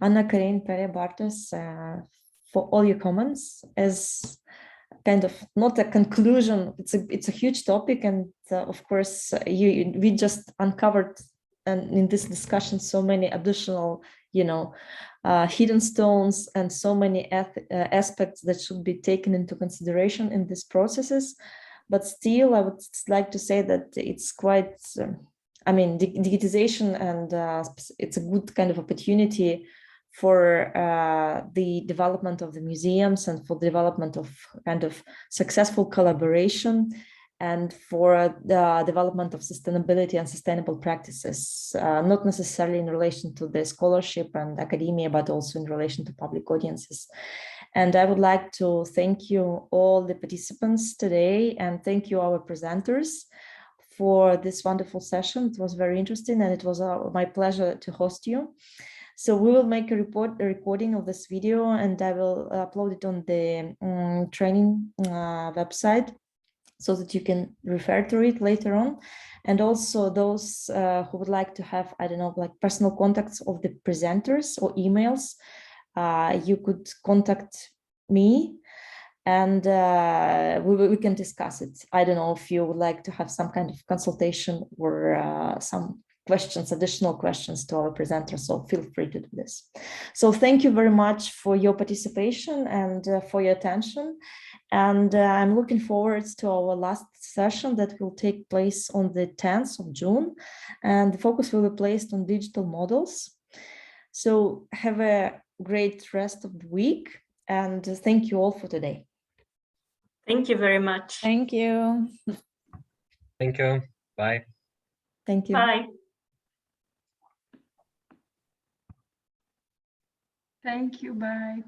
Speaker 1: Anna, Karin, Pere, Bartos, for all your comments. As kind of not a conclusion, it's a huge topic, and of course, we just uncovered in this discussion so many additional, you know, hidden stones and so many aspects that should be taken into consideration in these processes. But still, I would like to say that it's quite. I mean, digitization, and it's a good kind of opportunity for the development of the museums and for the development of kind of successful collaboration and for the development of sustainability and sustainable practices, not necessarily in relation to the scholarship and academia, but also in relation to public audiences. And I would like to thank you all the participants today, and thank you our presenters for this wonderful session. It was very interesting, and it was my pleasure to host you. So we will make a recording of this video, and I will upload it on the training website so that you can refer to it later on. And also those who would like to have, I don't know, like personal contacts of the presenters or emails, you could contact me, and we can discuss it. I don't know if you would like to have some kind of consultation or some questions, additional questions to our presenters, so feel free to do this. So thank you very much for your participation and for your attention. And I'm looking forward to our last session that will take place on the 10th of June. And the focus will be placed on digital models. So have a great rest of the week, and thank you all for today.
Speaker 7: Thank you very much.
Speaker 2: Thank you.
Speaker 9: Thank you. Bye.
Speaker 1: Thank you.
Speaker 7: Bye.
Speaker 5: Thank you. Bye.